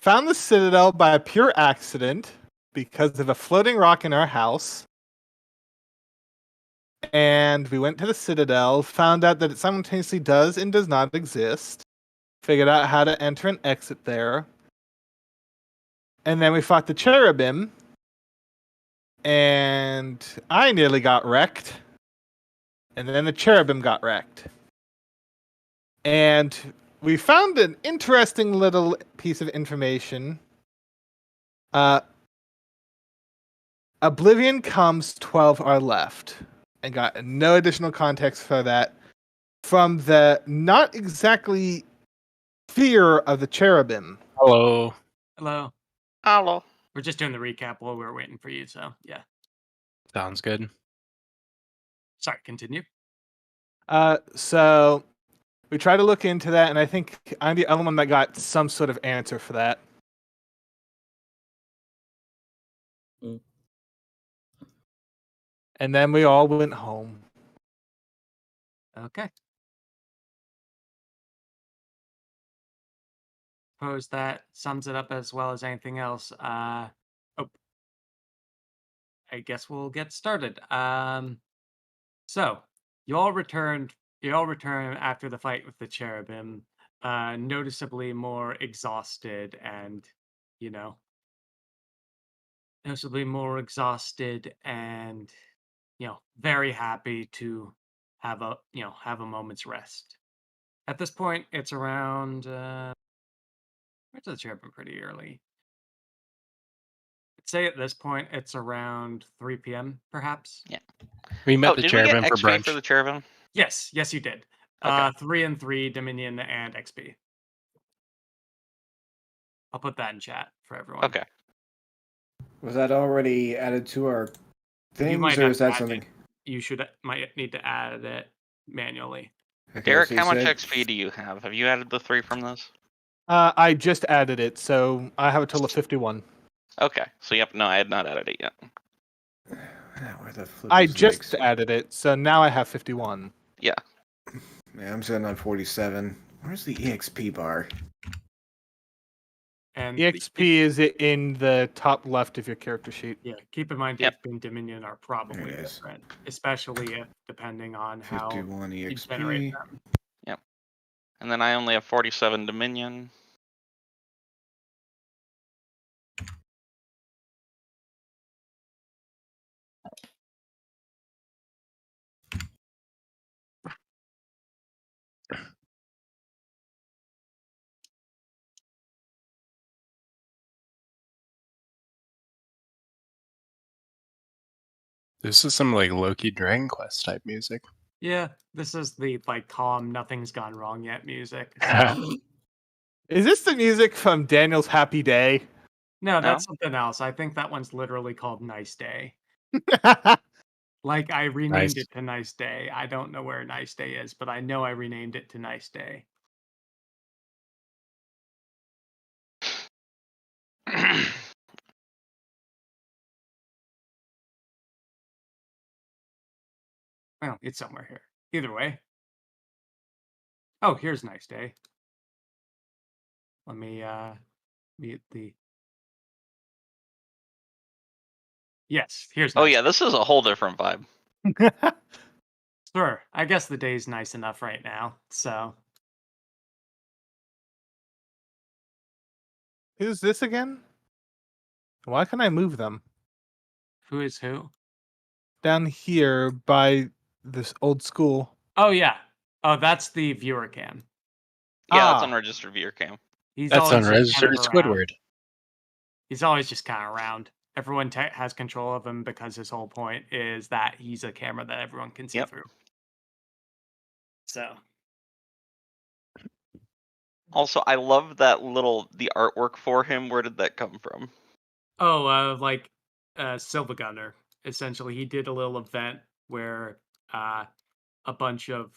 found the Citadel by a pure accident because of a floating rock in our house. And we went to the Citadel, found out that it simultaneously does and does not exist. Figured out how to enter and exit there. And then we fought the Cherubim. And I nearly got wrecked. And then the Cherubim got wrecked. And we found an interesting little piece of information. Oblivion comes 12 are left. And got no additional context for that from the not exactly fear of the Cherubim. Hello. Hello. Hello. We're just doing the recap while we were waiting for you, so yeah. Sounds good. Sorry, continue. So we tried to look into that, and I think I'm the only one that got some sort of answer for that. And then we all went home. Okay. Suppose that sums it up as well as anything else. I guess we'll get started. So you all return after the fight with the Cherubim, noticeably more exhausted and, very happy to have a moment's rest. At this point, it's around went to the Cherubim pretty early. I'd say at this point it's around 3 p.m. perhaps. Yeah. We met the did we get Cherubim for XP brunch. for the Cherubim? Yes, you did. Okay. 3 and 3 Dominion and XP. I'll put that in chat for everyone. Okay. Was that already added to our things, might or have is that to add something? You might need to add it manually. Okay, Derek, so you how much said- XP do you have? Have you added the 3 from this? I just added it, so I have a total of 51. Okay. So, yep, no, I had not added it yet. Where the flip I is just Mix? added it, so now I have 51. Yeah. Yeah, I'm sitting on 47. Where's the EXP bar? And EXP is in the top left of your character sheet. yeah, keep in mind Yep. XP and Dominion are probably There it is. different, especially if depending on how 51 you generate EXP. them. And then I only have 47 Dominion. This is some like Loki Dragon Quest type music. Yeah, this is the calm, nothing's gone wrong yet music. Is this the music from Daniel's Happy Day? No, that's something else. I think that one's literally called Nice Day. I renamed Nice. it to Nice Day. I don't know where Nice Day is, but I know I renamed it to Nice Day. Well, it's somewhere here. Either way. Oh, here's Nice Day. Let me mute the. Yes, here's. Oh, Nice yeah, this is a whole different vibe. Sure. I guess the day's nice enough right now, so. Who's this again? Why can't I move them? Who is who? Down here by this old school. Oh, yeah. Oh, that's the viewer cam. Yeah, that's Ah. unregistered viewer cam. He's That's always just unregistered kind of around. Squidward. He's always just kind of around. Everyone has control of him because his whole point is that he's a camera that everyone can see Yep. through. So. Also, I love that the artwork for him. Where did that come from? Oh, Silva Gunner. Essentially, he did a little event where a bunch of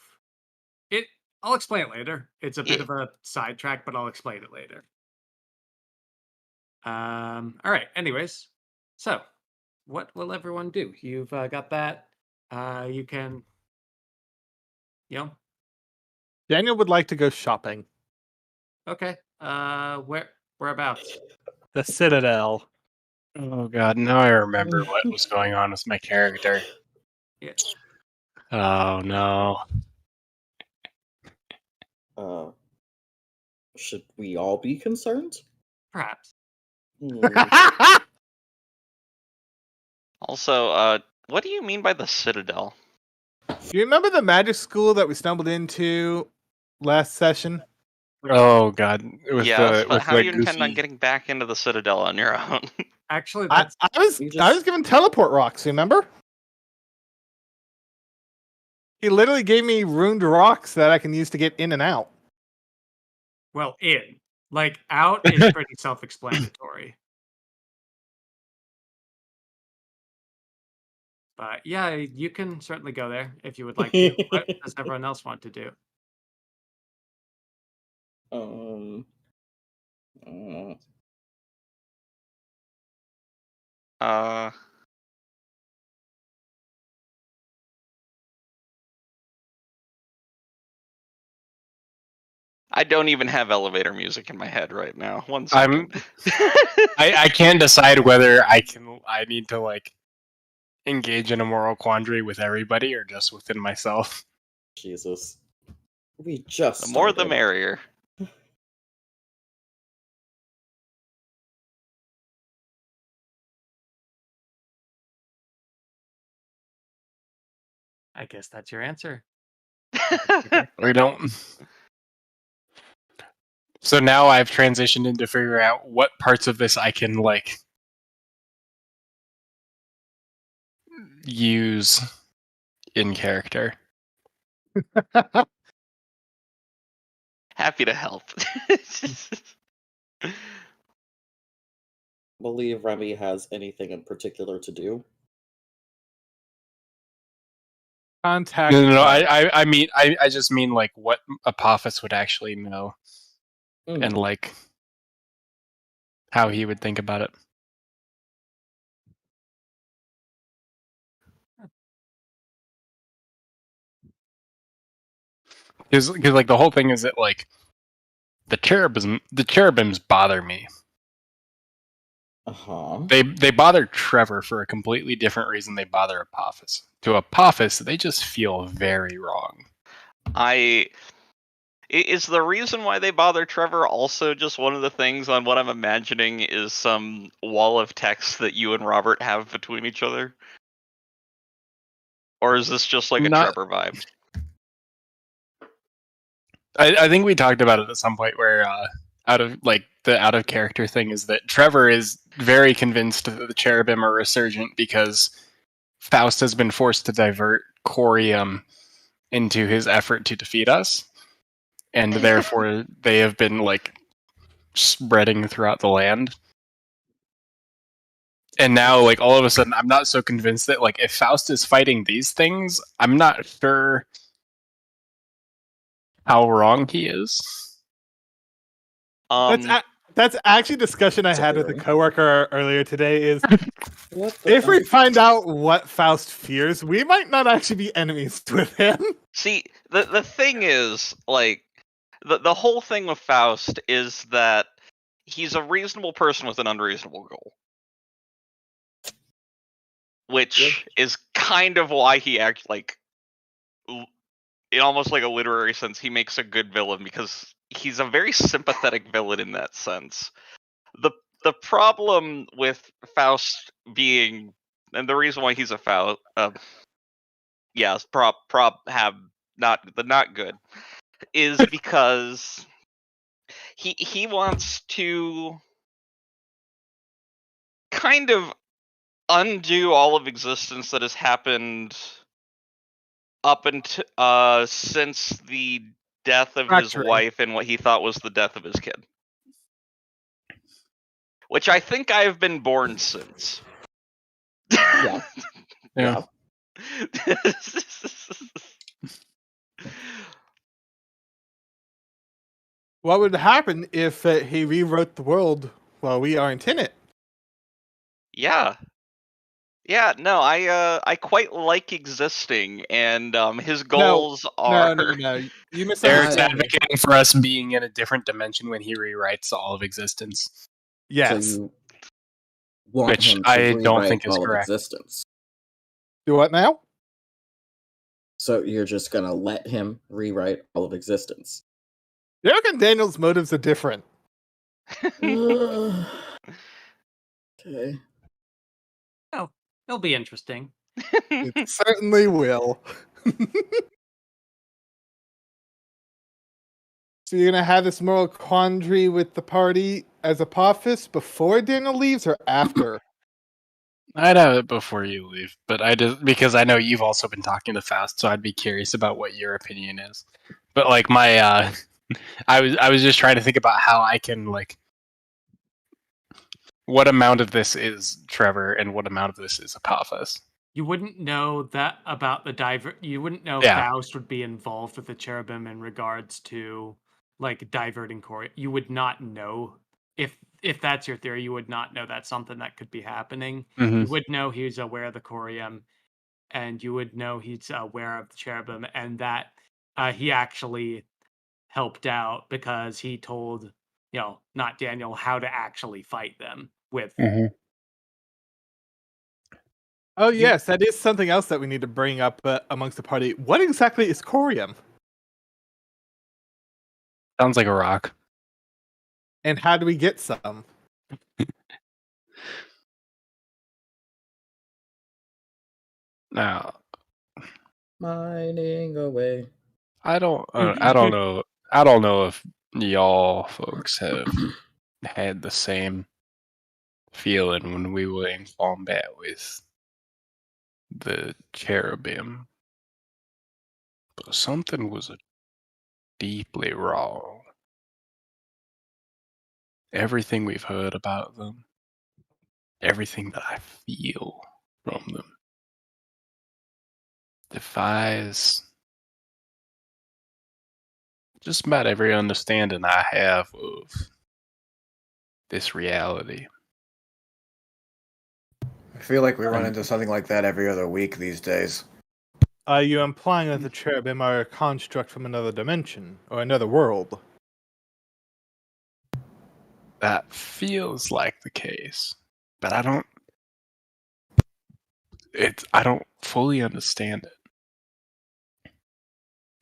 it. I'll explain it later. It's a bit of a sidetrack, but I'll explain it later. All right. Anyways, so what will everyone do? You've got that. You can, Daniel would like to go shopping. Okay. Where? Whereabouts? The Citadel. Oh god, now I remember what was going on with my character. Yeah. Oh no. Should we all be concerned? Perhaps. Hmm. Also, what do you mean by the Citadel? Do you remember the magic school that we stumbled into last session? Oh god. With Yes, the but with how the do you intend on goofy- getting back into the Citadel on your own? Actually, I that's was We I was just- given teleport rocks, remember? He literally gave me ruined rocks that I can use to get in and out. well in. Like out is pretty self-explanatory. But yeah, you can certainly go there if you would like to. What does everyone else want to do? I don't know. Uh, I don't even have elevator music in my head right now. One I'm- second. I can't decide whether I need to like engage in a moral quandary with everybody or just within myself. Jesus. We just The more the started. merrier. I guess that's your answer. We don't. So now I've transitioned into figure out what parts of this I can like use in character. Happy to help. Believe Remy has anything in particular to do. Contact. No. I mean, I just mean like what Apophis would actually know and like how he would think about it. Because like the whole thing is that like the cherubims bother me. Uh-huh. They bother Trevor for a completely different reason they bother Apophis. To Apophis, they just feel very wrong. Is the reason why they bother Trevor also just one of the things on what I'm imagining is some wall of text that you and Robert have between each other? Or is this just like a Not- Trevor vibe? I think we talked about it at some point where out of character thing is that Trevor is very convinced that the cherubim are resurgent because Faust has been forced to divert corium into his effort to defeat us, and therefore they have been like spreading throughout the land. And now, like all of a sudden, I'm not so convinced that like if Faust is fighting these things, I'm not sure how wrong he is. That's actually a discussion I had with a Sorry. coworker earlier today. Is What the if we find out what Faust fears, we might not actually be enemies with him. See, the thing is, like, the whole thing with Faust is that he's a reasonable person with an unreasonable goal. Which is kind of why he acts like, in almost like a literary sense, he makes a good villain, because he's a very sympathetic villain in that sense. The problem with Faust being, and the reason why he's a Faust, yes, have not good, is because he wants to kind of undo all of existence that has happened up until since the death of his Factory. wife and what he thought was the death of his kid. Which I think I have been born since. Yeah. Yeah. What would happen if he rewrote the world while we aren't in it? Yeah. Yeah, no, I quite like existing, and his goals are. No. You Eric's misunderstand. advocating for us being in a different dimension when he rewrites all of existence, So Yes. you want which him to I don't rewrite think is all of correct. existence. Do what now? So you're just gonna let him rewrite all of existence. Eric and Daniel's motives are different. Okay. Oh, it'll be interesting. It certainly will. So you're gonna have this moral quandary with the party as Apophis before Daniel leaves or after? I'd have it before you leave, but I just because I know you've also been talking to Faust, so I'd be curious about what your opinion is. But like my, I was just trying to think about how I can like, what amount of this is Trevor and what amount of this is Apophis. You wouldn't know that about the diver. You wouldn't know Yeah. Faust would be involved with the cherubim in regards to like diverting Corey. You would not know if that's your theory. You would not know that's something that could be happening. Mm-hmm. You would know he's aware of the Corium, and you would know he's aware of the cherubim, and that he actually helped out because he told not Daniel how to actually fight them with. Mm-hmm. Oh yes, that is something else that we need to bring up amongst the party. What exactly is corium? Sounds like a rock. And how do we get some? Now, Mining away. I don't know. I don't know if y'all folks have had the same feeling when we were in combat with the cherubim, but something was deeply wrong. Everything we've heard about them, everything that I feel from them, defies just about every understanding I have of this reality. I feel like we run into something like that every other week these days. Are you implying that the cherubim are a construct from another dimension or another world? That feels like the case, but I don't fully understand it.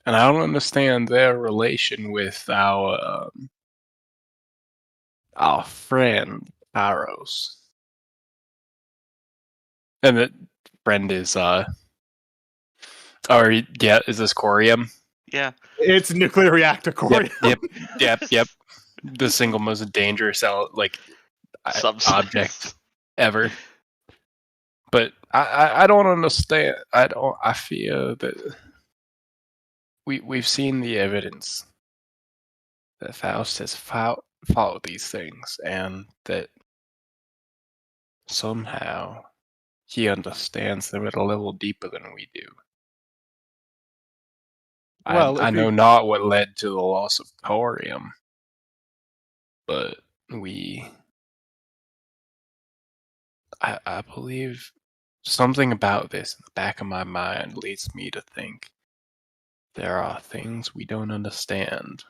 And I don't understand their relation with our friend Aros. And the friend is is this Corium? Yeah. It's nuclear reactor corium. Yep. The single most dangerous Substance. object ever. But I don't understand. I fear that we've seen the evidence that Faust has followed these things, and that somehow he understands them at a level deeper than we do. Well, I if know we- not what led to the loss of Corium, but I believe something about this in the back of my mind leads me to think there are things we don't understand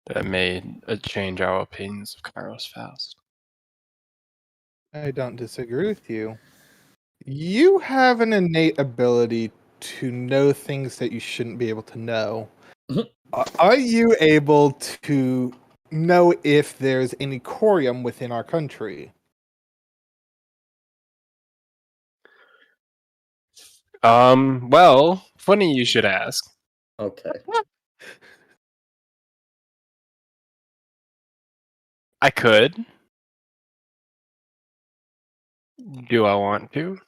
that may change our opinions of Kairos Faust. I don't disagree with you. You have an innate ability to know things that you shouldn't be able to know. Mhm. Are you able to know if there's any corium within our country? Well, funny you should ask. Okay. I could. Do I want to?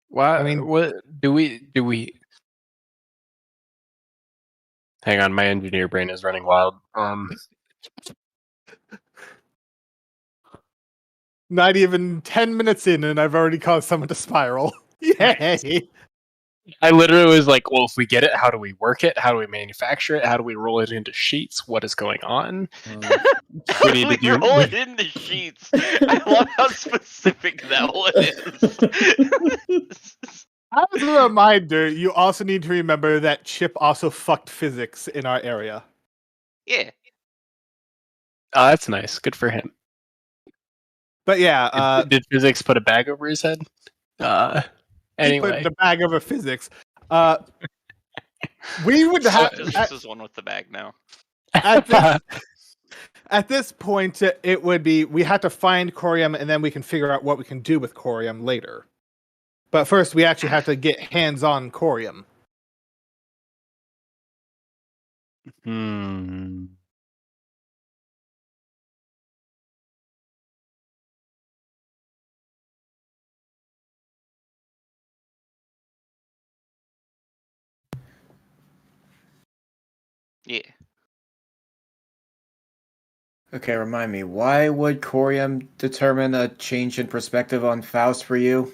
Why? I mean- what do we? Hang on, my engineer brain is running wild. Not even 10 minutes in, and I've already caused someone to spiral. Yay! I literally was like, well, if we get it, how do we work it? How do we manufacture it? How do we roll it into sheets? What is going on? We need to do. roll it into sheets. I love how specific that one is. As a reminder, you also need to remember that Chip also fucked physics in our area. Yeah. Oh, that's nice. Good for him. But yeah, Did physics put a bag over his head? he Anyway, put the bag over physics. We would So have physics is one with the bag now. at this point. It would be we have to find corium, and then we can figure out what we can do with corium later. But first, we actually have to get hands-on corium. Yeah. Okay, remind me, why would corium determine a change in perspective on Faust for you?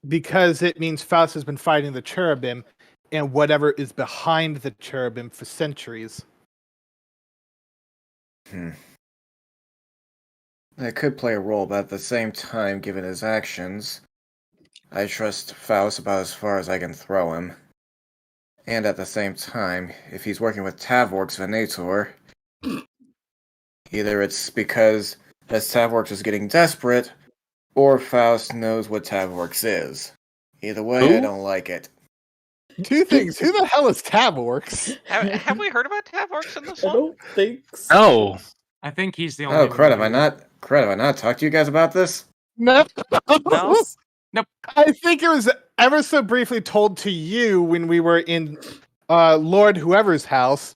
Because it means Faust has been fighting the cherubim and whatever is behind the cherubim for centuries. That could play a role, but at the same time, given his actions, I trust Faust about as far as I can throw him. And at the same time, if he's working with Tavworks Venator, either it's because as Tavworks is getting desperate, or Faust knows what Tavworks is. Either way, I don't like it. Two things. Who the hell is Tavworks? Have we heard about Tavworks in this I one? don't think so. no. I think he's the only. Oh, one crud, have I who- not? Crud, have I not talked to you guys about this? No. No. Nope. I think it was ever so briefly told to you when we were in Lord Whoever's house,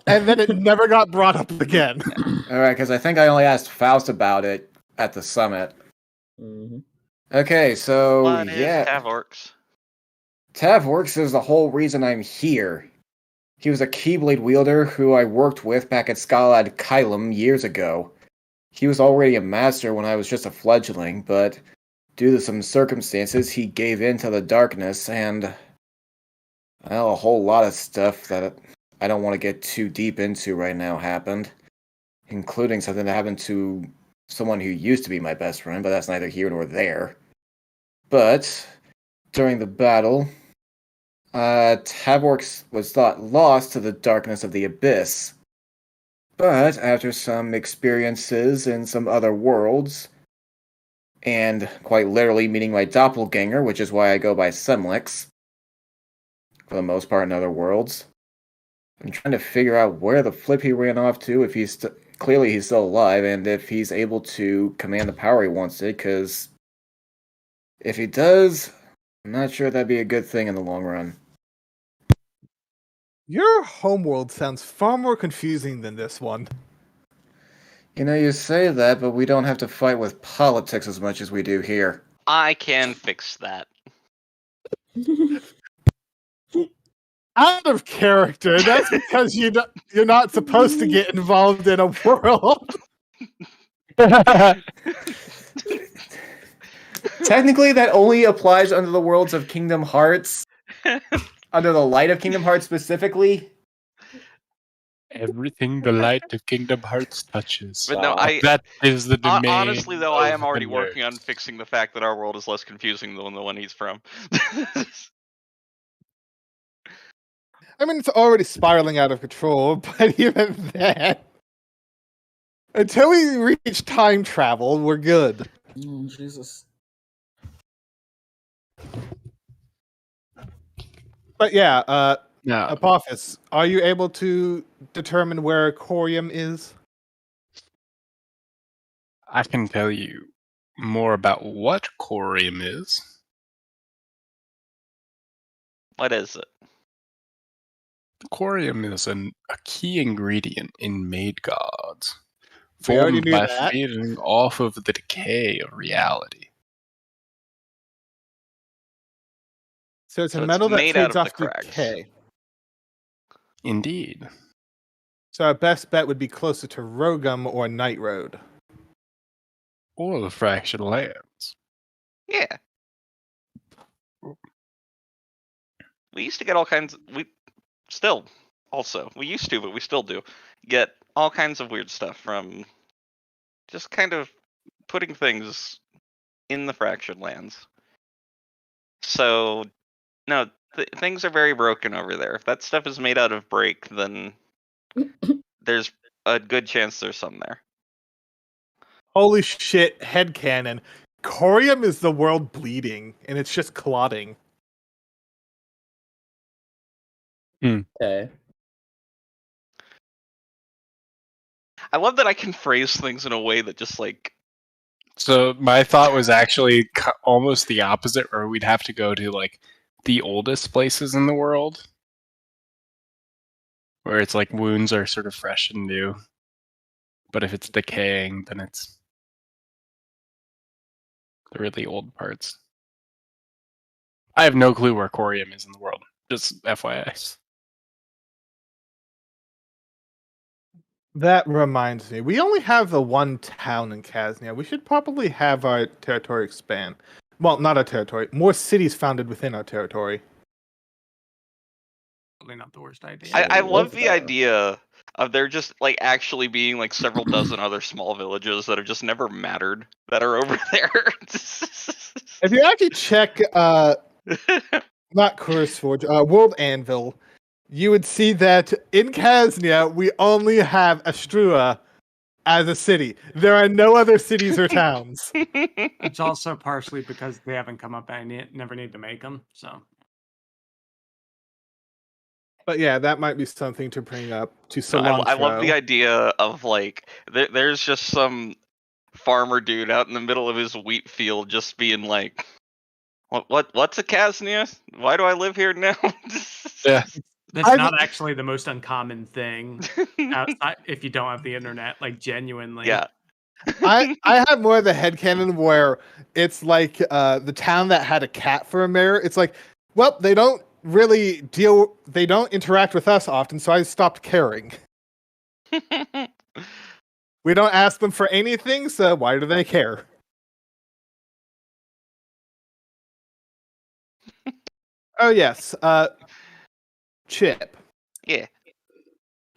and then it never got brought up again. Alright, because I think I only asked Faust about it at the summit. Okay, so What is yeah. Tavworks? Tavworks is the whole reason I'm here. He was a Keyblade wielder who I worked with back at Scalad Kylum years ago. He was already a master when I was just a fledgling, but due to some circumstances, he gave in to the darkness, and well, a whole lot of stuff that I don't want to get too deep into right now happened, including something that happened to someone who used to be my best friend, but that's neither here nor there. But during the battle, Tavworks was thought lost to the darkness of the abyss. But after some experiences in some other worlds, and quite literally meeting my doppelganger, which is why I go by Semlix, for the most part in other worlds, I'm trying to figure out where the flip he ran off to, if he's clearly he's still alive, and if he's able to command the power he wants it, because if he does, I'm not sure that'd be a good thing in the long run. Your homeworld sounds far more confusing than this one. You know, you say that, but we don't have to fight with politics as much as we do here. I can fix that. Out of character. That's because you're not supposed to get involved in a world. Technically, that only applies under the worlds of Kingdom Hearts. Under the light of Kingdom Hearts specifically. Everything the light of Kingdom Hearts touches. But no, that is the domain. Honestly, though, I am of already the working nerd. on fixing the fact that our world is less confusing than the one he's from. I mean, it's already spiraling out of control, but even then, until we reach time travel, we're good. Oh, Jesus. But yeah, No, Apophis, are you able to determine where corium is? I can tell you more about what corium is. What is it? Corium is a key ingredient in Made Gods, We already formed knew by that. feeding off of the decay of reality. So it's So a it's metal that made out feeds of off the cracks. decay. Indeed. So our best bet would be closer to Rogum or Night Road. Or the fractured lands. Yeah. we used to get all kinds. We still also we used to, but we still do get all kinds of weird stuff from just kind of putting things in the fraction lands. So no, things are very broken over there. If that stuff is made out of break, then there's a good chance there's some there. Holy shit, headcanon. Corium is the world bleeding, and it's just clotting. Okay. I love that I can phrase things in a way that just like So my thought was actually almost the opposite, where we'd have to go to like the oldest places in the world, where it's like wounds are sort of fresh and new, but if it's decaying, then it's the really old parts. I have no clue where Corium is in the world. Just FYI. That reminds me, we only have the one town in Kaznia. We should probably have our territory expand. Well, not our territory. More cities founded within our territory. Probably not the worst idea. I love love the that. idea of there just like actually being like several dozen other small villages that have just never mattered that are over there. If you actually check, not Curse Forge, World Anvil, you would see that in Kaznia, we only have Astrua as a city. There are no other cities or towns. It's also partially because they haven't come up and never need to make them. So, But yeah, that might be something to bring up to No, Cilantro. I love the idea of like there's just some farmer dude out in the middle of his wheat field just being like, what's a Kaznia? Why do I live here now? Yeah. that's I not mean- actually the most uncommon thing outside if you don't have the internet. Like genuinely, Yeah. I have more of the headcanon where it's like the town that had a cat for a mayor. It's like, well, they don't interact with us often, so I stopped caring. We don't ask them for anything, so why do they care? Oh yes, Chip. Yeah.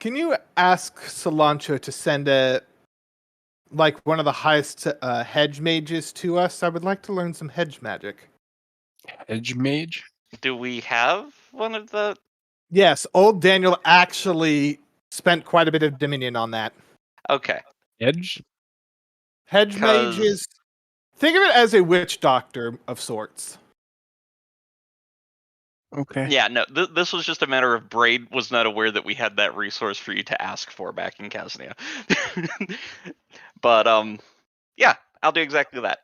Can you ask Cilantro to send one of the highest hedge mages to us? I would like to learn some hedge magic. Edge Mage? Do we have one of the? Yes, old Daniel actually spent quite a bit of dominion on that. Okay. Edge? Hedge 'Cause- mages. Think of it as a witch doctor of sorts. Okay. Yeah. No. This was just a matter of Braid was not aware that we had that resource for you to ask for back in Kaznia. But yeah, I'll do exactly that.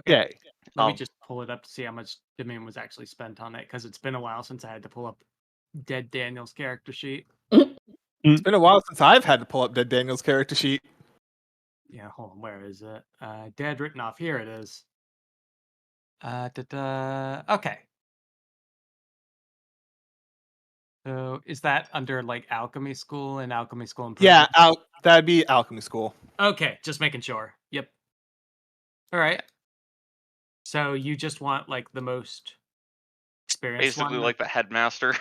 Okay. let me Um, just pull it up to see how much dominion was actually spent on it because it's been a while since I had to pull up Dead Daniel's character sheet. It's been a while since I've had to pull up Dead Daniel's character sheet. Yeah, hold on. Where is it? Dead written off. Here it is. Okay. So is that under like alchemy school and alchemy school Yeah, improvement? that'd be alchemy school. Okay, just making sure. Yep. All right. So you just want like the most experienced basically, one? like the headmaster.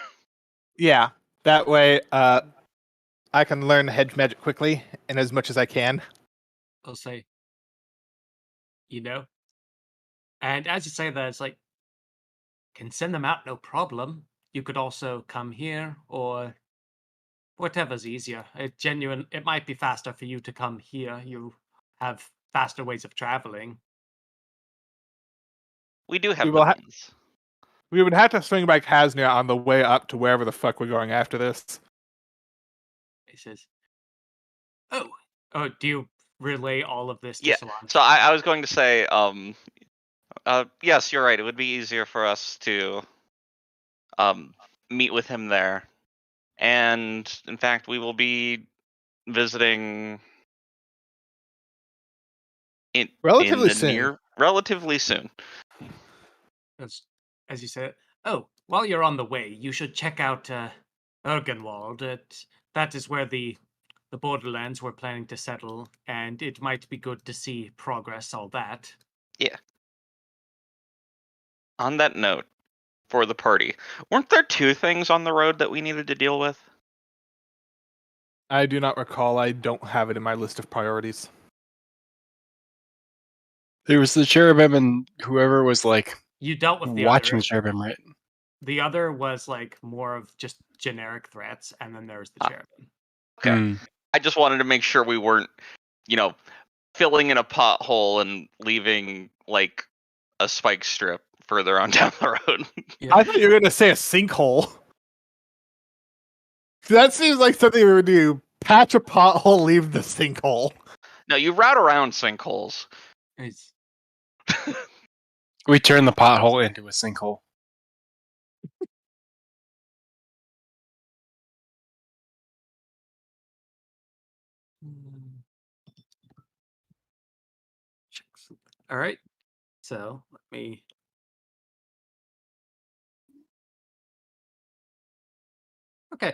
Yeah, that way I can learn hedge magic quickly and as much as I can. I'll say, And as you say that, it's like, can send them out, no problem. You could also come here or whatever's easier. It might be faster for you to come here. You have faster ways of traveling. We do have We the will means. We would have to swing by Kaznia on the way up to wherever the fuck we're going after this. He says, oh, do you relay all of this to Yeah, Solange? So I was going to say, yes, you're right. It would be easier for us to meet with him there. And in fact, we will be visiting Relatively soon. Relatively soon. As you said, while you're on the way, you should check out Ergenwald. That is where the borderlands we're planning to settle, and it might be good to see progress, all that. Yeah. On that note, for the party. Weren't there 2 things on the road that we needed to deal with? I do not recall. I don't have it in my list of priorities. There was the cherubim and whoever was like You dealt with the watching other. the cherubim, right? The other was like more of just generic threats, and then there was the cherubim. Okay. Hmm. I just wanted to make sure we weren't, filling in a pothole and leaving like a spike strip further on down the road. I thought you were going to say a sinkhole. That seems like something we would do. Patch a pothole, leave the sinkhole. No, you route around sinkholes. It's- We turned the pothole into a sinkhole. All right. So let me. Okay.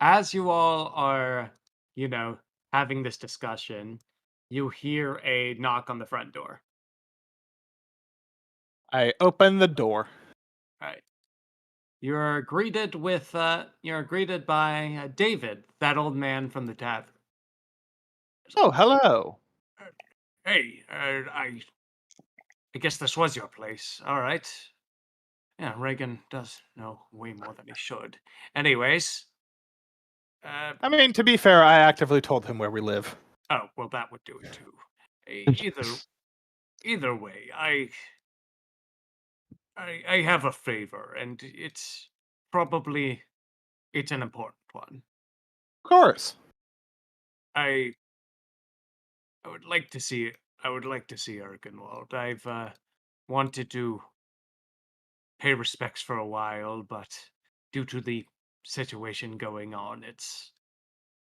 As you all are, having this discussion, you hear a knock on the front door. I open the door. All right. You're greeted by David, that old man from the tavern. Oh, hello. Hey, I guess this was your place. All right. Yeah, Reagan does know way more than he should. Anyways, I mean, to be fair, I actively told him where we live. oh well, that would do it too. Either way, I have a favor, and it's an important one. Of course. I would like to see Ergenwald. I've wanted to pay respects for a while, but due to the situation going on, it's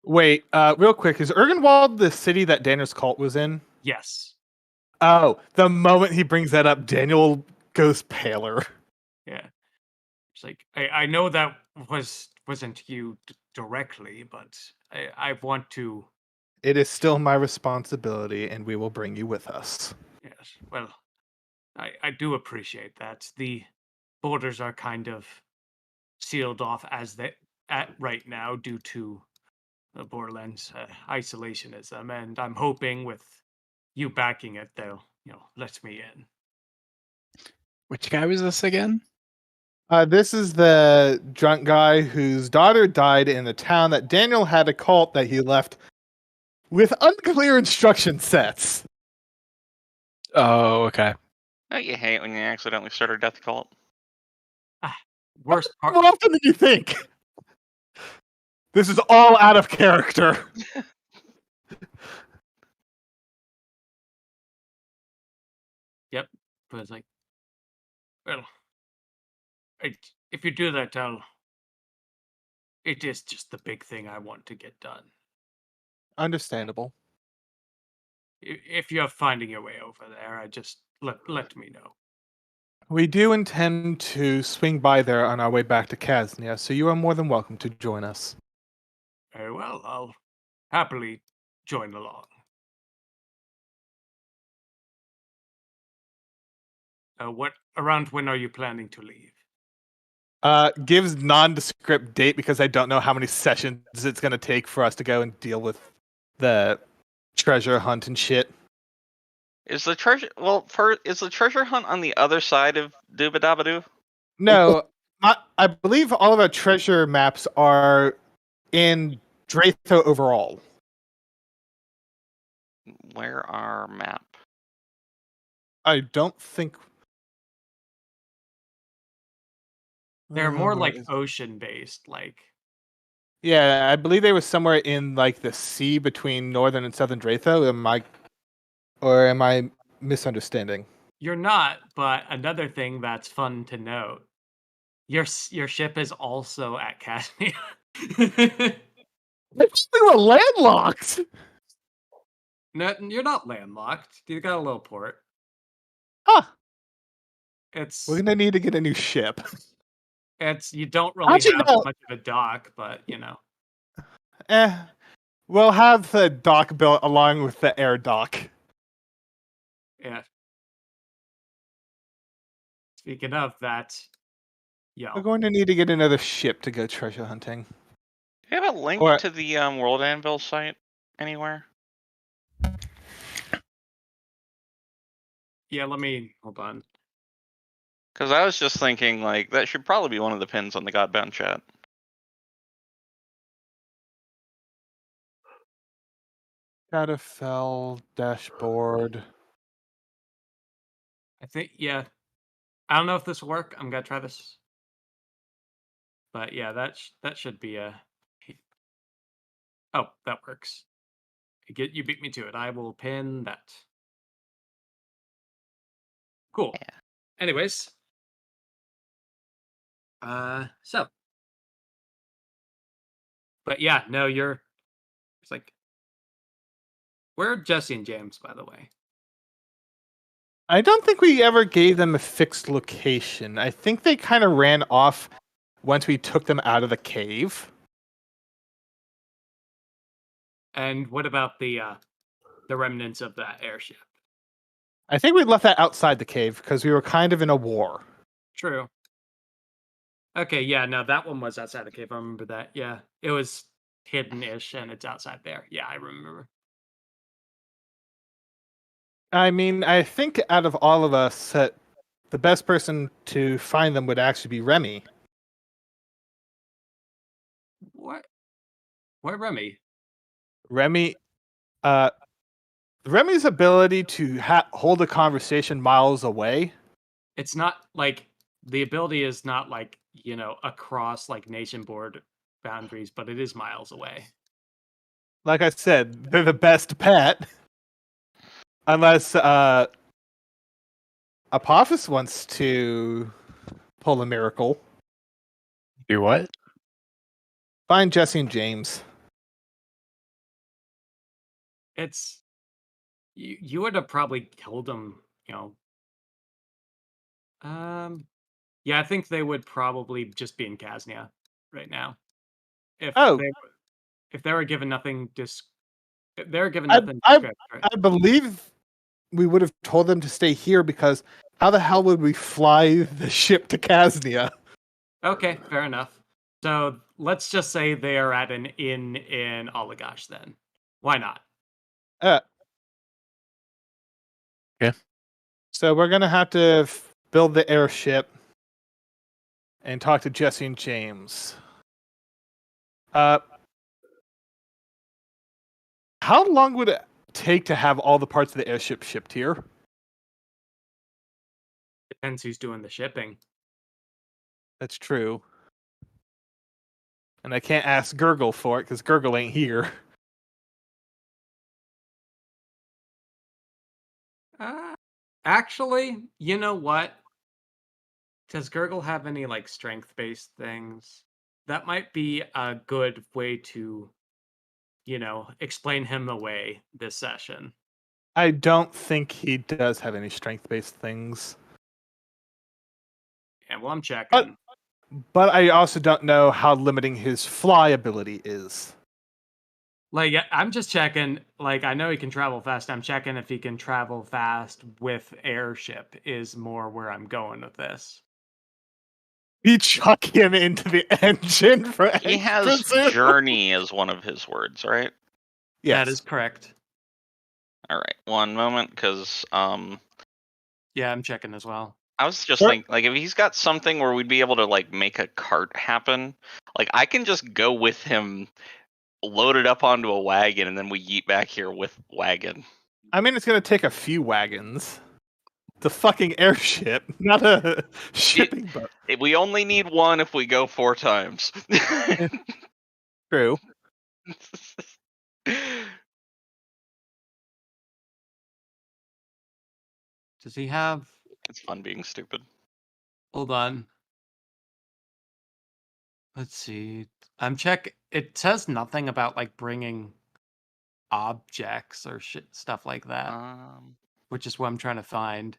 Wait, real quick, is Ergenwald the city that Daniel's cult was in? yes. Oh, the moment he brings that up, Daniel goes paler. Yeah. It's like I know that wasn't you directly, but I want to. It is still my responsibility, and we will bring you with us. Yes. Well, I do appreciate that. The borders are kind of sealed off at right now due to the Borderlands isolationism, and I'm hoping with you backing it, they'll let me in. Which guy was this again? This is the drunk guy whose daughter died in the town that Daniel had a cult that he left with unclear instruction sets. Oh, okay. Don't you hate when you accidentally start a death cult? Worst part. More often than you think. This is all out of character. Yep. But it's like, well, if you do that, it is just the big thing I want to get done. Understandable. If you're finding your way over there, I just let me know. We do intend to swing by there on our way back to Kaznia, so you are more than welcome to join us. Very well, I'll happily join along. Around when are you planning to leave? Gives nondescript date because I don't know how many sessions it's going to take for us to go and deal with the treasure hunt and shit. Is the treasure hunt on the other side of Doobadabadoo? No, I believe all of our treasure maps are in Dratho overall. Where our map? I don't think They're more where like is- ocean-based, like. Yeah, I believe they were somewhere in like the sea between northern and southern Dratho. Am I misunderstanding? You're not, but another thing that's fun to note: your ship is also at Casmia. We were landlocked. No, you're not landlocked. You got a little port. Huh. It's We're gonna need to get a new ship. you don't really Actually, have no. much of a dock, but We'll have the dock built along with the air dock. yeah. Speaking of that, We're going to need to get another ship to go treasure hunting. Do you have a link Or- to the World Anvil site anywhere? yeah, let me hold on. Because I was just thinking, like, that should probably be one of the pins on the Godbound chat. Shadowfell dashboard. I think yeah. I don't know if this will work. I'm gonna try this. But yeah, that should be a. Oh, that works. You beat me to it. I will pin that. Cool. Yeah. Anyways, so. But yeah, no, it's like, where are Jesse and James, by the way? I don't think we ever gave them a fixed location. I think they kind of ran off once we took them out of the cave. And what about the remnants of that airship? I think we left that outside the cave because we were kind of in a war. True. Okay, yeah, no, that one was outside the cave. I remember that. Yeah, it was hidden-ish, and it's outside there. Yeah, I remember. I mean, I think out of all of us, the best person to find them would actually be Remy. What? Why Remy? Remy, uh, Remy's ability to hold a conversation miles away. It's not like the ability is not like, across like nation board boundaries, but it is miles away. Like I said, they're the best pet. Unless Apophis wants to pull a miracle. Do what? Find Jesse and James. It's you would have probably killed them, yeah, I think they would probably just be in Casnia right now. If Oh. if they were given nothing if they were given I, nothing I, script, right? I believe we would have told them to stay here because how the hell would we fly the ship to Casnia? Okay, fair enough. So let's just say they are at an inn in Allagash then. Why not? Yeah. So we're gonna have to build the airship and talk to Jesse and James. How long would it take to have all the parts of the airship shipped here? Depends who's doing the shipping. That's true. And I can't ask Gurgle for it because Gurgle ain't here. Actually, you know what? Does Gurgle have any like strength-based things? That might be a good way to, explain him away this session. I don't think he does have any strength-based things. Yeah, well, I'm checking. But I also don't know how limiting his fly ability is. Like, I'm just checking. Like, I know he can travel fast. I'm checking if he can travel fast with airship is more where I'm going with this. We chuck him into the engine for He has extra journey as one of his words, right? Yes. That is correct. All right, one moment, because Yeah, I'm checking as well. I was just Sure. thinking, like, if he's got something where we'd be able to like make a cart happen, like I can just go with him, load it up onto a wagon, and then we yeet back here with wagon. I mean, it's gonna take a few wagons. The fucking airship, not a shipping boat. We only need one if we go 4 times. True. Does he have? It's fun being stupid. Hold on. Let's see. I'm check. It says nothing about like bringing objects or stuff like that, which is what I'm trying to find.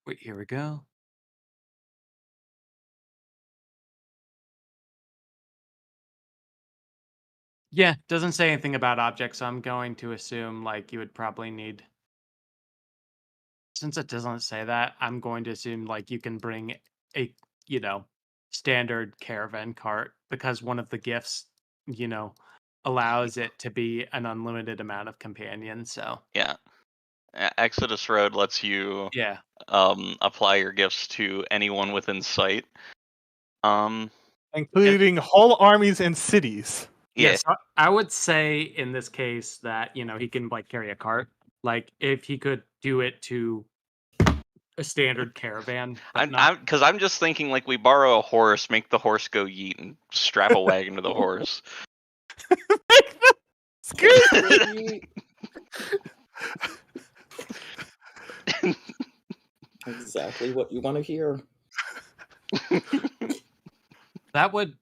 Wait, here we go. Yeah, doesn't say anything about objects, so I'm going to assume like you would probably need. Since it doesn't say that, I'm going to assume like you can bring a standard caravan cart because one of the gifts allows it to be an unlimited amount of companions. So Yeah. Exodus Road lets you yeah, apply your gifts to anyone within sight. Including whole armies and cities. Yeah. yes, I would say in this case that he can like carry a cart. Like if he could do it to a standard caravan, but not. I'm just thinking like we borrow a horse, make the horse go yeet, and strap a wagon to the horse. Excuse me. Exactly what you want to hear. That would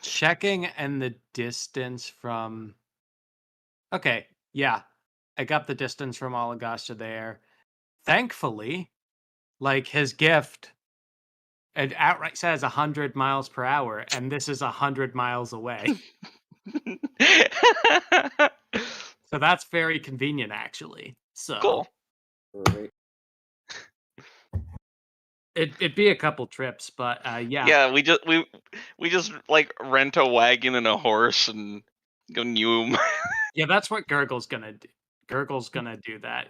checking and the distance from. Okay, yeah, I got the distance from Alagash to there. Thankfully, like his gift, it outright says 100 miles per hour, and this is 100 miles away. So that's very convenient, actually. So Cool. Right. it'd be a couple trips, but yeah. Yeah, we just like rent a wagon and a horse and go Neum. Yeah, that's what Gurgle's gonna do. Gurgle's gonna do that.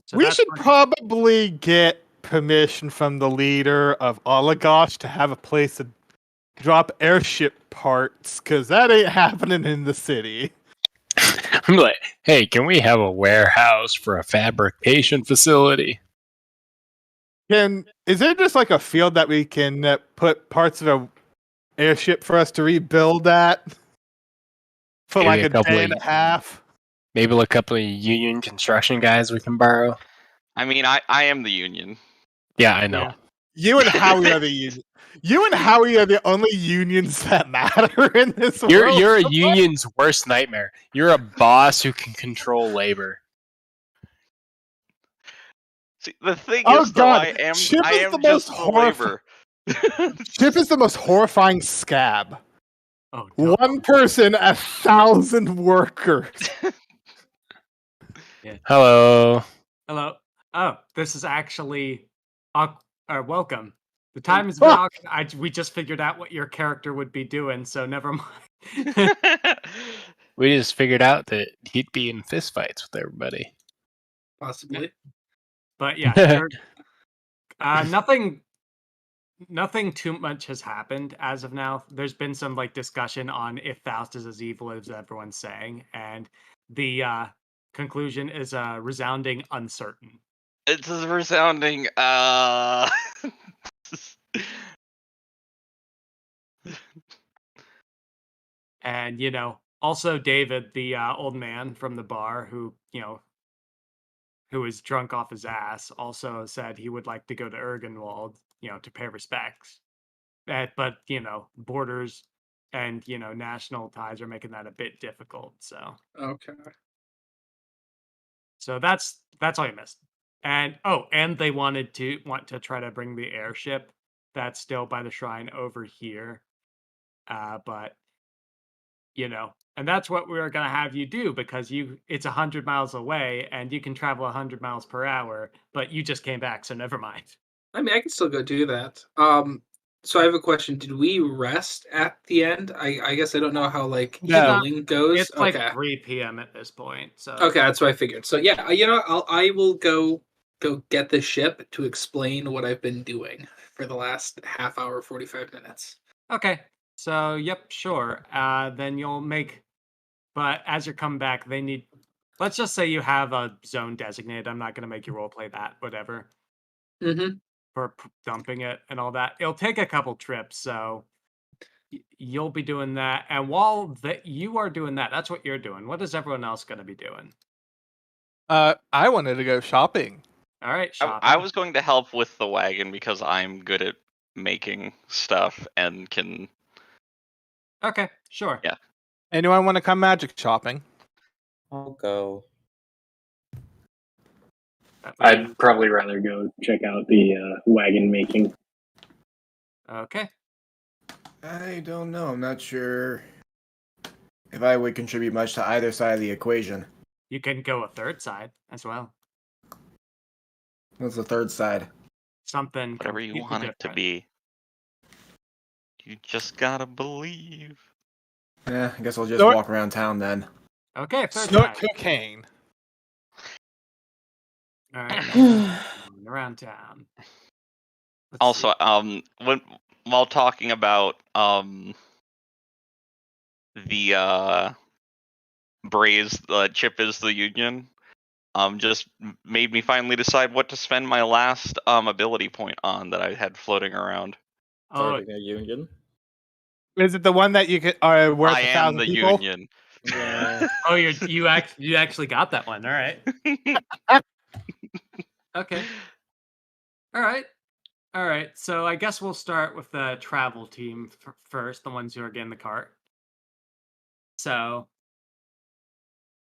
So We should probably get permission from the leader of Olagosh to have a place to drop airship parts, because that ain't happening in the city. I'm like, hey, can we have a warehouse for a fabrication facility? Is there just like a field that we can put parts of a airship for us to rebuild at for Maybe like a a couple day of- and a half? Maybe a couple of union construction guys we can borrow. I mean, I am the union. Yeah, I know. Yeah. You and Howie are the union. You and Howie are the only unions that matter in this world. You're a union's worst nightmare. You're a boss who can control labor. See, the thing Oh, is, though, God, I am Chip is the just most the labor. Chip is the most horrifying scab. Oh, no. One person, 1,000 workers. Hello. Hello. Oh, this is actually welcome. The time is awkward. We just figured out what your character would be doing, so never mind. We just figured out that he'd be in fistfights with everybody. Possibly. But yeah, nothing too much has happened as of now. There's been some like discussion on if Faust is as evil as everyone's saying, and the conclusion is resounding uncertain. It's a resounding And also David, the old man from the bar who was drunk off his ass, also said he would like to go to Ergenwald, to pay respects. But borders and national ties are making that a bit difficult. Okay. So that's all you missed. And they want to try to bring the airship that's still by the shrine over here. But and that's what we're gonna have you do, because it's 100 miles away and you can travel 100 miles per hour, but you just came back, so never mind. I mean, I can still go do that. So I have a question. Did we rest at the end? I guess I don't know how No. healing goes. It's like 3 p.m. at this point. So Okay, that's what I figured. So yeah, I will go get the ship to explain what I've been doing for the last half hour, 45 minutes. Okay. So yep, sure. Then you'll make. But as you're coming back, they need. Let's just say you have a zone designated. I'm not going to make you roleplay that. Whatever. Mm-hmm. For dumping it and all that. It'll take a couple trips, so you'll be doing that. And while you are doing that, that's what you're doing. What is everyone else going to be doing? I wanted to go shopping. All right, shopping. I was going to help with the wagon because I'm good at making stuff and can. Okay, sure. Yeah. Anyone want to come magic shopping? I'll go. I'd probably rather go check out the wagon making. Okay. I don't know. I'm not sure. if I would contribute much to either side of the equation. You can go a third side as well. What's the third side? Something Whatever you completely want it to different. be. You just gotta believe. Yeah, I guess I'll just Snort- walk around town then. Okay, third Snort side. cocaine. All right, around town. Let's Also, see. while talking about the Braze, Chip is the Union, just made me finally decide what to spend my last ability point on that I had floating around. Oh, Starting a union. Is it the one that you could are worth I am 1,000 the people? Union. Yeah. oh, you actually got that one. All right. Okay. All right. All right. So I guess we'll start with the travel team first, the ones who are getting the cart. So,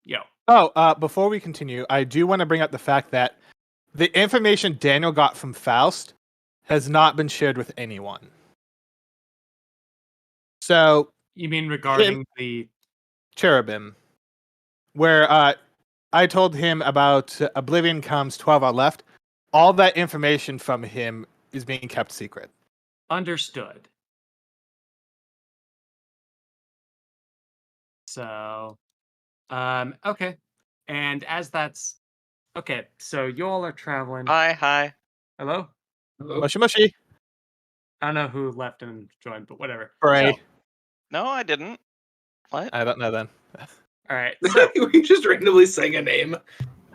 yo. Oh, before we continue, I do want to bring up the fact that the information Daniel got from Faust has not been shared with anyone. So, You mean regarding the Cherubim, where I told him about Oblivion comes 12 hour left, all that information from him is being kept secret. understood? So, okay. And as that's okay, so you all are traveling. Hi. Hello? Hello? Mushy mushy. I don't know who left and joined, but whatever. Bray. No, I didn't. What? I don't know then. All right. So, we just randomly sang a name.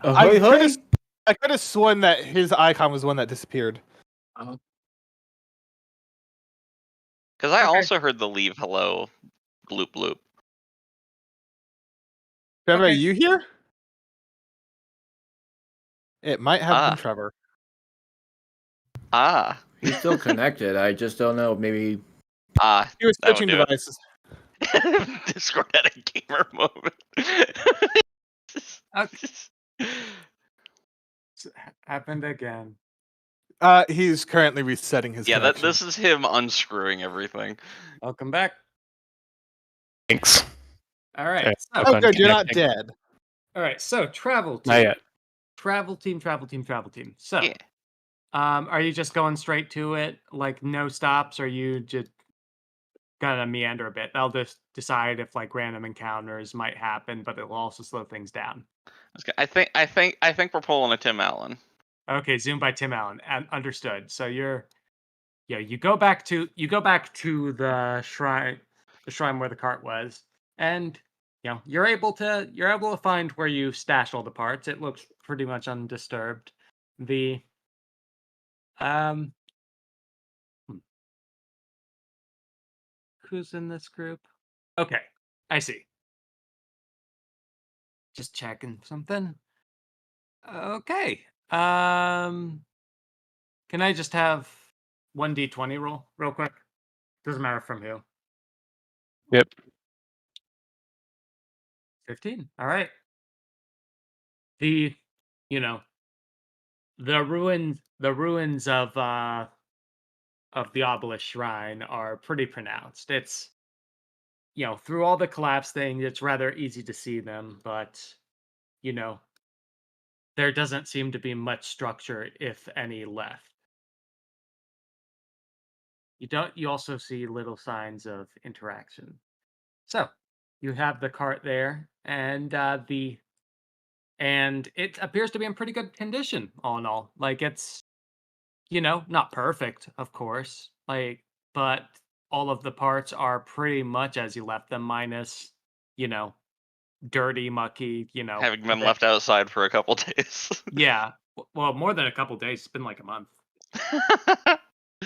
I could have sworn that his icon was the one that disappeared. Oh. Because I Okay. also heard the leave hello bloop bloop. Trevor, Okay. are you here? It might have Ah. been Trevor. Ah. He's still connected. I just don't know. Maybe Ah. He was That would switching do it. devices. Discord had a gamer moment. happened again. He's currently resetting his Yeah, connection. this is him unscrewing everything. Welcome back. Thanks. All right. Okay. So, Oh, good, you're not Unconnecting. dead. all right. So, travel team. Not yet. Travel team. So, Yeah. are you just going straight to it, like no stops, or you just gonna meander a bit? They'll just decide if like random encounters might happen, but it'll also slow things down. I think we're pulling a Tim Allen. Okay, Zoom by Tim Allen. Understood. So you go back to the shrine where the cart was, and you're able to find where you stashed all the parts. It looks pretty much undisturbed. The um who's in this group? Okay, I see. Just checking something. Okay. Can I just have 1d20 roll real quick? Doesn't matter from who. Yep. 15. All right. The the ruins of the obelisk shrine are pretty pronounced. It's through all the collapse things, it's rather easy to see them, but there doesn't seem to be much structure, if any, left. You also see little signs of interaction. So you have the cart there, and it appears to be in pretty good condition, all in all. Like, it's not perfect, of course, but all of the parts are pretty much as you left them, minus dirty, mucky, Having a been bit. left outside for a couple days. Yeah, well, more than a couple days. It's been like a month,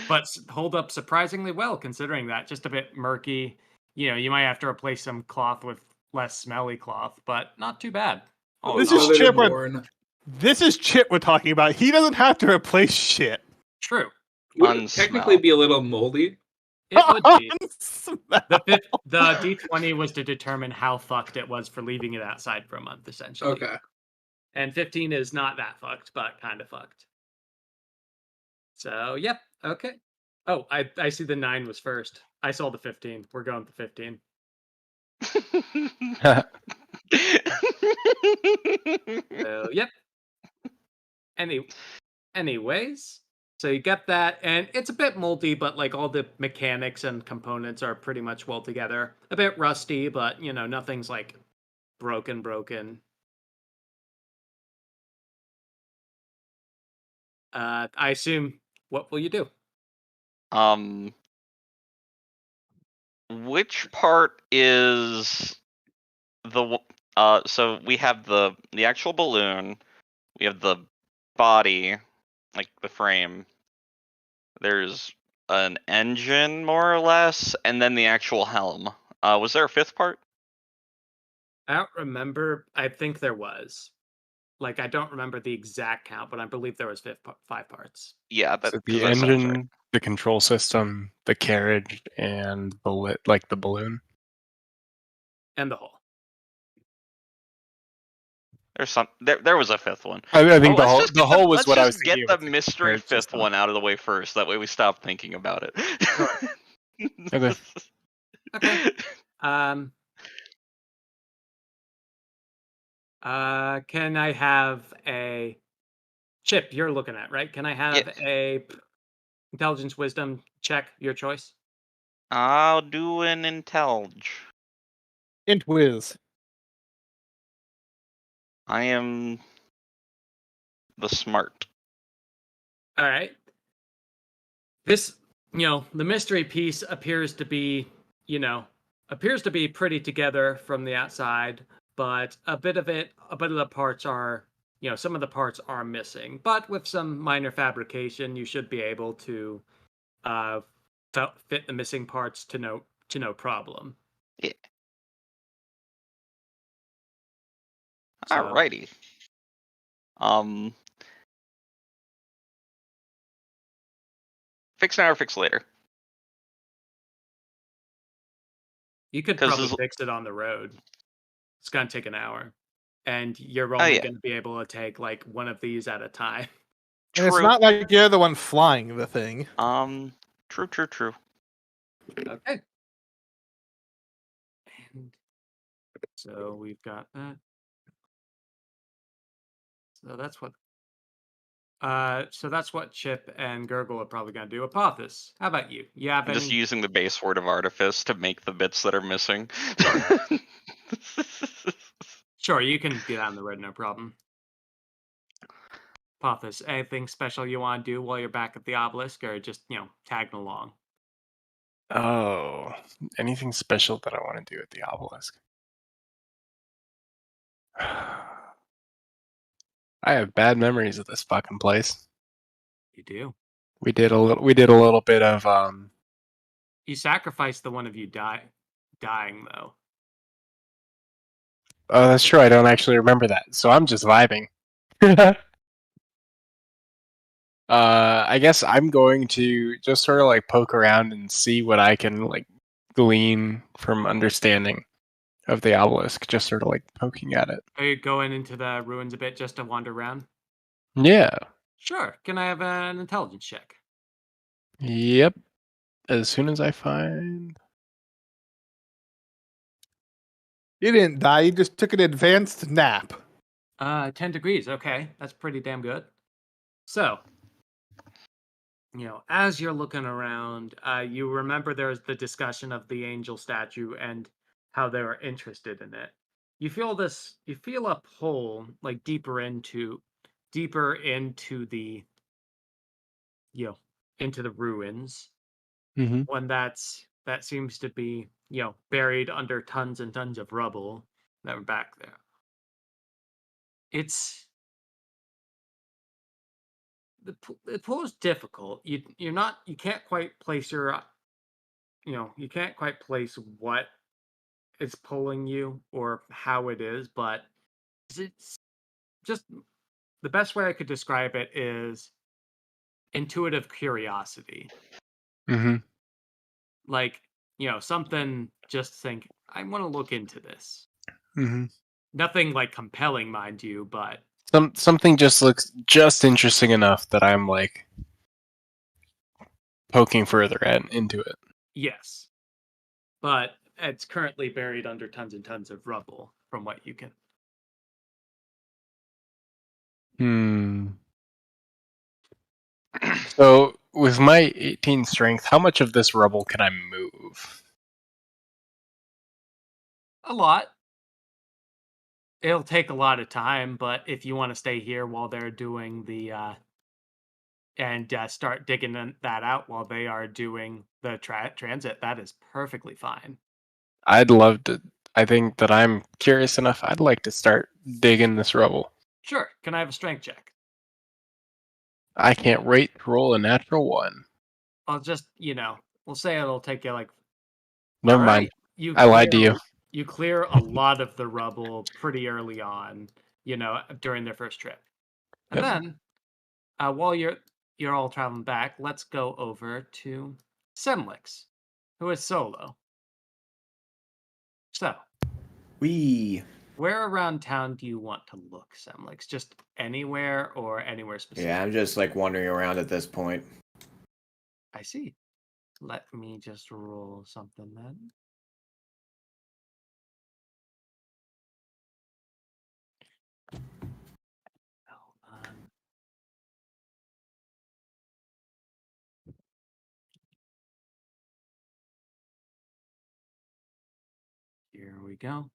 but hold up surprisingly well considering that. Just a bit murky. You might have to replace some cloth with less smelly cloth, but not too bad. all in This is all. Now that Chip. it's worn. This is Chip we're talking about. He doesn't have to replace shit. True. Would it technically Unsmell. be a little moldy? It would be. Smell. The D20 was to determine how fucked it was for leaving it outside for a month, essentially. Okay. And 15 is not that fucked, but kind of fucked. So, yep. Okay. Oh, I see the 9 was first. I saw the 15. We're going with the 15. So, yep. Anyways, so you get that, and it's a bit moldy, but like all the mechanics and components are pretty much well together. A bit rusty, but nothing's like broken. I assume, what will you do? Which part is the so we have the actual balloon, we have the body, like the frame. There's an engine, more or less, and then the actual helm. Was there a fifth part? I don't remember. I think there was. Like, I don't remember the exact count, but I believe there was 5 parts. Yeah, So the engine, the control system, the carriage, and the balloon. And the hull. There was a fifth one. I think the whole was what I was thinking. Let's just get the mystery fifth one out of the way first. That way we stop thinking about it. Okay. Okay. Can I have a Chip? You're looking at, right? Can I have a intelligence wisdom check? Your choice. I'll do an intellige. Int whiz. I am the smart. All right. This, the mystery piece appears to be pretty together from the outside, but a bit of the parts are, some of the parts are missing. But with some minor fabrication, you should be able to fit the missing parts to no problem. Yeah. Alrighty. Fix now or fix later? You could probably fix it on the road. It's gonna take an hour, and you're only gonna be able to take like one of these at a time. And it's not like you're the one flying the thing. True. Okay. And so we've got that. So that's what Chip and Gurgle are probably going to do. Apophis, how about you? You have just using the base word of artifice to make the bits that are missing. Sure, you can get on the road, no problem. Apophis, anything special you want to do while you're back at the obelisk, or just tagging along? Oh, anything special that I want to do at the obelisk? I have bad memories of this fucking place. You do. We did a little bit of You sacrificed the one of you dying though. Oh, that's true. I don't actually remember that, so I'm just vibing. I guess I'm going to just sort of like poke around and see what I can like glean from understanding of the obelisk, just sort of like poking at it. Are you going into the ruins a bit just to wander around? Yeah. Sure. Can I have an intelligence check? Yep. As soon as I find... You didn't die, you just took an advanced nap. 10 degrees. Okay, that's pretty damn good. So, as you're looking around, you remember there's the discussion of the angel statue and how they were interested in it. You feel a pull like deeper into the into the ruins. Mm-hmm. One that seems to be buried under tons and tons of rubble that were back there. The pull is difficult. You can't quite place you can't quite place what is pulling you or how it is, but it's just the best way I could describe it is intuitive curiosity. Mm-hmm. Like, something just think, I want to look into this. Mm-hmm. Nothing like compelling, mind you, but something just looks just interesting enough that I'm like poking further into it. Yes. But it's currently buried under tons and tons of rubble, from what you can. So, with my 18 strength, how much of this rubble can I move? A lot. It'll take a lot of time, but if you want to stay here while they're doing the and start digging that out while they are doing the transit, that is perfectly fine. I'd love to. I think that I'm curious enough. I'd like to start digging this rubble. Sure. Can I have a strength check? I can't wait to roll a natural 1. I'll just, we'll say it'll take you like. Never All mind. right, I lied to you. You clear a lot of the rubble pretty early on, during their first trip. And Yep. then, while you're all traveling back, let's go over to Semlix, who is solo. So, where around town do you want to look, Semlix? Just anywhere or anywhere specific? Yeah, I'm just like wandering around at this point. I see. Let me just roll something then. Hold on. Here we go.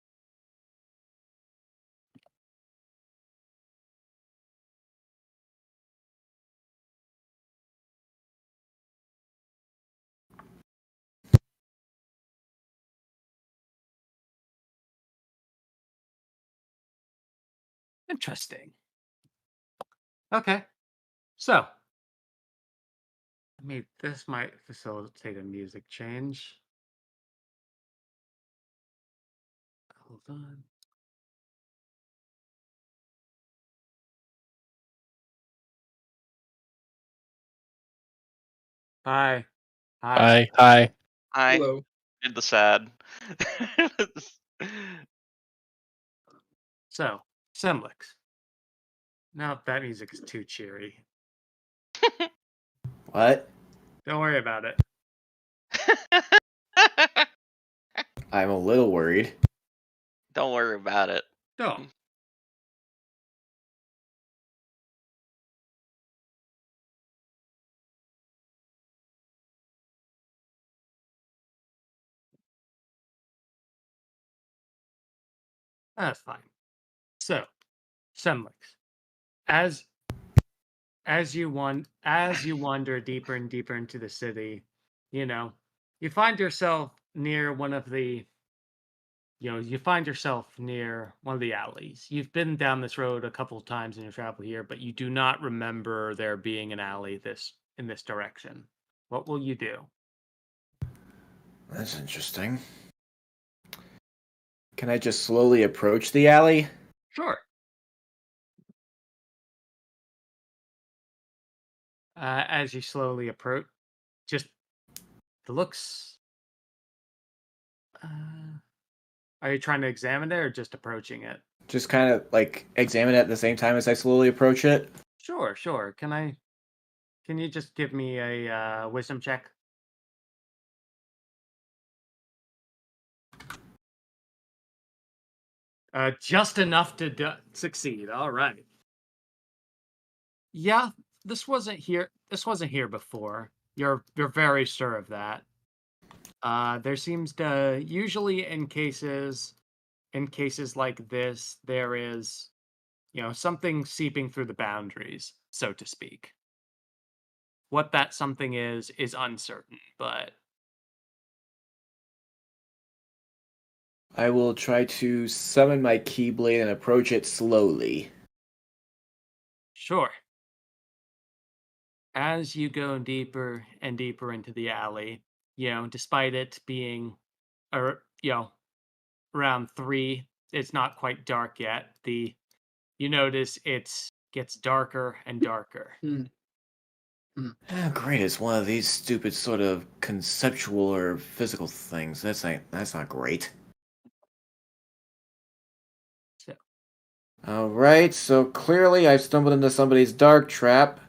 Interesting. Okay. So, this might facilitate a music change. Hold on. Hi. Hi. I Hello. did the sad. So, Semlix. No, that music is too cheery. What? Don't worry about it. I'm a little worried. Don't worry about it. Don't. That's fine. So, Semlix, as you wander deeper and deeper into the city, you find yourself near one of the alleys. You've been down this road a couple of times in your travel here, but you do not remember there being an alley in this direction. What will you do? That's interesting. Can I just slowly approach the alley? Sure. As you slowly approach, just the looks. Are you trying to examine it or just approaching it? Just kind of like examine it at the same time as I slowly approach it? Sure. Can you just give me a wisdom check? Just enough to succeed. All right. Yeah, this wasn't here. This wasn't here before. You're very sure of that. There seems to usually in cases like this, there is, something seeping through the boundaries, so to speak. What that something is uncertain, but I will try to summon my Keyblade and approach it slowly. sure. As you go deeper and deeper into the alley, despite it being, around 3, it's not quite dark yet. You notice it gets darker and darker. Oh, great, it's one of these stupid sort of conceptual or physical things. That's not great. So, Alright, so clearly I've stumbled into somebody's dark trap.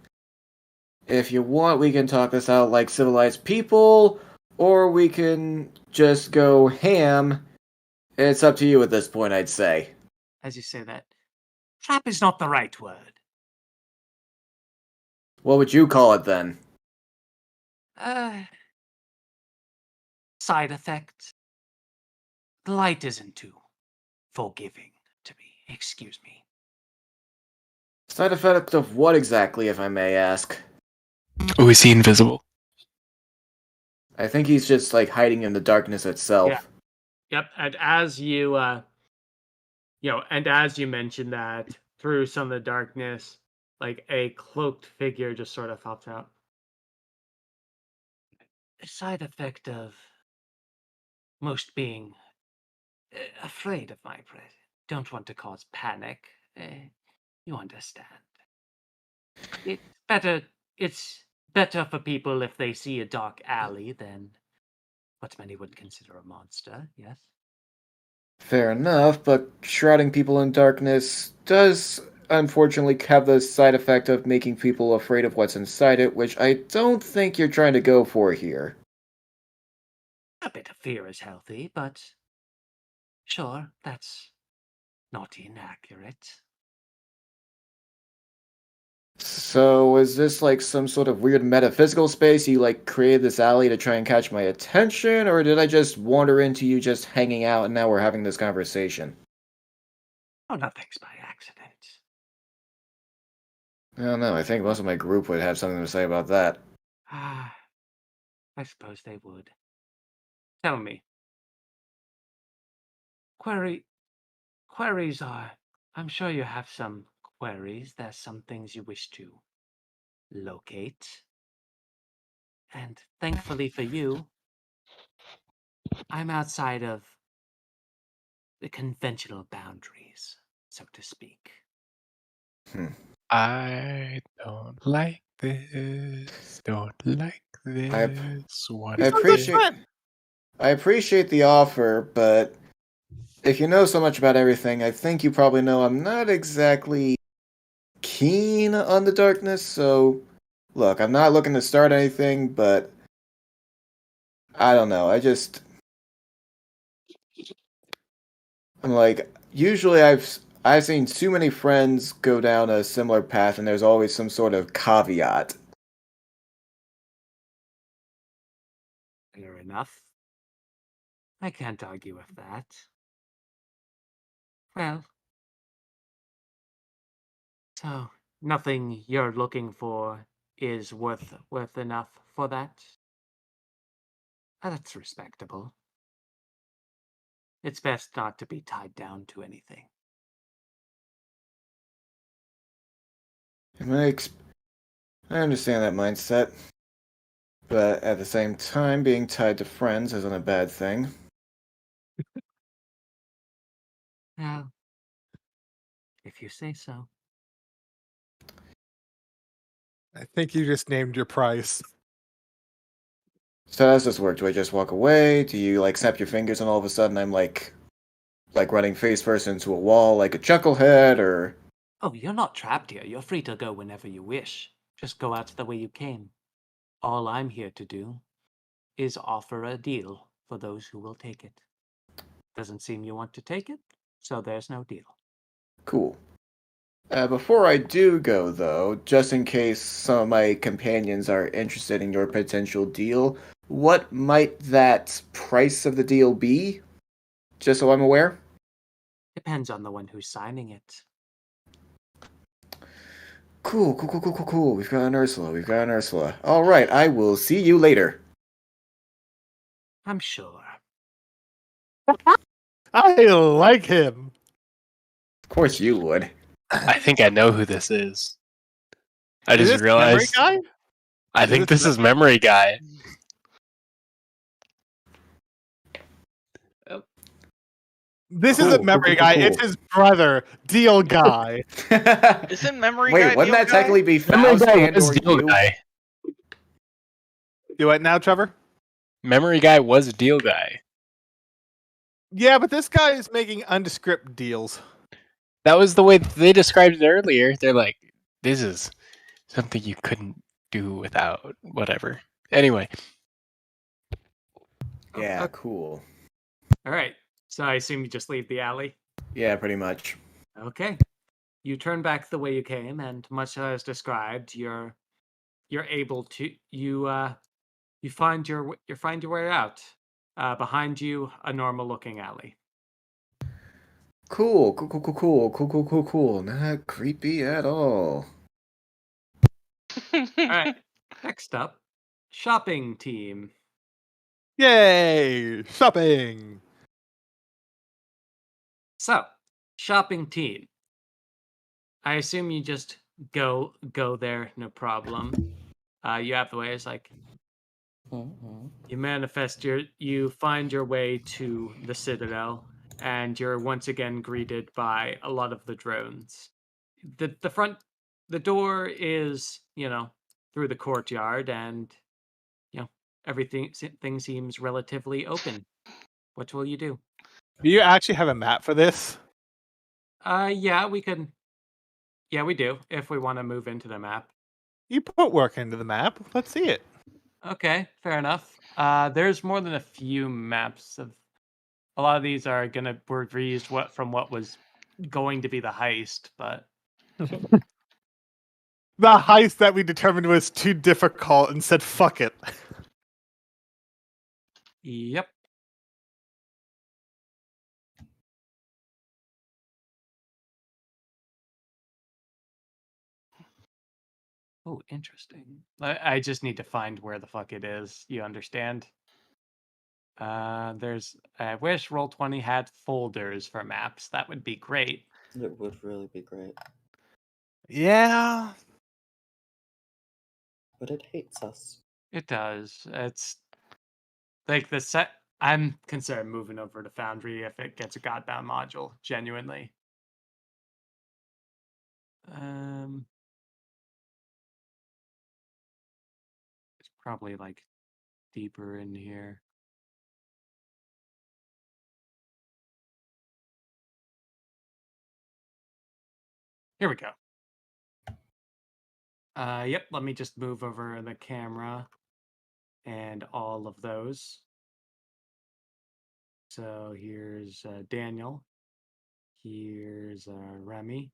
If you want, we can talk this out like civilized people, or we can just go ham. It's up to you at this point, I'd say. As you say that, trap is not the right word. What would you call it then? Side effect. The light isn't too forgiving to me. Excuse me. Side effect of what exactly, if I may ask? Oh, is he invisible? I think he's just like hiding in the darkness itself. Yeah. Yep, and as you and as you mentioned that, through some of the darkness, like a cloaked figure just sort of pops out. A side effect of most being afraid of my presence. Don't want to cause panic. You understand. It's better for people if they see a dark alley than what many would consider a monster, yes? Fair enough, but shrouding people in darkness does unfortunately have the side effect of making people afraid of what's inside it, which I don't think you're trying to go for here. A bit of fear is healthy, but sure, that's not inaccurate. So, is this like some sort of weird metaphysical space? You like created this alley to try and catch my attention, or did I just wander into you just hanging out and now we're having this conversation? Oh, nothing's by accident. I don't know, I think most of my group would have something to say about that. I suppose they would. Tell me. Queries are... I'm sure you have some queries. There's some things you wish to locate. And thankfully for you, I'm outside of the conventional boundaries, so to speak. I don't like this. Don't like this. What I appreciate the offer, but if you know so much about everything, I think you probably know I'm not exactly keen on the darkness, so look, I'm not looking to start anything, but I don't know, I'm like, usually I've seen too many friends go down a similar path and there's always some sort of caveat. Fair enough. I can't argue with that. Well, so nothing you're looking for is worth enough for that? That's respectable. It's best not to be tied down to anything. I understand that mindset, but at the same time, being tied to friends isn't a bad thing. Well, if you say so. I think you just named your price. So how does this work? Do I just walk away? Do you like snap your fingers and all of a sudden I'm like running face first into a wall like a chucklehead, or... Oh, you're not trapped here. You're free to go whenever you wish. Just go out the way you came. All I'm here to do is offer a deal for those who will take it. Doesn't seem you want to take it, so there's no deal. Cool. Before I do go, though, just in case some of my companions are interested in your potential deal, what might that price of the deal be? Just so I'm aware? Depends on the one who's signing it. Cool. We've got an Ursula. Alright, I will see you later. I'm sure. I like him. Of course you would. I think I know who this is. I Is just this realized. Memory Guy? I think this is Memory Guy. This Cool, isn't Memory Guy. cool. It's his brother, Deal Guy. Isn't Memory Wait, Guy wouldn't that Deal Guy? technically be Memory Faust Guy and was or Deal you? Guy. Do it now, Trevor? Memory Guy was Deal Guy. Yeah, but this guy is making undescript deals. That was the way they described it earlier. They're like, this is something you couldn't do without whatever. Anyway. Yeah, cool. All right. So I assume you just leave the alley. Yeah, pretty much. Okay. You turn back the way you came, and much as described, you're able to you find your way out. Behind you, a normal looking alley. Cool, cool, cool, cool, cool, cool, cool, cool, cool. Not creepy at all. All right. Next up, shopping team. Yay! Shopping! So, shopping team. I assume you just go there, no problem. You have the way. It's like Mhm. you find your way to the Citadel, and you're once again greeted by a lot of the drones. The door is, through the courtyard, and thing seems relatively open. What will you do? Do you actually have a map for this? Yeah, we can. Yeah, we do. If we want to move into the map. You put work into the map. Let's see it. Okay, fair enough. There's more than a few maps of. A lot of these were reused from what was going to be the heist, but The heist that we determined was too difficult and said, fuck it. yep. Oh, interesting. I just need to find where the fuck it is. You understand? I wish Roll20 had folders for maps. That would be great. It would really be great. Yeah. But it hates us. It does. It's like the set. I'm considering moving over to Foundry if it gets a Godbound module. Genuinely. It's probably like deeper in here. Here we go. Yep, let me just move over the camera and all of those. So here's Daniel. Here's Remy.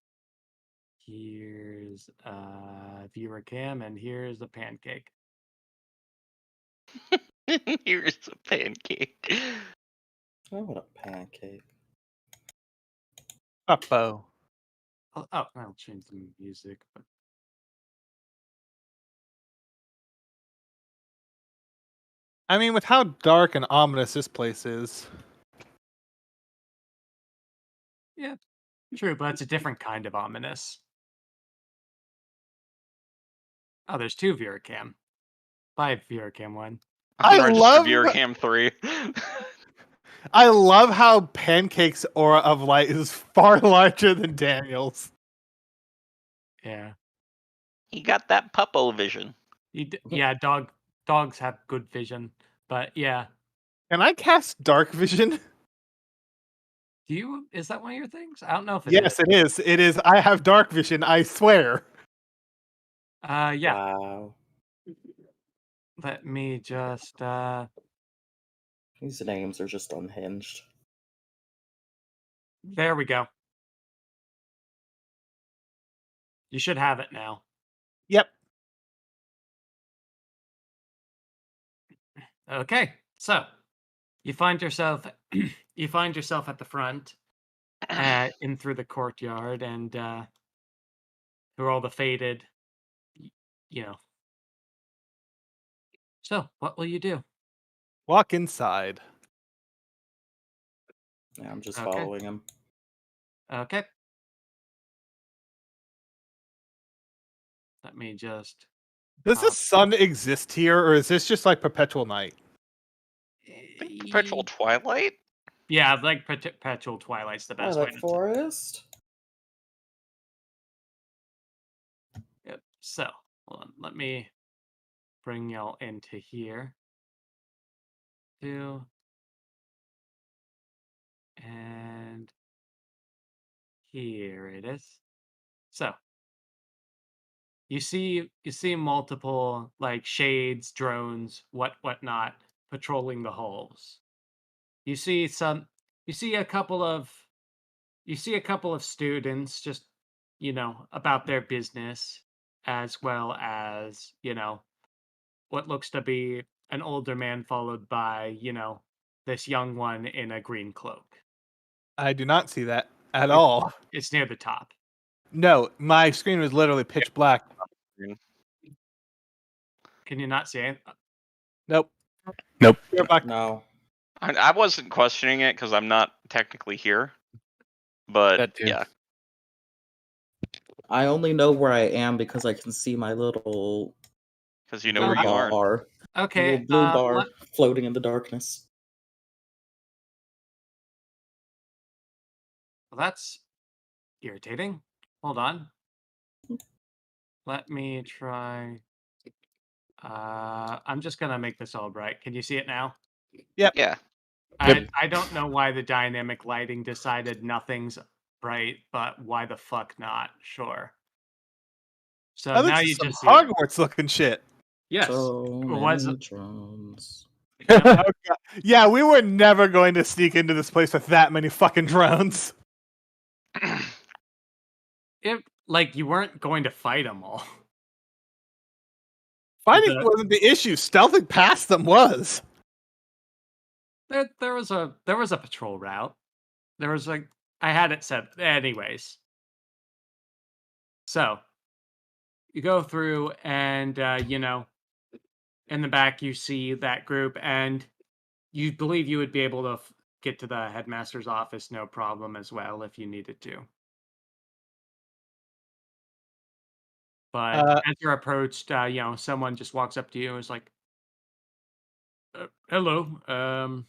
Here's viewer cam, and here's the pancake. Here's a pancake. I want a pancake. Uppo. Oh, I'll change the music. But... I mean, with how dark and ominous this place is. Yeah, true, but it's a different kind of ominous. Oh, there's 2 viewer cam. 5 viewer cam 1. I love Viewer Cam 3. I love how Pancake's aura of light is far larger than Daniel's. Yeah. He got that puppo vision. Yeah, dogs have good vision, but yeah. Can I cast Dark Vision? Do you? Is that one of your things? I don't know if it Yes, it is. It is. I have Dark Vision, I swear. Yeah. Wow. Let me just These names are just unhinged. There we go. You should have it now. Yep. Okay. So, you find yourself at the front in through the courtyard and through all the faded you know. So, what will you do? Walk inside. Yeah, I'm just Okay. following him. Okay. Let me just Does the sun exist here, or is this just like perpetual night? Perpetual Twilight? Yeah, like perpetual Twilight's the best way Twilight to Forest? Yep. So, hold on. Let me bring y'all into here. And here it is. So, you see multiple like shades, drones, whatnot patrolling the halls. You see a couple of students just, about their business, as well as, what looks to be an older man followed by, this young one in a green cloak. I do not see that at all. It's near the top. No, my screen was literally pitch black. Can you not see it? Nope. Nope. You're back. No. I wasn't questioning it because I'm not technically here. But That too. yeah, I only know where I am because I can see my little because you know Blue where you are. bar. Okay. Little blue bar floating in the darkness. Well, that's irritating. Hold on. Let me try. I'm just gonna make this all bright. Can you see it now? Yep. Yeah. I don't know why the dynamic lighting decided nothing's bright, but why the fuck not? Sure. So That now looks you some just see it. Hogwarts looking shit. Yes. So Was many it- drones. Oh, God. Yeah, we were never going to sneak into this place with that many fucking drones. Like you weren't going to fight them all. Fighting The- wasn't the issue. Stealthing past them was. There was a patrol route. There was I had it set anyways. So you go through and in the back you see that group and you believe you would be able to get to the headmaster's office no problem as well if you needed to. But as you're approached, someone just walks up to you and is like, hello,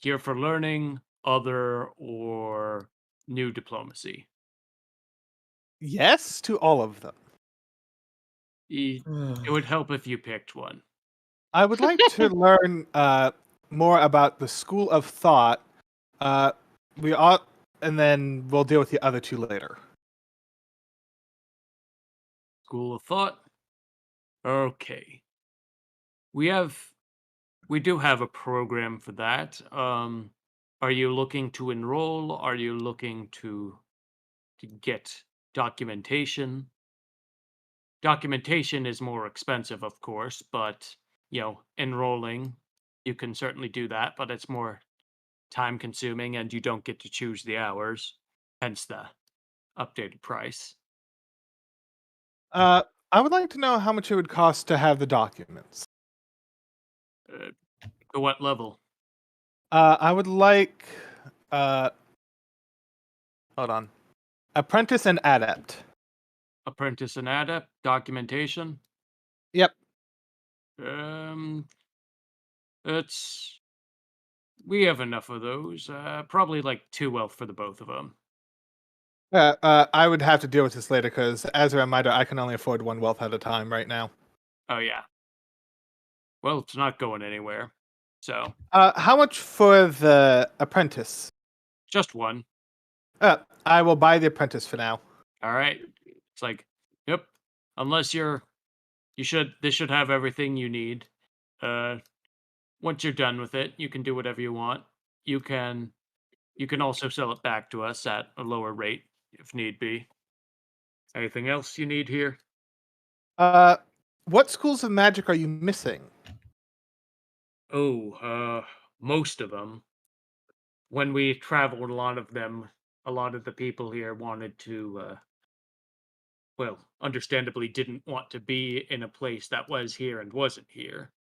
here for learning, other, or new diplomacy. Yes to all of them. It would help if you picked one. I would like to learn more about the school of thought. And then we'll deal with the other two later. School of thought. Okay. We do have a program for that. Are you looking to enroll? Are you looking to get documentation? Documentation is more expensive, of course, but enrolling, you can certainly do that, but it's more time consuming and you don't get to choose the hours, hence the updated price. I would like to know how much it would cost to have the documents. To what level? I would like hold on. Apprentice and adept. Apprentice and adept documentation. Yep. We have enough of those. Probably like 2 wealth for the both of them. I would have to deal with this later because, as a reminder, I can only afford 1 wealth at a time right now. Oh yeah. Well, it's not going anywhere. So. How much for the apprentice? Just 1. I will buy the apprentice for now. All right. It's like, yep. Unless this should have everything you need. Once you're done with it, you can do whatever you want. You can also sell it back to us at a lower rate if need be. Anything else you need here? What schools of magic are you missing? Oh, most of them. When we traveled, a lot of the people here wanted to, understandably didn't want to be in a place that was here and wasn't here.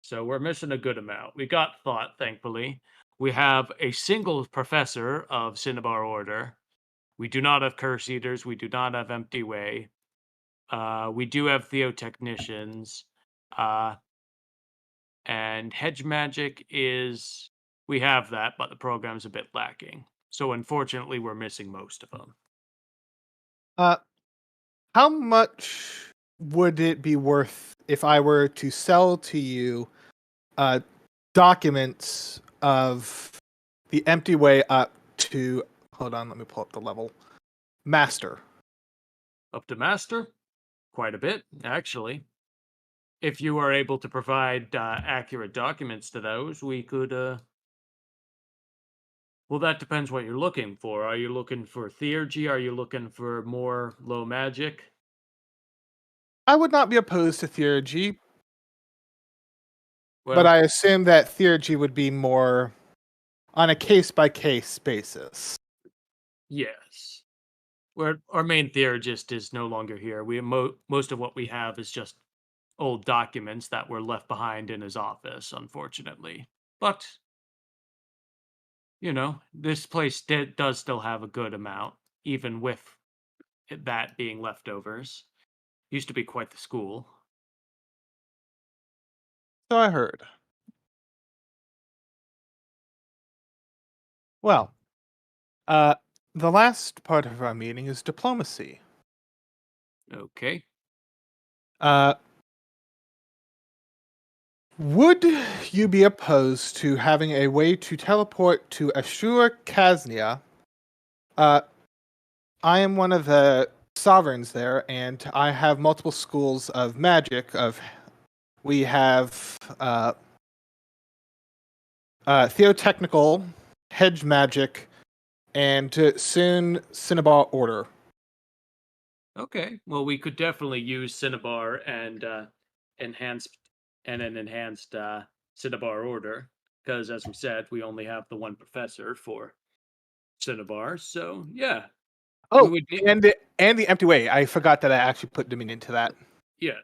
So we're missing a good amount. We got thought, thankfully. We have a single professor of Cinnabar Order. We do not have Curse Eaters. We do not have Empty Way. We do have Theotechnicians. And Hedge Magic we have that, but the program's a bit lacking. So unfortunately, we're missing most of them. How much would it be worth if I were to sell to you documents of the Empty Way up to... Hold on, let me pull up the level. Master. Up to Master? Quite a bit, actually. if you are able to provide accurate documents to those, we could. Well, that depends what you're looking for. Are you looking for theurgy? Are you looking for more low magic? I would not be opposed to theurgy, but Well, I assume that theurgy would be more on a case-by-case basis. yes. Our main theurgist is no longer here. Most of what we have is just old documents that were left behind in his office, unfortunately. But this place does still have a good amount, even with that being leftovers. Used to be quite the school. So I heard. Well, the last part of our meeting is diplomacy. Okay. Would you be opposed to having a way to teleport to Ashura Kaznia? I am one of the sovereigns there, and I have multiple schools of magic. We have theotechnical, hedge magic, and soon Cinnabar Order. Okay. Well, we could definitely use Cinnabar and enhanced an enhanced Cinnabar order, because as we said, we only have the one professor for Cinnabar. So yeah, we Oh, would be, and the Empty Way. I forgot that I actually put Dominion to that. yeah.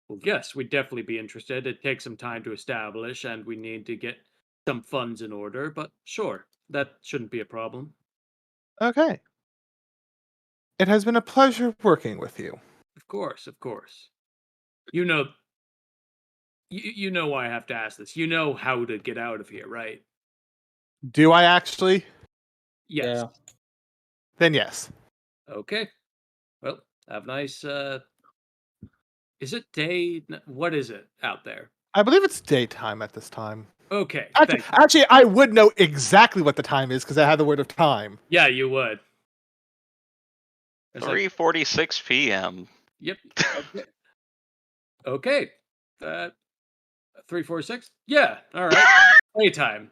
Well, yes, we'd definitely be interested. It takes some time to establish, and we need to get some funds in order. But sure, that shouldn't be a problem. Okay. It has been a pleasure working with you. Of course, of course. You know, you know why I have to ask this. You know how to get out of here, right? Do I actually? Yes. Yeah. Then yes. Okay. Well, have a nice. Is it day? What is it out there? I believe it's daytime at this time. Okay. Actually, I would know exactly what the time is because I have the word of time. Yeah, you would. 3:46 p.m. Yep. Okay. Okay. 346. Yeah. All right. Playtime.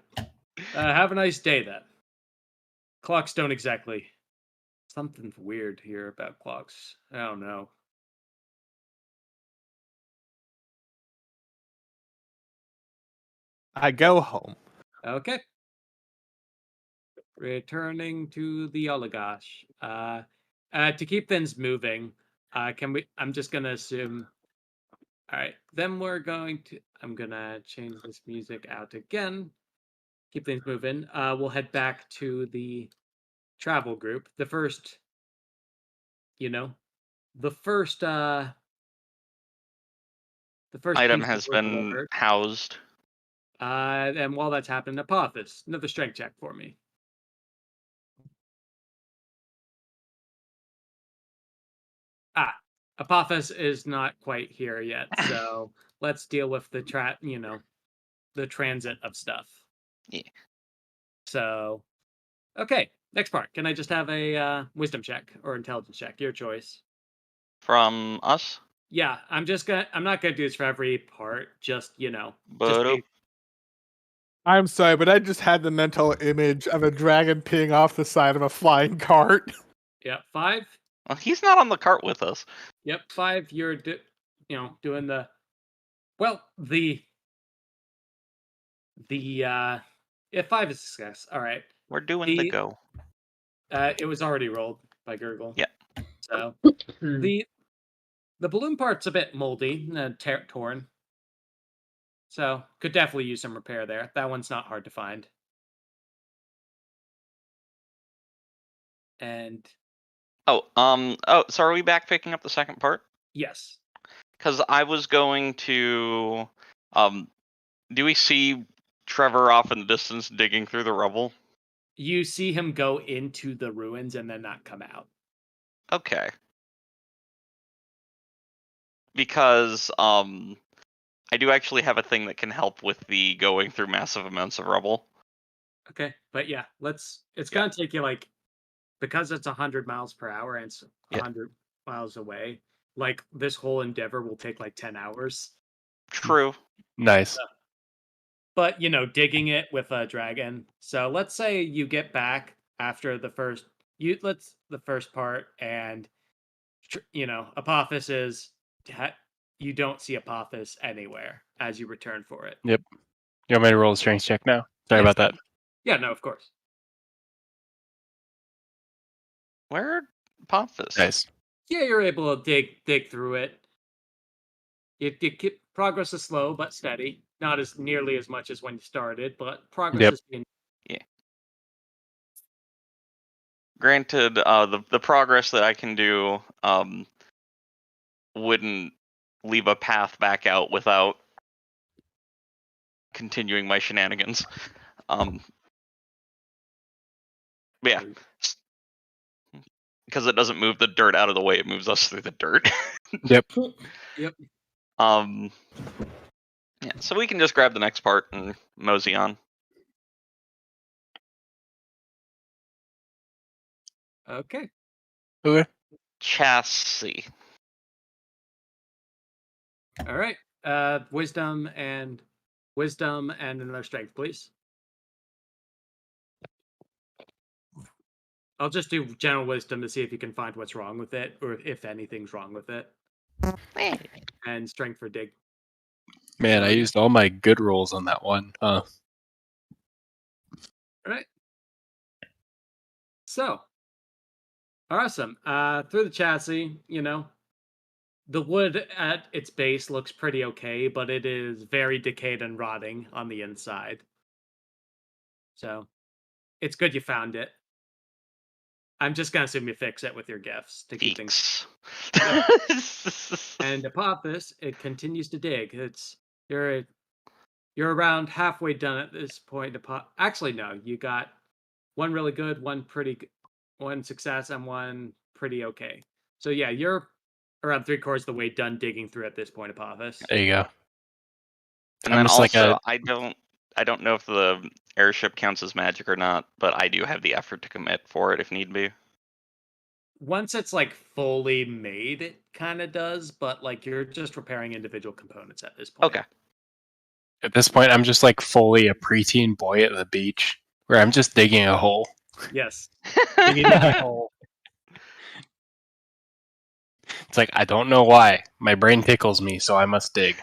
Have a nice day then. Clocks don't exactly. Something's weird here about clocks. I don't know. I go home. Okay. Returning to the oligarch. To keep things moving, can we? I'm just gonna assume. All right. Then we're going to. I'm gonna change this music out again. Keep things moving. We'll head back to the travel group. The first. The first. The first Item piece has were been delivered. housed. And while that's happening, Apophis, another strength check for me. Apophis is not quite here yet, so let's deal with the the transit of stuff. Yeah. So, okay, next part. Can I just have a wisdom check or intelligence check? Your choice. From us? Yeah, I'm not gonna do this for every part. Just But I'm sorry, but I just had the mental image of a dragon peeing off the side of a flying cart. Yeah, 5. well, he's not on the cart with us. Yep, 5. You're doing the if 5 is success. All right. We're doing the go. It was already rolled by Gurgle. Yeah. So the balloon part's a bit moldy and torn. So could definitely use some repair there. That one's not hard to find. And so are we back picking up the second part? yes. Because I was going to do we see Trevor off in the distance digging through the rubble? You see him go into the ruins and then not come out. Okay. Because I do actually have a thing that can help with the going through massive amounts of rubble. Okay, but yeah, it's gonna take you because it's 100 miles per hour and it's 100 miles away. Like this whole endeavor will take 10 hours. True. Nice. But digging it with a dragon. So let's say you get back after the first part, and Apophis is you don't see Apophis anywhere as you return for it. Yep. You want me to roll a strength check now? Sorry Yes. about that. Yeah, no, of course. Where Apophis? Nice. Yeah, you're able to dig through it. Progress is slow but steady. Not as nearly as much as when you started, but progress is being. Yeah. Granted, the progress that I can do wouldn't leave a path back out without continuing my shenanigans. Yeah. Because it doesn't move the dirt out of the way, it moves us through the dirt. Yep. Yep. Yeah, so we can just grab the next part and mosey on. Okay. Okay. Chassis. All right. Wisdom and another strength, please. I'll just do general wisdom to see if you can find what's wrong with it, or if anything's wrong with it. And strength for dig. Man, I used all my good rolls on that one. All right. So, awesome. Through the chassis, the wood at its base looks pretty okay, but it is very decayed and rotting on the inside. So, it's good you found it. I'm just gonna assume you fix it with your gifts to keep things. And Apophis, it continues to dig. You're around halfway done at this point. Actually, no, you got one really good, one success, and one pretty okay. So yeah, you're around 3/4 of the way done digging through at this point, Apophis. There you go. And then also, I don't know if the airship counts as magic or not, but I do have the effort to commit for it if need be. Once it's fully made, it kind of does, but you're just repairing individual components at this point. Okay. At this point, I'm just fully a preteen boy at the beach, where I'm just digging a hole. Yes. Digging a hole. It's I don't know why. My brain tickles me, so I must dig.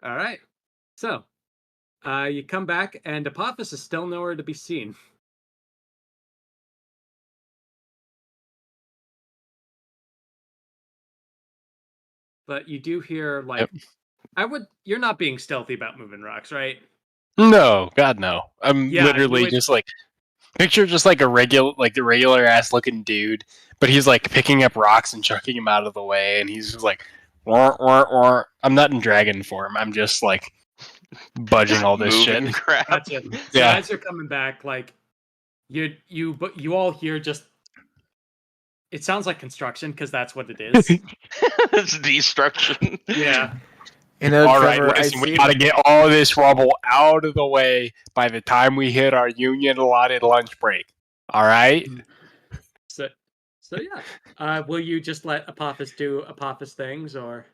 All right. So, you come back, and Apophis is still nowhere to be seen. But you do hear Yep. You're not being stealthy about moving rocks, right? No, God no. I'm literally just picture just a regular ass looking dude, but he's picking up rocks and chucking them out of the way, and he's just wah, wah, wah. I'm not in dragon form. I'm just budging all this shit. Crap. Gotcha. So as you're coming back, you all hear just. It sounds like construction because that's what it is. It's destruction. Yeah. All right, listen, we gotta get all this rubble out of the way by the time we hit our union allotted lunch break. All right. So yeah. Will you just let Apophis do Apophis things, or?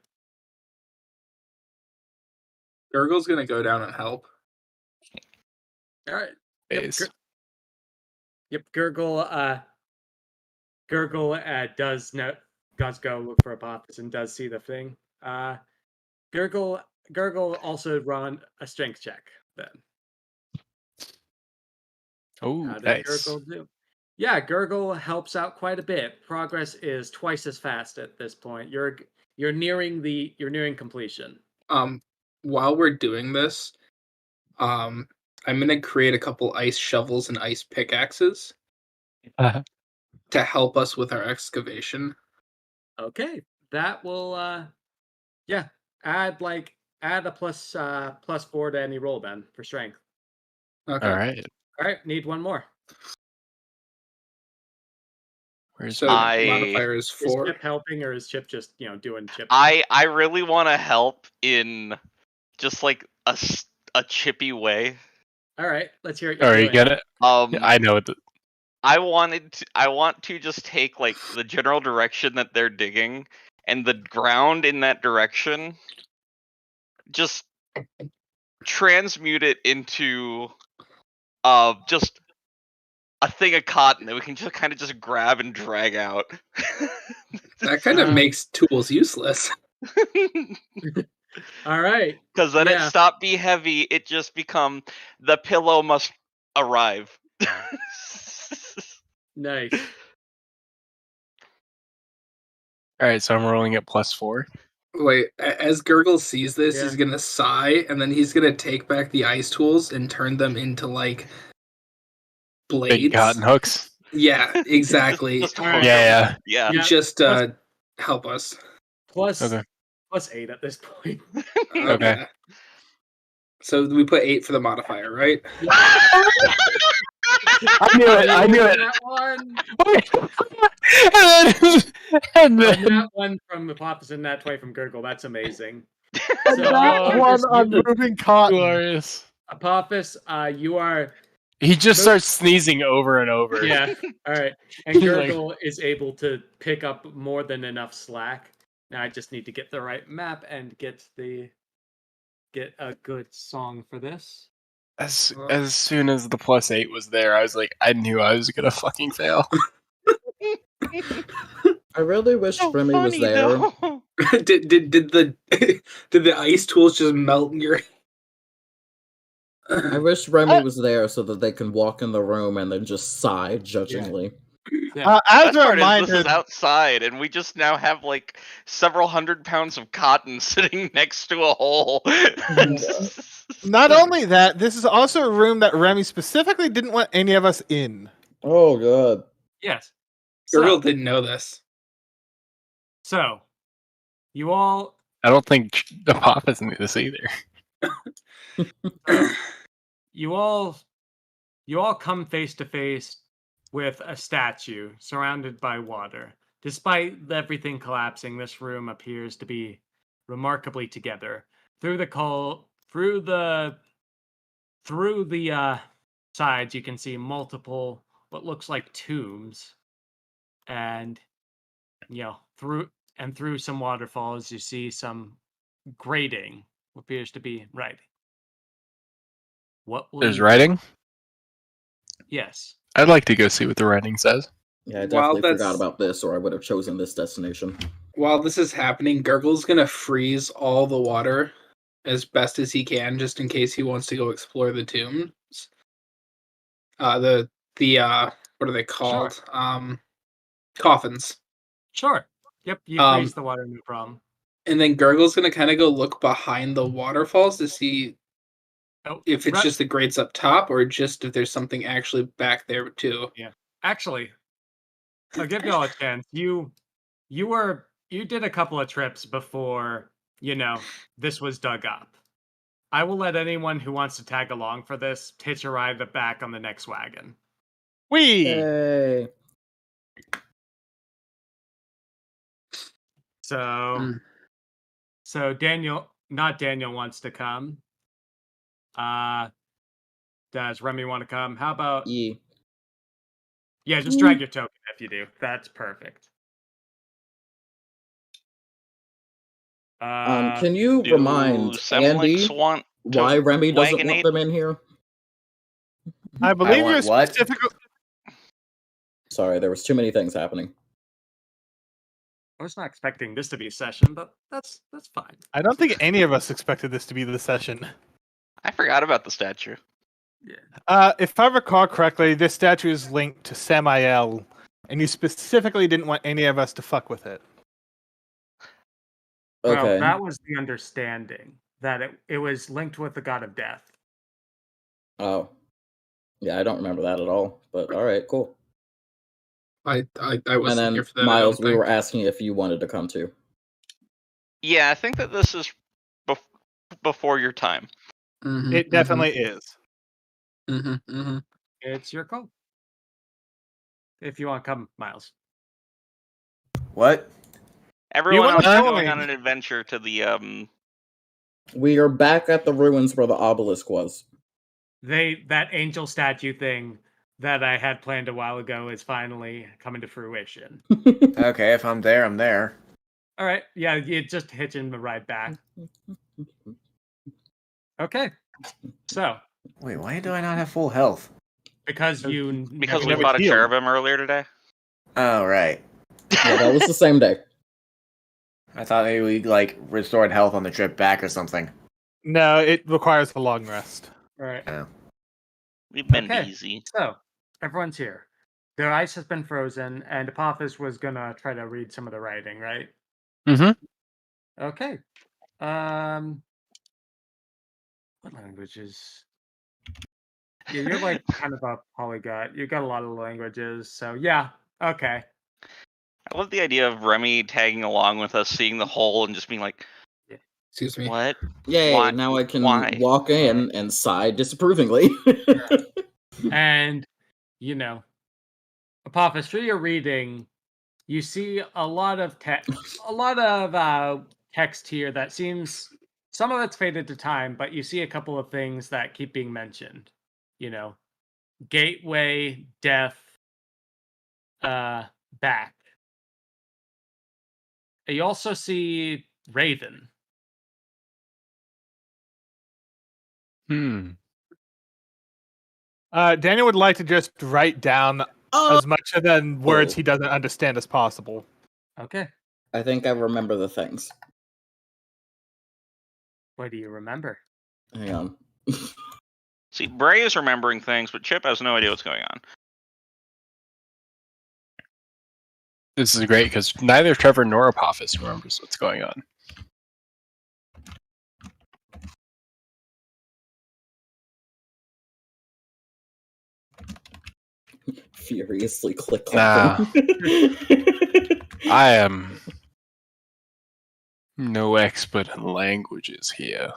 Gurgle's gonna go down and help. All right. Yep. Gurgle. Gurgle does go look for Apophis and does see the thing. Gurgle also run a strength check then. Oh, How does nice. Gurgle do? Yeah, Gurgle helps out quite a bit. Progress is twice as fast at this point. You're nearing completion. While we're doing this, I'm gonna create a couple ice shovels and ice pickaxes to help us with our excavation. Okay, that will add a +4 to any roll then for strength. Okay. All right. Need one more. Where's modifier is 4. Is Chip helping, or is Chip just doing Chip? I really want to help in just a chippy way. All right, let's hear it. All right, you get it. I know it. I want to just take the general direction that they're digging and the ground in that direction, just transmute it into just a thing of cotton that we can just kind of just grab and drag out. That kind of makes tools useless. All right. Because then it Yeah. stopped being heavy, it just become the pillow must arrive. Nice. All right, so I'm rolling at +4. Wait, as Gurgle sees this, Yeah. he's gonna sigh, and then he's gonna take back the ice tools and turn them into like blades. Big cotton hooks. Yeah, exactly. Just All right. Yeah. Yeah. Yeah. Just help us. Plus Okay. +8 at this point. Okay. So we put 8 for the modifier, right? I knew it. I knew it. That one. and then, And that one from Apophis and that 20 from Gurgle. That's amazing. And So, that one on you- moving cotton. glorious. Apophis, you are He just starts sneezing over and over. yeah. All right. And He's like- Gurgle is able to pick up more than enough slack. Now I just need to get the right map and get a good song for this. As soon as the +8 was there, I was like, I knew I was gonna fucking fail. I really wish Remy was there. Though. did the did the ice tools just melt in your? I wish Remy was there so that they can walk in the room and then just sigh judgingly. As Best a part is reminder, this is outside, and we just now have like several hundred pounds of cotton sitting next to a hole. not only that, this is also a room that Remy specifically didn't want any of us in. Oh god. Yes. Gurgle So, didn't know this. so you all I don't think the Apophis knew this either. you all come face to face with a statue surrounded by water. Despite everything collapsing, this room appears to be remarkably together. Through the sides, you can see multiple what looks like tombs, and through some waterfalls, you see some grating. What appears to be writing. What will There's you- writing. Yes. I'd like to go see what the writing says. Yeah, I While definitely that's- forgot about this, or I would have chosen this destination. While this is happening, Gurgle's gonna freeze all the water as best as he can, just in case he wants to go explore the tombs. The what are they called? Coffins. Sure. Yep. You Um, freeze the water, no problem. And then Gurgle's gonna kind of go look behind the waterfalls to see Oh, if it's just the grates up top or just if there's something actually back there too. actually, I'll give you all a chance. You did a couple of trips before this was dug up. I will let anyone who wants to tag along for this hitch a ride back on the next wagon. Wee. Yay. So, Mm. so Daniel wants to come. Does Remy want to come? How about E. yeah? Just drag your token if you do. That's perfect. Can you Do remind Andy Semlix want to why Remy doesn't wagonate? want them in here? I believe want you're what? specifically. Sorry, there was too many things happening. I was not expecting this to be a session, but that's fine. I don't think any of us expected this to be the session. I forgot about the statue. If I recall correctly, this statue is linked to Samael, and you specifically didn't want any of us to fuck with it. Okay. Well, that was the understanding that it was linked with the god of death. Oh. Yeah, I don't remember that at all. But alright, cool. I And wasn't then, here for that. Miles, I we don't were asking if you wanted to come too. Yeah, I think that this is before your time. think. Mhm, It definitely is. mhm, mhm. It's your call. If you want to come, Miles. What? Everyone want else is to going join? on an adventure to the We are back at the ruins where the obelisk was. That angel statue thing that I had planned a while ago is finally coming to fruition. Okay, if I'm there, I'm there. All right. Yeah, you just hitching the ride back. Okay. So. Wait, why do I not have full health? Because we never fought a healed. cherubim earlier today. Oh, right. Yeah, that was the same day. I thought maybe we like restored health on the trip back or something. No, it requires a long rest. All right. Oh. We've been Okay. busy. So everyone's here. Their ice has been frozen, and Apophis was gonna try to read some of the writing, right? Mm-hmm. Okay. What languages? Yeah, you're like kind of a polyglot. You got a lot of languages, so yeah. Okay. I love the idea of Remy tagging along with us, seeing the hole, and just being like, Excuse me. "What? Yay, Why- now I can why?" walk in and sigh disapprovingly. And you know, Apophis, through your reading, you see a lot of text here that seems, some of it's faded to time, but you see a couple of things that keep being mentioned. You know, gateway, death, back. You also see Raven. Daniel would like to just write down Oh, as much of the words he doesn't understand as possible. Okay. I think I remember the things. What do you remember? Hang on. See, Bray is remembering things, but Chip has no idea what's going on. This is great because neither Trevor nor Apophis remembers what's going on. Furiously click. Nah. I am no expert in languages here,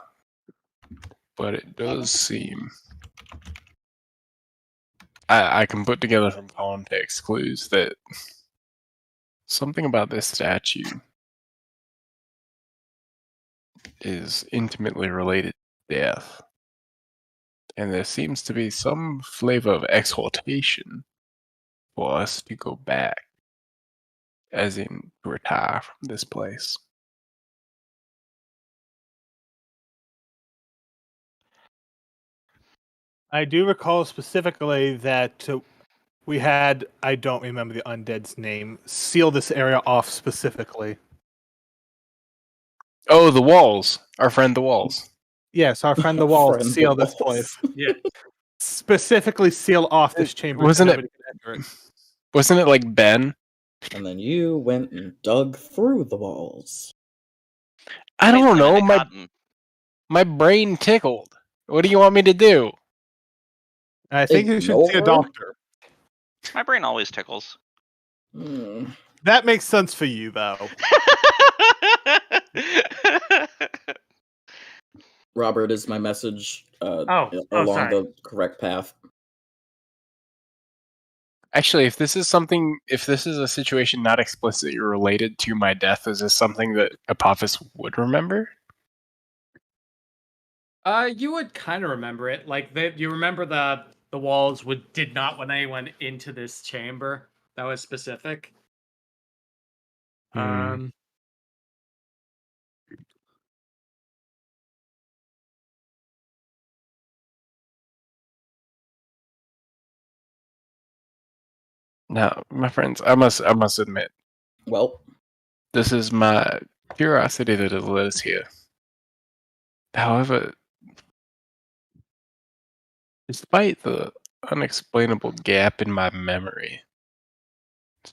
but it does seem I can put together some context clues that something about this statue is intimately related to death. And there seems to be some flavor of exhortation for us to go back, as in to retire from this place. I do recall specifically that we had, I don't remember the undead's name, seal this area off specifically. Oh, the walls. Our friend the walls. Yes, our friend the Walls sealed this place. Yeah. Specifically seal off this chamber. Wasn't so it- nobody can enter it. Wasn't it like Ben? And then you went and dug through the walls. I don't know. Benedict Cotton. My brain tickled. What do you want me to do? I think you should see a Ignore? doctor. My brain always tickles. Hmm. That makes sense for you, though. Robert, is my message Oh, along sorry. the correct path? Actually, if this is a situation not explicitly related to my death, is this something that Apophis would remember? You would kind of remember it. Like you remember the walls did not want anyone into this chamber. That was specific. Hmm. Now, my friends, I must admit, Well, this is my curiosity that has led us here. However, despite the unexplainable gap in my memory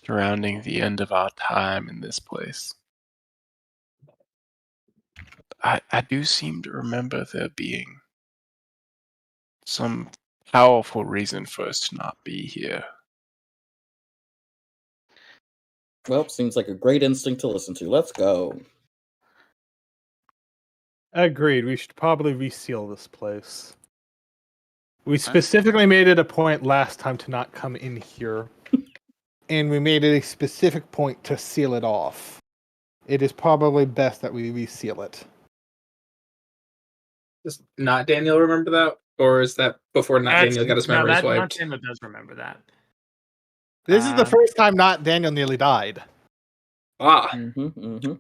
surrounding the end of our time in this place, I do seem to remember there being some powerful reason for us to not be here. seems like a great instinct to listen to. Let's go. Agreed. We should probably reseal this place. We specifically made it a point last time to not come in here. And we made it a specific point to seal it off. It is probably best that we reseal it. Does not Daniel remember that? Or is that before not Daniel got his memories Not wiped? Daniel does remember that. This is the first time not Daniel nearly died. Ah, Mm-hmm, mm-hmm.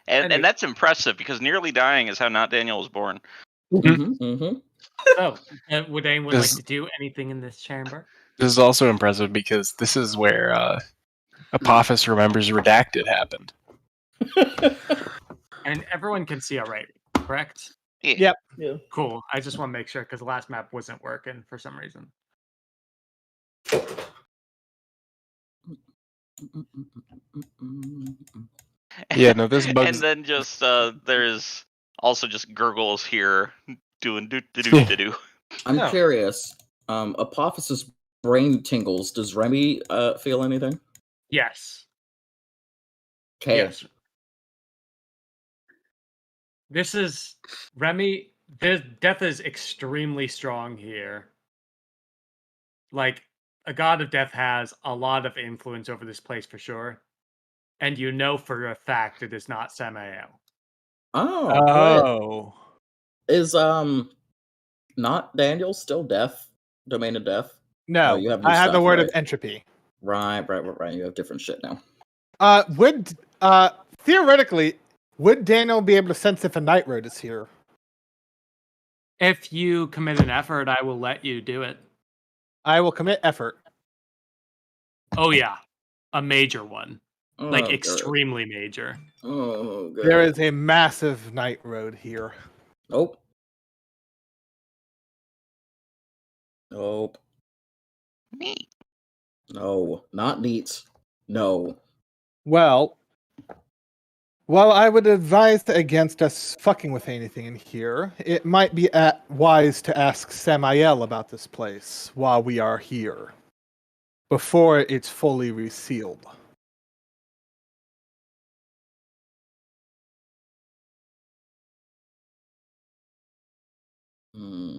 And that's impressive because nearly dying is how Not Daniel was born. So, would anyone like to do anything in this chamber? This is also impressive because this is where Apophis Remembers Redacted happened. And everyone can see all right, correct? Yeah. Yep. Cool. I just want to make sure because the last map wasn't working for some reason. Yeah, no, this bugs. And then just there's also just gurgles here doing do do do do do. I'm curious. Apophysis brain tingles. Does Remy feel anything? Yes. Okay. Yes. This is Remy. This death is extremely strong here. Like a god of death has a lot of influence over this place for sure, and you know for a fact it is not Samael. Oh. Is not Daniel still death? Domain of death? No, you have new I have the stuff, word right? of entropy. Right. You have different shit now. Would theoretically, would Daniel be able to sense if a night road is here? If you commit an effort, I will let you do it. I will commit effort. Oh yeah, a major one, like Oh, extremely major. Oh, good. There is a massive night road here. Nope. Nope. Neat. No, not neat. No. Well, I would advise against us fucking with anything in here. It might be wise to ask Samael about this place while we are here, before it's fully resealed. Hmm.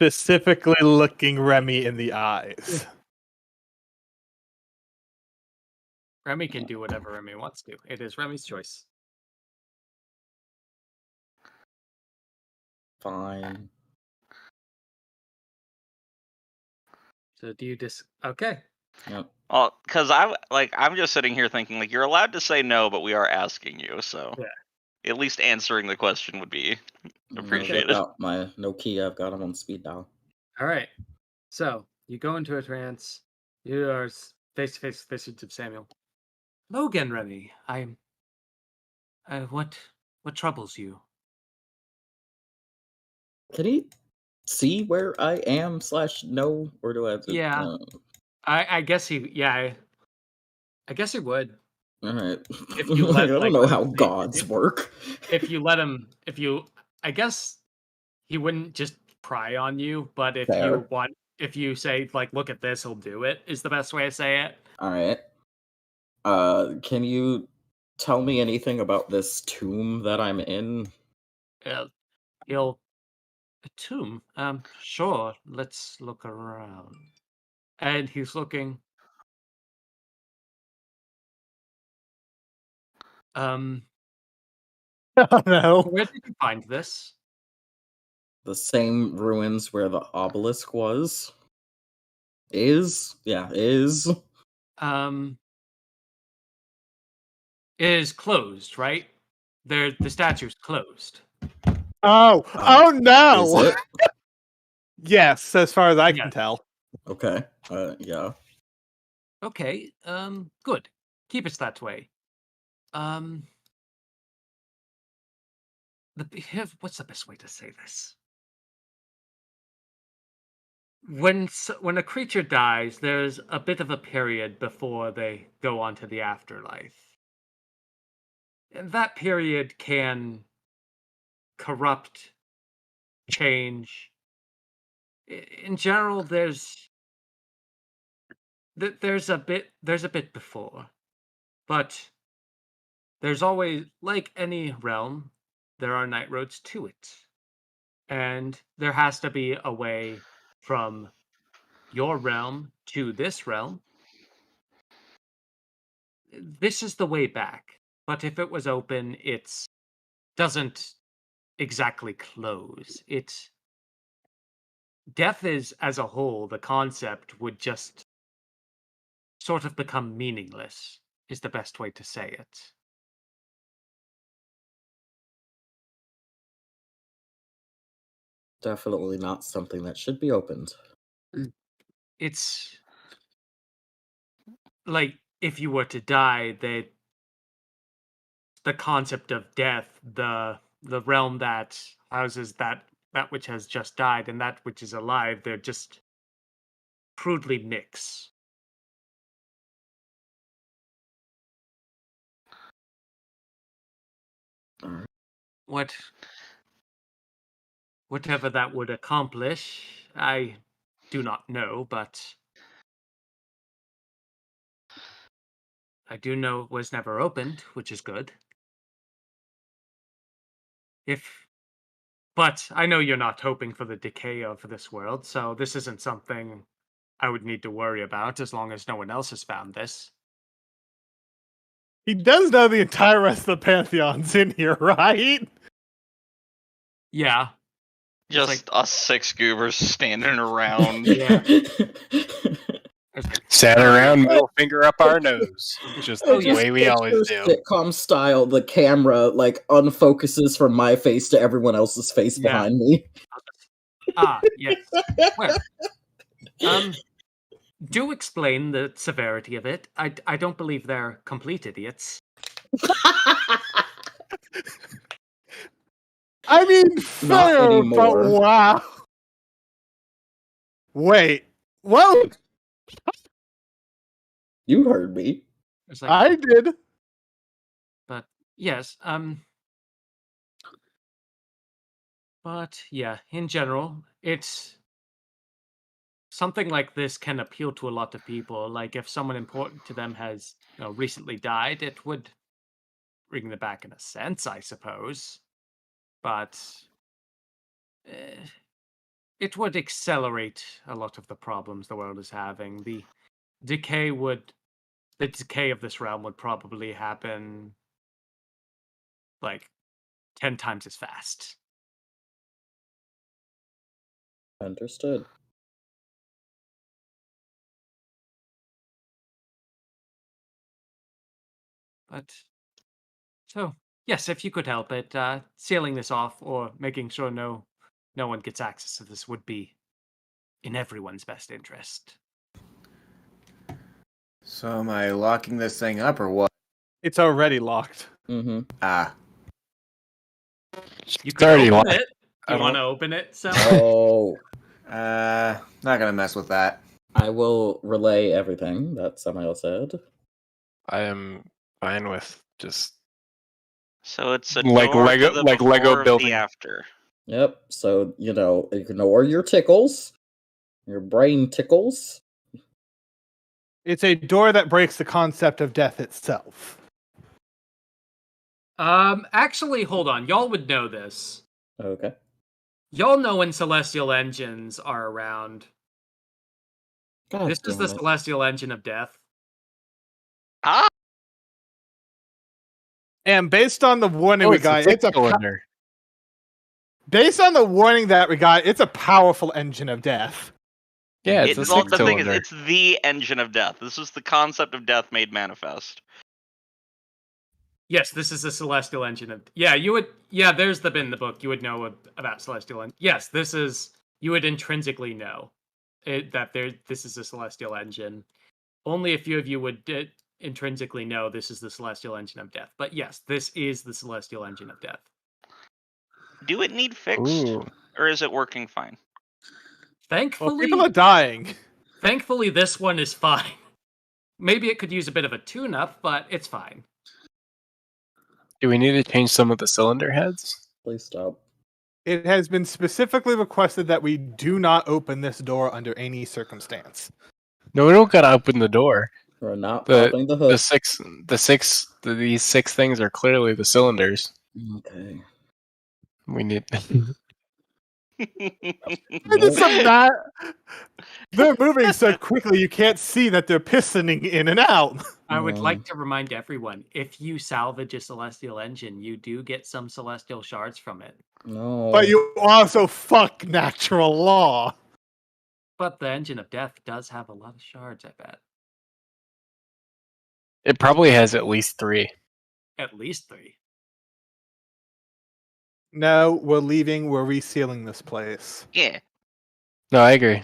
Specifically looking Remy in the eyes. Remy can do whatever Remy wants to. It is Remy's choice. Fine. So do you okay. Yep. Well, because I'm just sitting here thinking like you're allowed to say no, but we are asking you, so at least answering the question would be appreciated. No key. I've got them on speed dial. All right. So you go into a trance. You are face to face with visions of Samuel. Hello again, Remy. I'm. What troubles you? Can he see where I am / no, or do I have to? Yeah. I guess he. Yeah. I guess he would. All right. If you let, I don't know how gods work. If you let him, I guess he wouldn't just pry on you. But if you say like, look at this, he'll do it. Is the best way to say it. All right. Can you tell me anything about this tomb that I'm in? A tomb. Sure. Let's look around. And he's looking. Oh no. Where did you find this? The same ruins where the obelisk was. Is. It is closed, right? The statue's closed. Oh no! Is it? Yes, as far as I can tell. Okay. Yeah. Okay. Good. Keep it that way. What's the best way to say this? When a creature dies, there's a bit of a period before they go on to the afterlife. And that period can corrupt, change. In general, there's a bit before, but there's always, like any realm, there are night roads to it, and there has to be a way from your realm to this realm. This is the way back, but if it was open, it doesn't exactly close. Death is, as a whole, the concept would just sort of become meaningless, is the best way to say it. Definitely not something that should be opened. It's like if you were to die, the concept of death, the realm that houses that which has just died and that which is alive, they're just crudely mix. Alright. Whatever that would accomplish, I do not know, but I do know it was never opened, which is good. But I know you're not hoping for the decay of this world, so this isn't something I would need to worry about as long as no one else has found this. He does know the entire rest of the Pantheon's in here, right? Yeah. Just like- us 6 goobers standing around. Yeah. Sat around, middle finger up our nose, just the way we always do. Sitcom style, the camera like unfocuses from my face to everyone else's face Yeah. behind me. Yes. Well, do explain the severity of it. I don't believe they're complete idiots. I mean, Not fair, but anymore. wow. Wait, well, You heard me. It's like, I did. but yes, but yeah, in general, it's something like this can appeal to a lot of people. Like if someone important to them has, recently died, it would bring them back in a sense, I suppose. But it would accelerate a lot of the problems the world is having. The decay of this realm would probably happen like 10 times as fast. Understood. But so yes, if you could help it, sealing this off or making sure no one gets access to this would be in everyone's best interest. So am I locking this thing up or what? It's already locked. Mm-hmm. Ah. You It's already open locked. it. I You want to don't- open it, so Oh, Not gonna mess with that. I will relay everything that Samael said. I am fine with just So it's a Like door Lego- to the like Lego before of building. the after. Yep. So ignore your tickles, your brain tickles. It's a door that breaks the concept of death itself. actually, hold on. Y'all would know this. Okay. Y'all know when celestial engines are around. God This is damn the it. celestial engine of death. Ah, And based on the warning we got, it's a cylinder. based on the warning that we got, it's a powerful engine of death. Yeah, it's a well, the thing is, cylinder. it's the engine of death. This is the concept of death made manifest. Yes, this is the celestial engine of. Yeah, you would. Yeah, there's the bit in the book. You would know about celestial engine. Yes, this is. You would intrinsically know this is a celestial engine. Only a few of you would intrinsically know this is the celestial engine of death. But yes, this is the celestial engine of death. Do it need fixed, Ooh. or is it working fine? Thankfully, Well, people are dying. thankfully, this one is fine. Maybe it could use a bit of a tune-up, but it's fine. Do we need to change some of the cylinder heads? Please stop. It has been specifically requested that we do not open this door under any circumstance. No, we don't gotta open the door. We're not The- popping the hood. These six things are clearly the cylinders. Okay. We need. It's a that they're moving so quickly you can't see that they're pistoning in and out. I would like to remind everyone, if you salvage a celestial engine, you do get some celestial shards from it. No. But you also fuck natural law. But the engine of death does have a lot of shards, I bet. It probably has at least 3. At least 3. No, we're leaving. We're resealing this place. Yeah. No, I agree.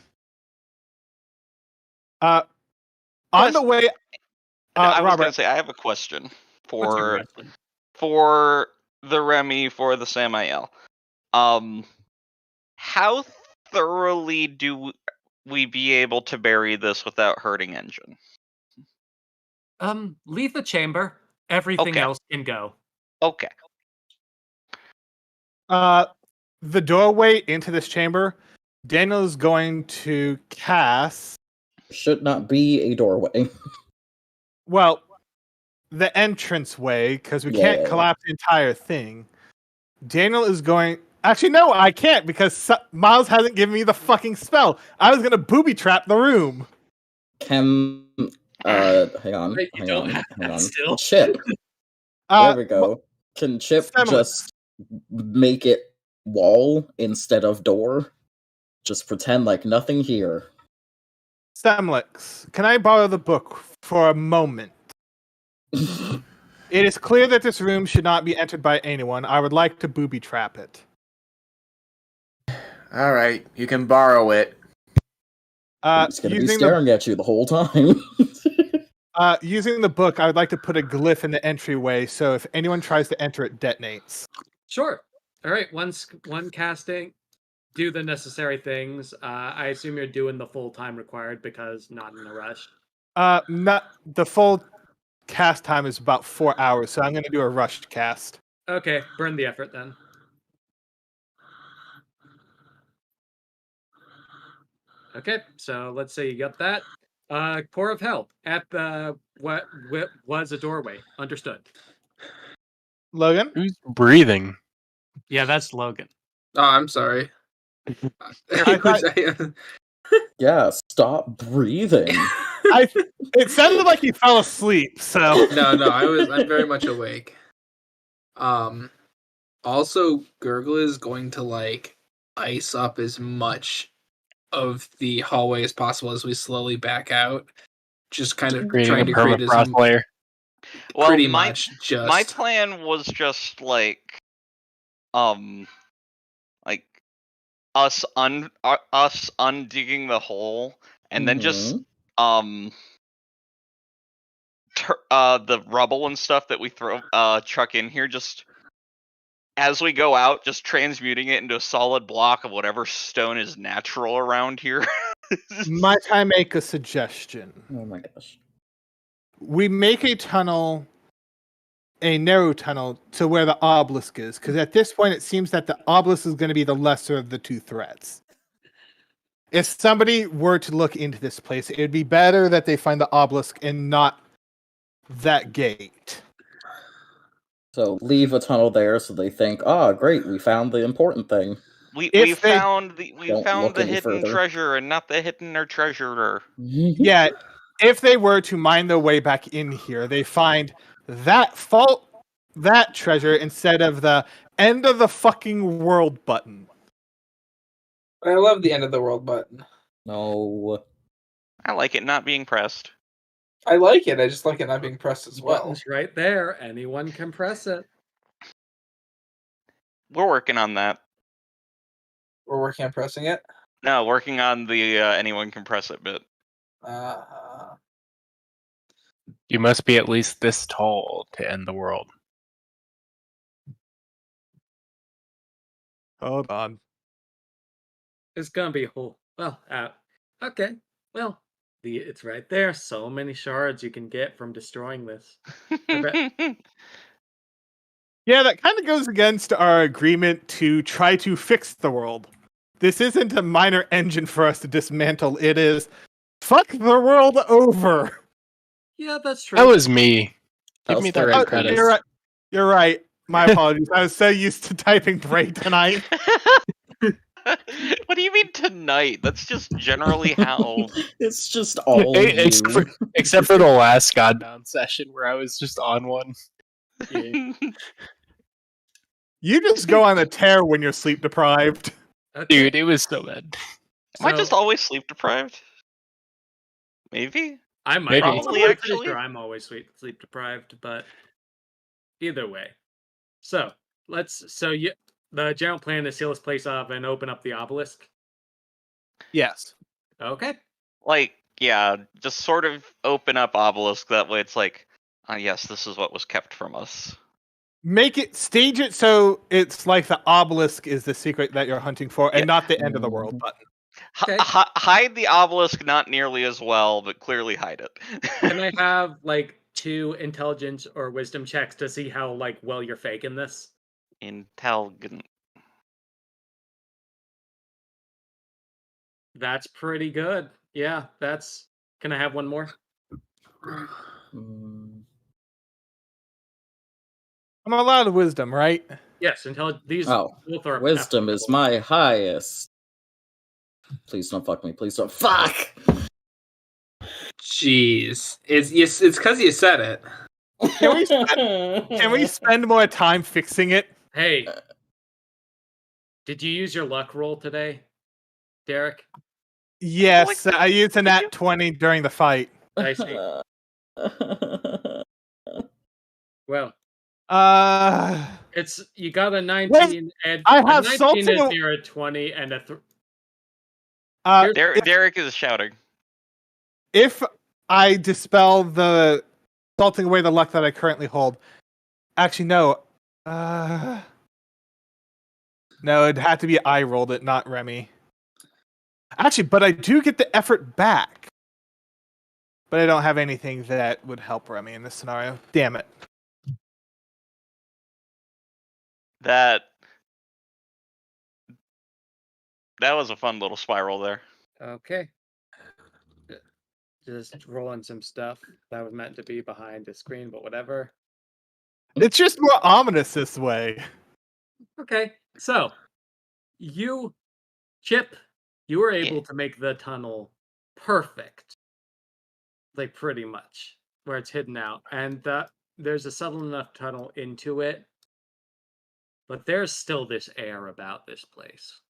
On the way, I was Robert. gonna say I have a question What's your for question? for the Remy, for the Samael. How thoroughly do we be able to bury this without hurting engine? Leave the chamber. Everything Okay. else can go. Okay. The doorway into this chamber, Daniel is going to cast. Should not be a doorway. Well, the entrance way, because we can't Yeah. collapse the entire thing. Daniel is going. Actually, no, I can't because Miles hasn't given me the fucking spell. I was gonna booby trap the room. Can hang on, Wait, you don't have hang that on. still? Chip. There we Well, go. Can Chip Semlix. just make it wall instead of door? Just pretend like nothing here. Semlix, can I borrow the book for a moment? It is clear that this room should not be entered by anyone. I would like to booby trap it. All right, you can borrow it. He's gonna be staring at you the whole time. Using the book, I would like to put a glyph in the entryway, so if anyone tries to enter, it detonates. Sure. All right. One casting. Do the necessary things. I assume you're doing the full time required because not in a rush. Not the full cast time is about 4 hours, so I'm going to do a rushed cast. Okay. Burn the effort then. Okay. So let's say you got that. Core of Hell at the what was a doorway. Understood. Logan? Who's breathing? Yeah, that's Logan. Oh, I'm sorry. Yeah, stop breathing. It sounded like he fell asleep, so... No, I'm very much awake. Also, Gurgle is going to, like, ice up as much of the hallway as possible as we slowly back out. Just kind of Creating trying a to create as permafrost layer. Well, pretty my much just my plan was just like us undigging the hole and then just the rubble and stuff that we chuck in here, just as we go out, just transmuting it into a solid block of whatever stone is natural around here. Might I make a suggestion? Oh my gosh. We make a tunnel, a narrow tunnel, to where the obelisk is, because at this point it seems that the obelisk is going to be the lesser of the two threats. If somebody were to look into this place, it would be better that they find the obelisk and not that gate. So leave a tunnel there so they think, great, we found the important thing. We found the hidden further. treasure and not the hidden or treasurer. Yeah, if they were to mine their way back in here, they find that treasure instead of the end of the fucking world button. I love the end of the world button. No. I like it not being pressed. I like it. I just like it not being pressed as well. Button's right there. Anyone can press it. We're working on that. We're working on pressing it? No, working on the anyone can press it bit. You must be at least this tall to end the world. Hold on. It's gonna be a whole. Well, okay. Well, it's right there. So many shards you can get from destroying this. Yeah, that kind of goes against our agreement to try to fix the world. This isn't a minor engine for us to dismantle. It is fuck the world over. Yeah, that's true. That was me. That Give was me that very credit. You're right. My apologies. I was so used to typing break tonight. What do you mean tonight? That's just generally how. It's just all Except for the last Godbound session where I was just on one. Yeah. You just go on a tear when you're sleep deprived. Okay. Dude, it was so bad. Am I just always sleep deprived? Maybe? I might Probably, I'm actually. pretty sure I'm always sleep deprived, but either way. So the general plan is seal this place off and open up the obelisk. Yes. Okay. Like, yeah, just sort of open up obelisk. That way, it's like, yes, this is what was kept from us. Stage it so it's like the obelisk is the secret that you're hunting for, and not the end of the world button. Okay. Hide the obelisk not nearly as well, but clearly hide it. Can I have like 2 intelligence or wisdom checks to see how like well you're faking this? Intelligent. That's pretty good. Yeah, that's. Can I have one more? I'm allowed wisdom, right? Yes, these Oh, both are wisdom is my highest. Please don't fuck me. Please don't fuck. Jeez, it's because you said it. Can we spend more time fixing it? Hey, did you use your luck roll today, Derek? Yes, I used a nat 20 during the fight. I see. Well, it's you got a 19 and I a have 19 is salting. near a 20 and a Derek is shouting. If I dispel the salting away the luck that I currently hold, actually no. No, it'd have to be I rolled it, not Remy. Actually, but I do get the effort back. But I don't have anything that would help Remy in this scenario. Damn it. That was a fun little spiral there. Okay. Just rolling some stuff that was meant to be behind the screen, but whatever. It's just more ominous this way. Okay, so Chip, you were able to make the tunnel perfect. Like pretty much where it's hidden out, and there's a subtle enough tunnel into it, but there's still this air about this place.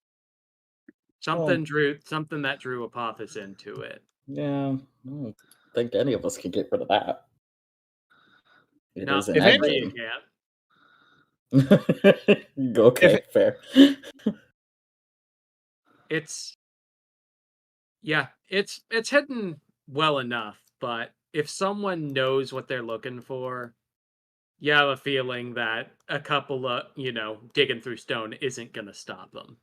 Something that drew Apophis into it. Yeah, I don't think any of us can get rid of that. It No, is an if engine. you can't. Okay, fair. It's hidden well enough, but if someone knows what they're looking for, you have a feeling that a couple of, digging through stone isn't going to stop them.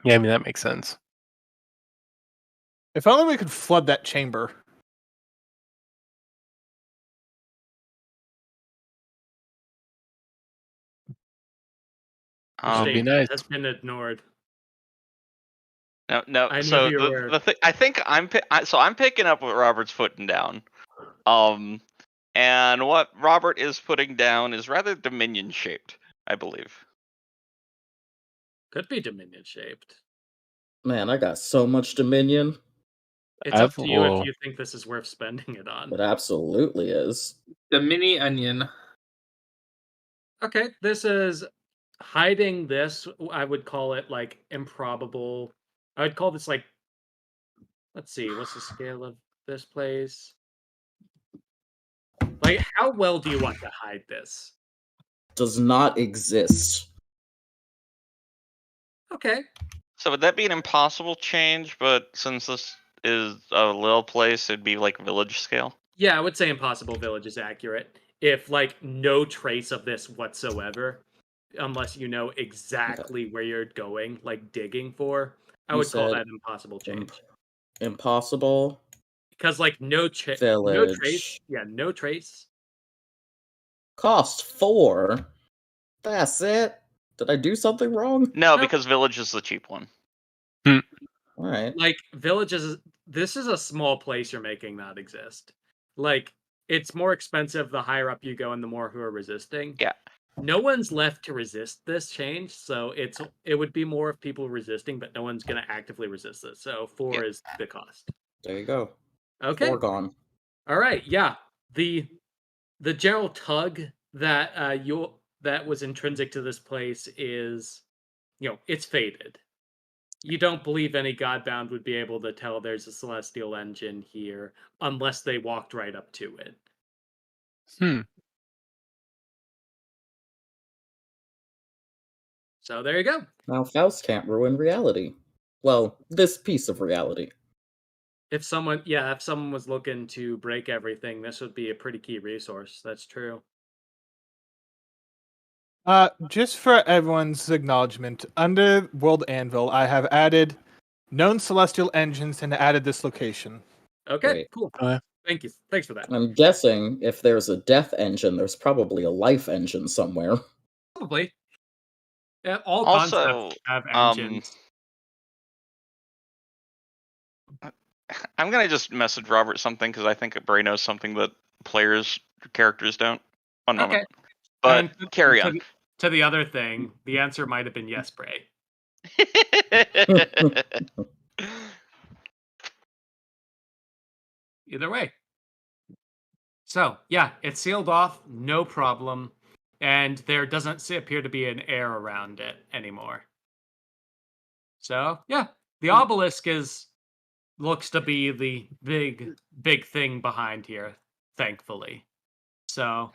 Yeah, I mean, that makes sense. If only we could flood that chamber. It'd be nice. Has been ignored. No. I So knew you were. I think I'm picking up what Robert's putting down. And what Robert is putting down is rather Dominion shaped, I believe. Could be Dominion shaped. Man, I got so much Dominion. It's up to you if you think this is worth spending it on. It absolutely is. The mini onion. Okay, this is hiding this. I would call it like improbable. I would call this like. Let's see, what's the scale of this place? Like, how well do you want to hide this? Does not exist. Okay. So would that be an impossible change? But since this is a little place, it'd be like village scale. Yeah, I would say impossible village is accurate. If like no trace of this whatsoever, unless you know exactly where you're going, like digging for, I would call that impossible change. Impossible. Because like no trace. Yeah, no trace. Cost 4. That's it. Did I do something wrong? No, because village is the cheap one. All right. Like this is a small place you're making not exist. Like it's more expensive the higher up you go and the more who are resisting. Yeah. No one's left to resist this change, so it would be more of people resisting, but no one's going to actively resist this. So 4 is the cost. There you go. Okay. 4 gone. All right. Yeah. The general tug that that was intrinsic to this place is, it's faded. you don't believe any Godbound would be able to tell there's a celestial engine here unless they walked right up to it. So there you go. Now Faust can't ruin reality. Well, this piece of reality. If someone was looking to break everything, this would be a pretty key resource. That's true. Just for everyone's acknowledgement, under World Anvil, I have added known celestial engines and added this location. Okay, Great. cool. Thank you. Thanks for that. I'm guessing if there's a death engine, there's probably a life engine somewhere. Probably. Yeah, all Also, concepts have engines. I'm gonna just message Robert something because I think Bray knows something that characters don't. One moment. But carry on. To the other thing, the answer might have been yes, Bray. Either way. So, yeah, it's sealed off, no problem. And there doesn't appear to be an air around it anymore. So, yeah, the obelisk looks to be the big thing behind here, thankfully. So,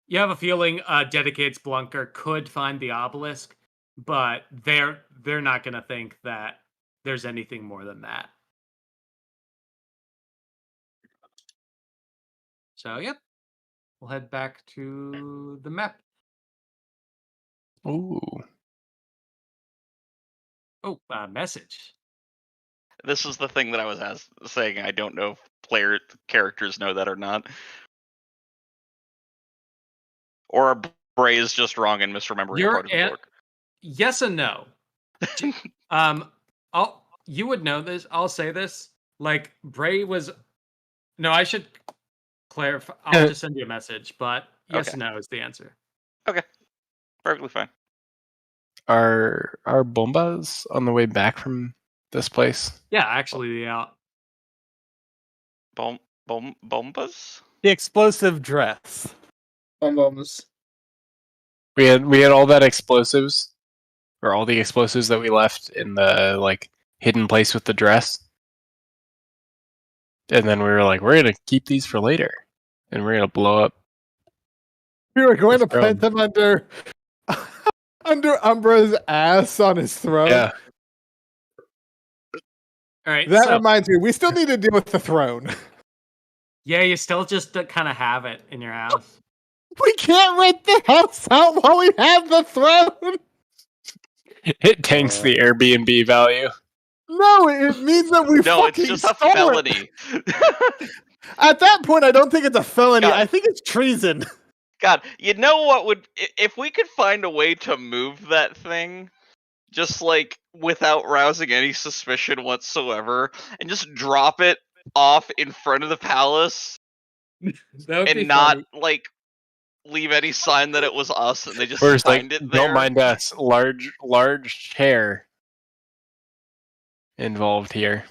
you have a feeling dedicated Splunker could find the obelisk, but they're not going to think that there's anything more than that. So, yep. We'll head back to the map. Ooh. Oh, message. This is the thing that I was saying. I don't know if characters know that or not. Or Bray is just wrong and misremembering a part of the book. Yes and no. You would know this. I'll say this. Like, Bray was... No, I should clarify. I'll just send you a message, but yes and no is the answer. Okay. Perfectly fine. Are bombas on the way back from this place? Yeah, actually, yeah. Bombas? The explosive dress. Bombs. We had all that explosives, or all the explosives that we left in the hidden place with the dress, and then we were like, we're gonna keep these for later, and we're gonna blow up. We were going to plant them under Umbra's ass on his throne. Yeah. All right. That reminds me, we still need to deal with the throne. Yeah, you still just kind of have it in your house. We can't rent the house out while we have the throne. It tanks the Airbnb value. No, it means that we fucking it's just a felony. At that point, I don't think it's a felony. I think it's treason. God, you know what would... If we could find a way to move that thing, just without rousing any suspicion whatsoever, and just drop it off in front of the palace, and not, leave any sign that it was us, and they just find it there. Don't mind us. Large chair involved here.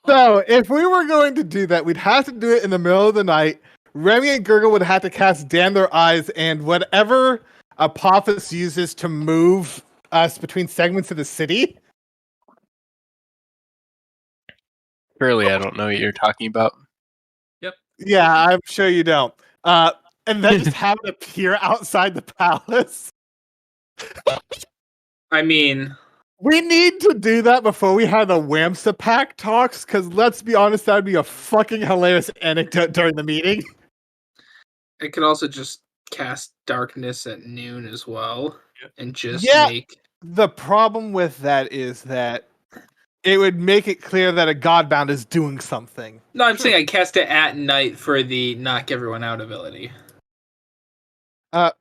So, if we were going to do that, we'd have to do it in the middle of the night. Remy and Gurgle would have to cast Damn Their Eyes, and whatever Apophis uses to move us between segments of the city. Surely I don't know what you're talking about. Yep. Yeah, I'm sure you don't. And then just have it appear outside the palace. I mean... We need to do that before we have the Wamsa Pack talks, because let's be honest, that would be a fucking hilarious anecdote during the meeting. I could also just cast Darkness at noon as well, and just make... The problem with that is that it would make it clear that a Godbound is doing something. No, I'm saying I cast it at night for the knock everyone out ability.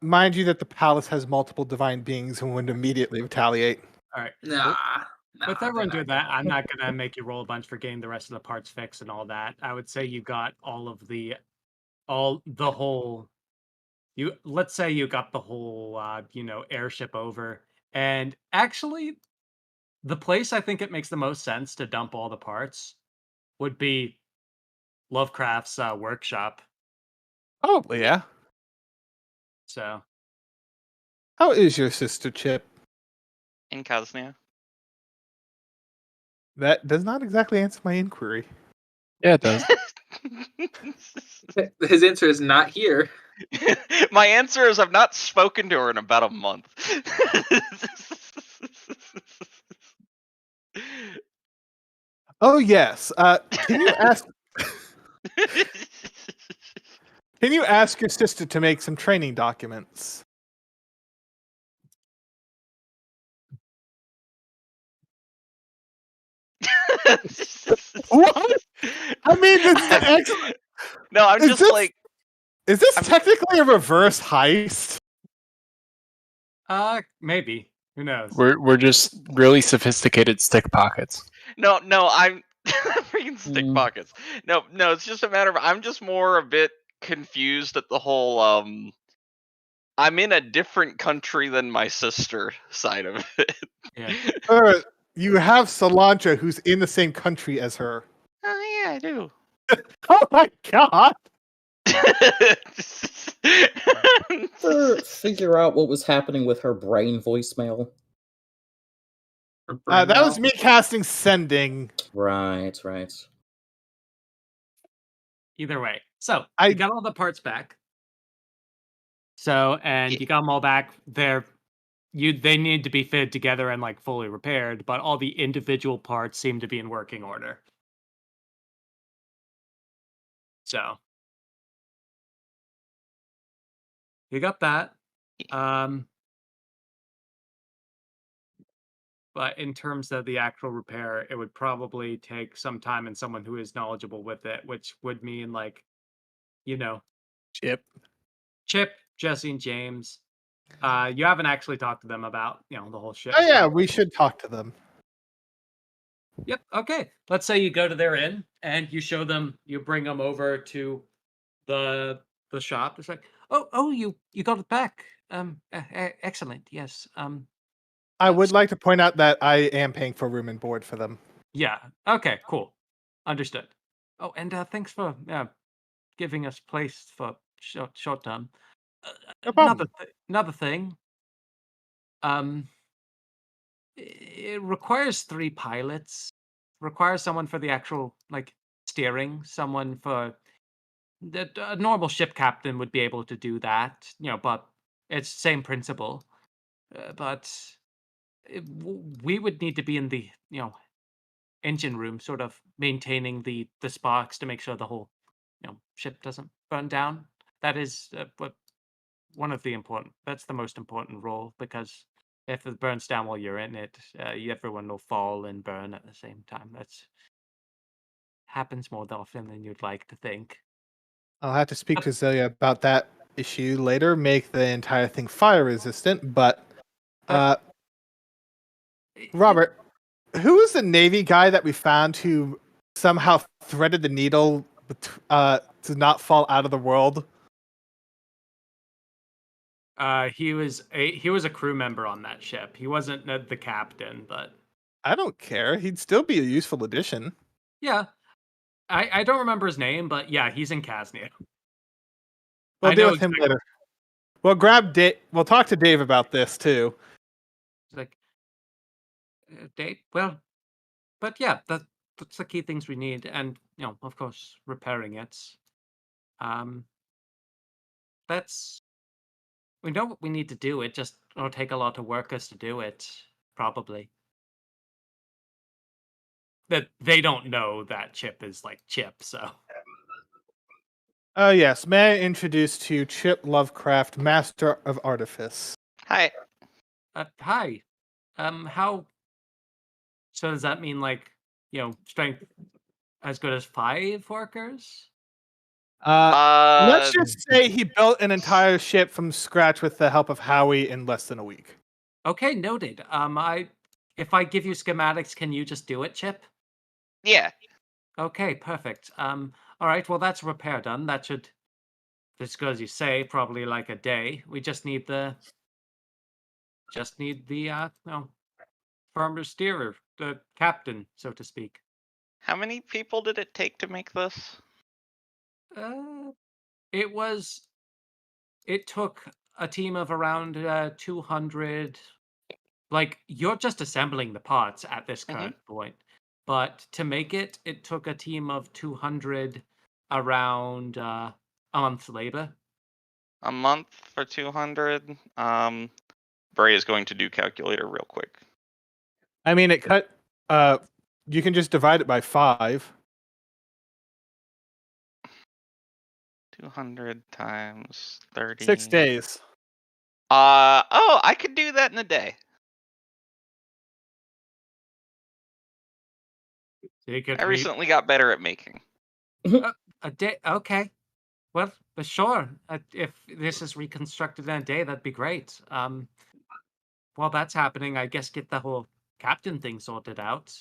Mind you that the palace has multiple divine beings who would immediately retaliate. All right. Nah. With everyone doing that, I'm not going to make you roll a bunch for getting the rest of the parts fixed and all that. I would say you got let's say you got the whole, airship over. And actually, the place I think it makes the most sense to dump all the parts would be Lovecraft's workshop. Oh, yeah. So. How is your sister, Chip? In Kaznia. That does not exactly answer my inquiry. Yeah, it does. His answer is not here. My answer is I've not spoken to her in about a month. Oh yes. Can you ask? Can you ask your sister to make some training documents? What? I mean, it's excellent. No, I'm Is just this- like, Is this technically a reverse heist? Maybe. Who knows? We're just really sophisticated stick pockets. no, I'm freaking stick pockets. No, it's just a matter of I'm just more a bit confused at the whole I'm in a different country than my sister side of it. Yeah. You have Solantra, who's in the same country as her. Oh yeah, I do. Oh my god! Figure out what was happening with her brain voicemail. That was me casting sending. Right. Either way. So I you got all the parts back. So and you got them all back. They need to be fitted together and like fully repaired, but all the individual parts seem to be in working order. So you got that. But in terms of the actual repair, it would probably take some time and someone who is knowledgeable with it, which would mean like, Chip, Jesse, and James. You haven't actually talked to them about, the whole shit. Oh yeah, we should talk to them. Yep. Okay. Let's say you go to their inn and you show them, you bring them over to the shop. It's like, oh, you got it back. Excellent. Yes. I would like to point out that I am paying for room and board for them. Yeah. Okay. Cool. Understood. Oh, and thanks for giving us place for short term. No problem. Another thing. It requires 3 pilots. Requires someone for the actual steering. Someone for a normal ship captain would be able to do that. But it's same principle. But we would need to be in the engine room, sort of maintaining the sparks to make sure the whole ship doesn't burn down. That is what that's the most important role, because if it burns down while you're in it, everyone will fall and burn at the same time. That's happens more often than you'd like to think. I'll have to speak to Zelia about that issue later. Make the entire thing fire resistant, but Robert, who was the Navy guy that we found who somehow threaded the needle to not fall out of the world? He was a crew member on that ship. He wasn't the captain, but I don't care. He'd still be a useful addition. yeah. I don't remember his name, but yeah, he's in Casnia. We'll deal with him later. We'll grab Dave. We'll talk to Dave about this too. It's like, Dave. Well, but yeah, that's the key things we need, and of course, repairing it. That's we know what we need to do. It just will take a lot of workers to do it, probably. That they don't know that Chip is like Chip, so. Oh yes, may I introduce to you Chip Lovecraft, Master of Artifice. Hi. Hi. How? So does that mean strength as good as 5 workers? Let's just say he built an entire ship from scratch with the help of Howie in less than a week. Okay, noted. If I give you schematics, can you just do it, Chip? Yeah. Okay, perfect. All right. Well, that's repair done. That should, as good as you say, probably like a day. We just need the firmer steerer, the captain, so to speak. How many people did it take to make this? It took a team of around 200. Like, you're just assembling the parts at this current point. but to make it, it took a team of 200 around a month's labor. A month for 200. Bray is going to do calculator real quick. I mean, it cut. You can just divide it by 5. 200 times 30. 6 days. Oh, I could do that in a day. I recently got better at making. A day? Okay. Well, but sure. If this is reconstructed in a day, that'd be great. While that's happening, I guess get the whole captain thing sorted out.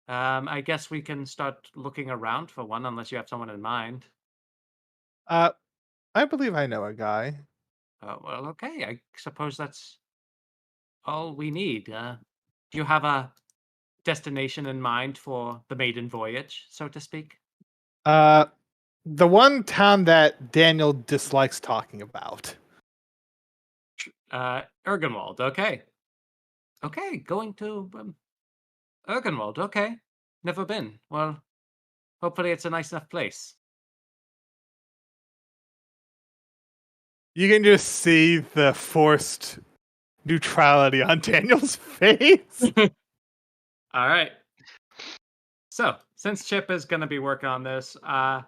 I guess we can start looking around for one, unless you have someone in mind. I believe I know a guy. Well, okay. I suppose that's all we need. Do you have a destination in mind for the maiden voyage, so to speak? The one town that Daniel dislikes talking about. Ergenwald. Okay. Okay, going to Ergenwald. Okay. Never been. Well, hopefully it's a nice enough place. You can just see the forced neutrality on Daniel's face. All right. So, since Chip is going to be working on this, I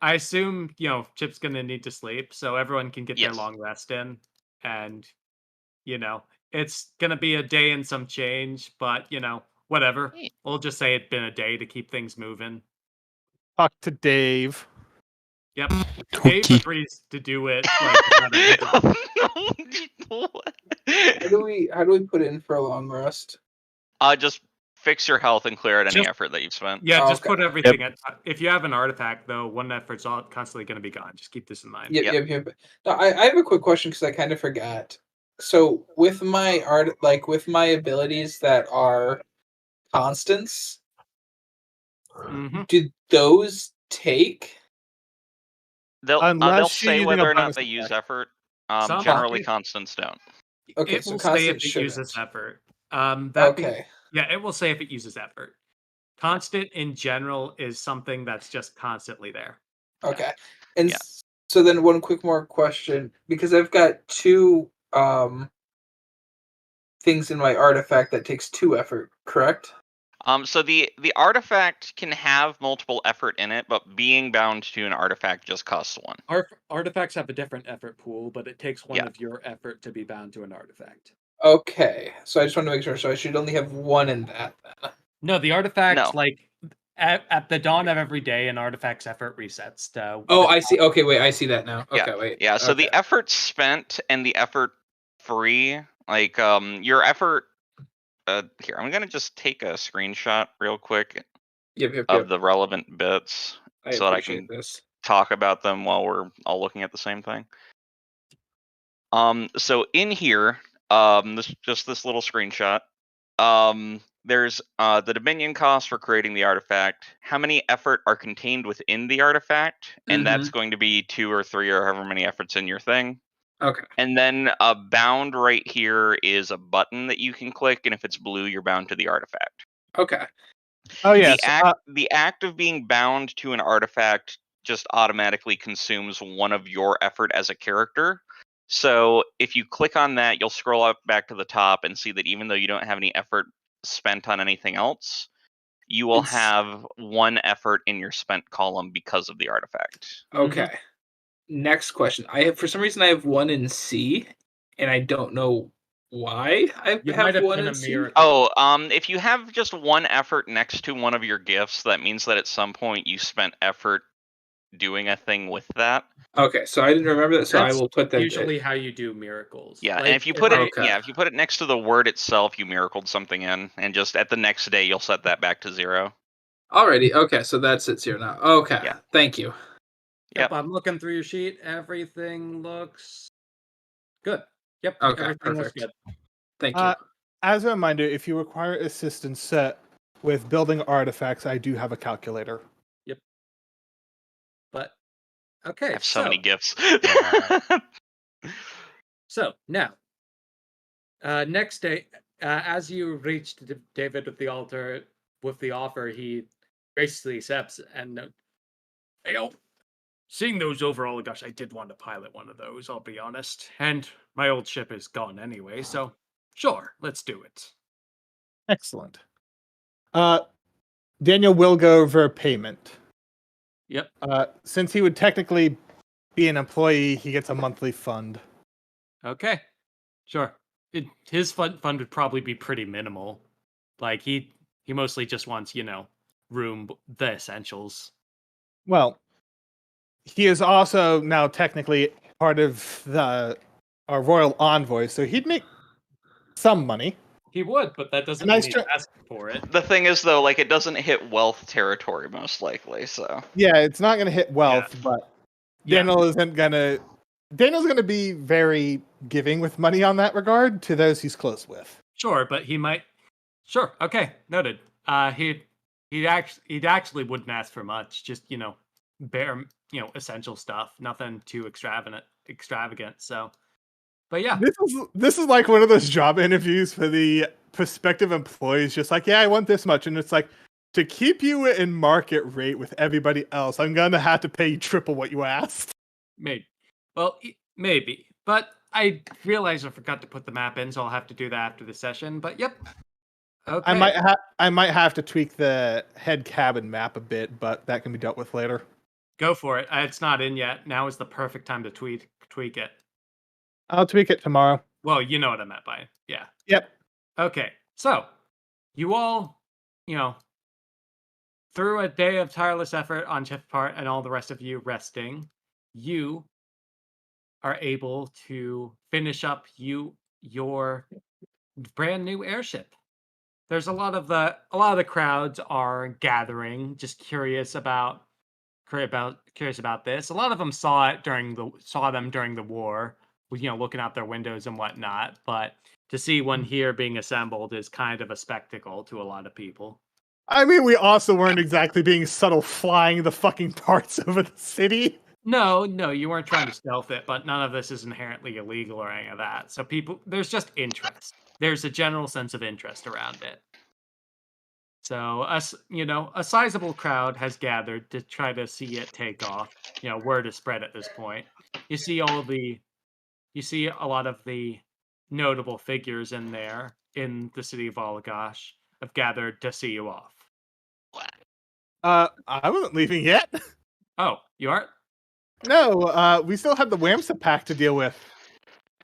assume, Chip's going to need to sleep, so everyone can get their long rest in. And, it's going to be a day and some change, but, whatever. We'll just say it's been a day to keep things moving. Talk to Dave. Yep. Dave agrees to do it. How do we put in for a long rest? Just fix your health and clear out any effort that you've spent. Yeah, just put everything at. If you have an artifact, though, one effort's constantly going to be gone. Just keep this in mind. Yep. No, I have a quick question because I kind of forgot. So with my with my abilities that are constants, do those take? They'll say whether or not they use effort. Generally, constants don't. Okay, it so will say if it shouldn't. uses effort. It will say if it uses effort. Constant in general is something that's just constantly there. Okay, and so then one quick more question, because I've got 2 things in my artifact that takes 2 effort, correct? So the artifact can have multiple effort in it, but being bound to an artifact just costs 1. Artifacts have a different effort pool, but it takes 1 of your effort to be bound to an artifact. Okay, so I just want to make sure. So I should only have 1 in that. No, the artifact, at the dawn of every day, an artifact's effort resets. I see. Okay, wait, I see that now. Okay, wait. Yeah, so the effort spent and the effort free, your effort. Here, I'm gonna just take a screenshot real quick of the relevant bits so that I can talk about them while we're all looking at the same thing. So in here, this little screenshot. There's the dominion cost for creating the artifact, how many effort are contained within the artifact, and that's going to be 2 or 3 or however many efforts in your thing. Okay. And then bound right here is a button that you can click, and if it's blue, you're bound to the artifact. Okay. Oh yes. The act of being bound to an artifact just automatically consumes 1 of your effort as a character. So if you click on that, you'll scroll up back to the top and see that even though you don't have any effort spent on anything else, you will have 1 effort in your spent column because of the artifact. Okay. Next question. For some reason I have 1 in C, and I don't know why I have 1 in C. If you have just 1 effort next to one of your gifts, that means that at some point you spent effort doing a thing with that. Okay, so I didn't remember that, so I will put that. Usually, how you do miracles. Yeah, and if you put it next to the word itself, you miracled something in, and just at the next day you'll set that back to 0. Alrighty, okay, so that sits here now. Okay, thank you. Yep, I'm looking through your sheet. Everything looks good. Yep. Okay, everything perfect. looks good. Thank you. As a reminder, if you require assistance with building artifacts, I do have a calculator. Yep. But okay, I have so many gifts. So now, next day, as you reached David with the offer, he graciously accepts and hey, seeing those overall, gosh, I did want to pilot one of those, I'll be honest. And my old ship is gone anyway, so sure, let's do it. Excellent. Daniel will go over payment. Yep. Since he would technically be an employee, he gets a monthly fund. Okay. Sure. His fund would probably be pretty minimal. Like he mostly just wants, room, the essentials. Well, he is also now technically part of our royal envoy, so he'd make some money. He would, but that doesn't Nice mean try- he's asking for it. The thing is, though, like it doesn't hit wealth territory most likely. So Yeah, it's not going to hit wealth, but Yeah. Daniel's going to be very giving with money on that regard to those he's close with. Sure, but he might. Sure. Okay. Noted. He'd actually wouldn't ask for much. Just bare essential stuff. Nothing too extravagant. So, but yeah. This is like one of those job interviews for the prospective employees. Just like, yeah, I want this much, and it's like, to keep you in market rate with everybody else, I'm gonna have to pay you triple what you asked. Maybe. Well, maybe. But I realized I forgot to put the map in, so I'll have to do that after the session. But yep. Okay. I might have to tweak the head cabin map a bit, but that can be dealt with later. Go for it. It's not in yet. Now is the perfect time to tweak it. I'll tweak it tomorrow. Well, you know what I meant by it. Yeah. Yep. Okay. So, you all, through a day of tireless effort on Chip's part and all the rest of you resting, you are able to finish up your brand new airship. There's a lot of the crowds are gathering, just curious about this. A lot of them saw them during the war, looking out their windows and whatnot. But to see one here being assembled is kind of a spectacle to a lot of people. I mean, we also weren't exactly being subtle, flying the fucking parts over the city. No, you weren't trying to stealth it, but none of this is inherently illegal or any of that. So there's just interest. There's a general sense of interest around it. So a sizable crowd has gathered to try to see it take off. Word is spread at this point. You see a lot of the notable figures in the city of Volagash have gathered to see you off. I wasn't leaving yet. Oh, you aren't? No, we still had the Wamsa pack to deal with.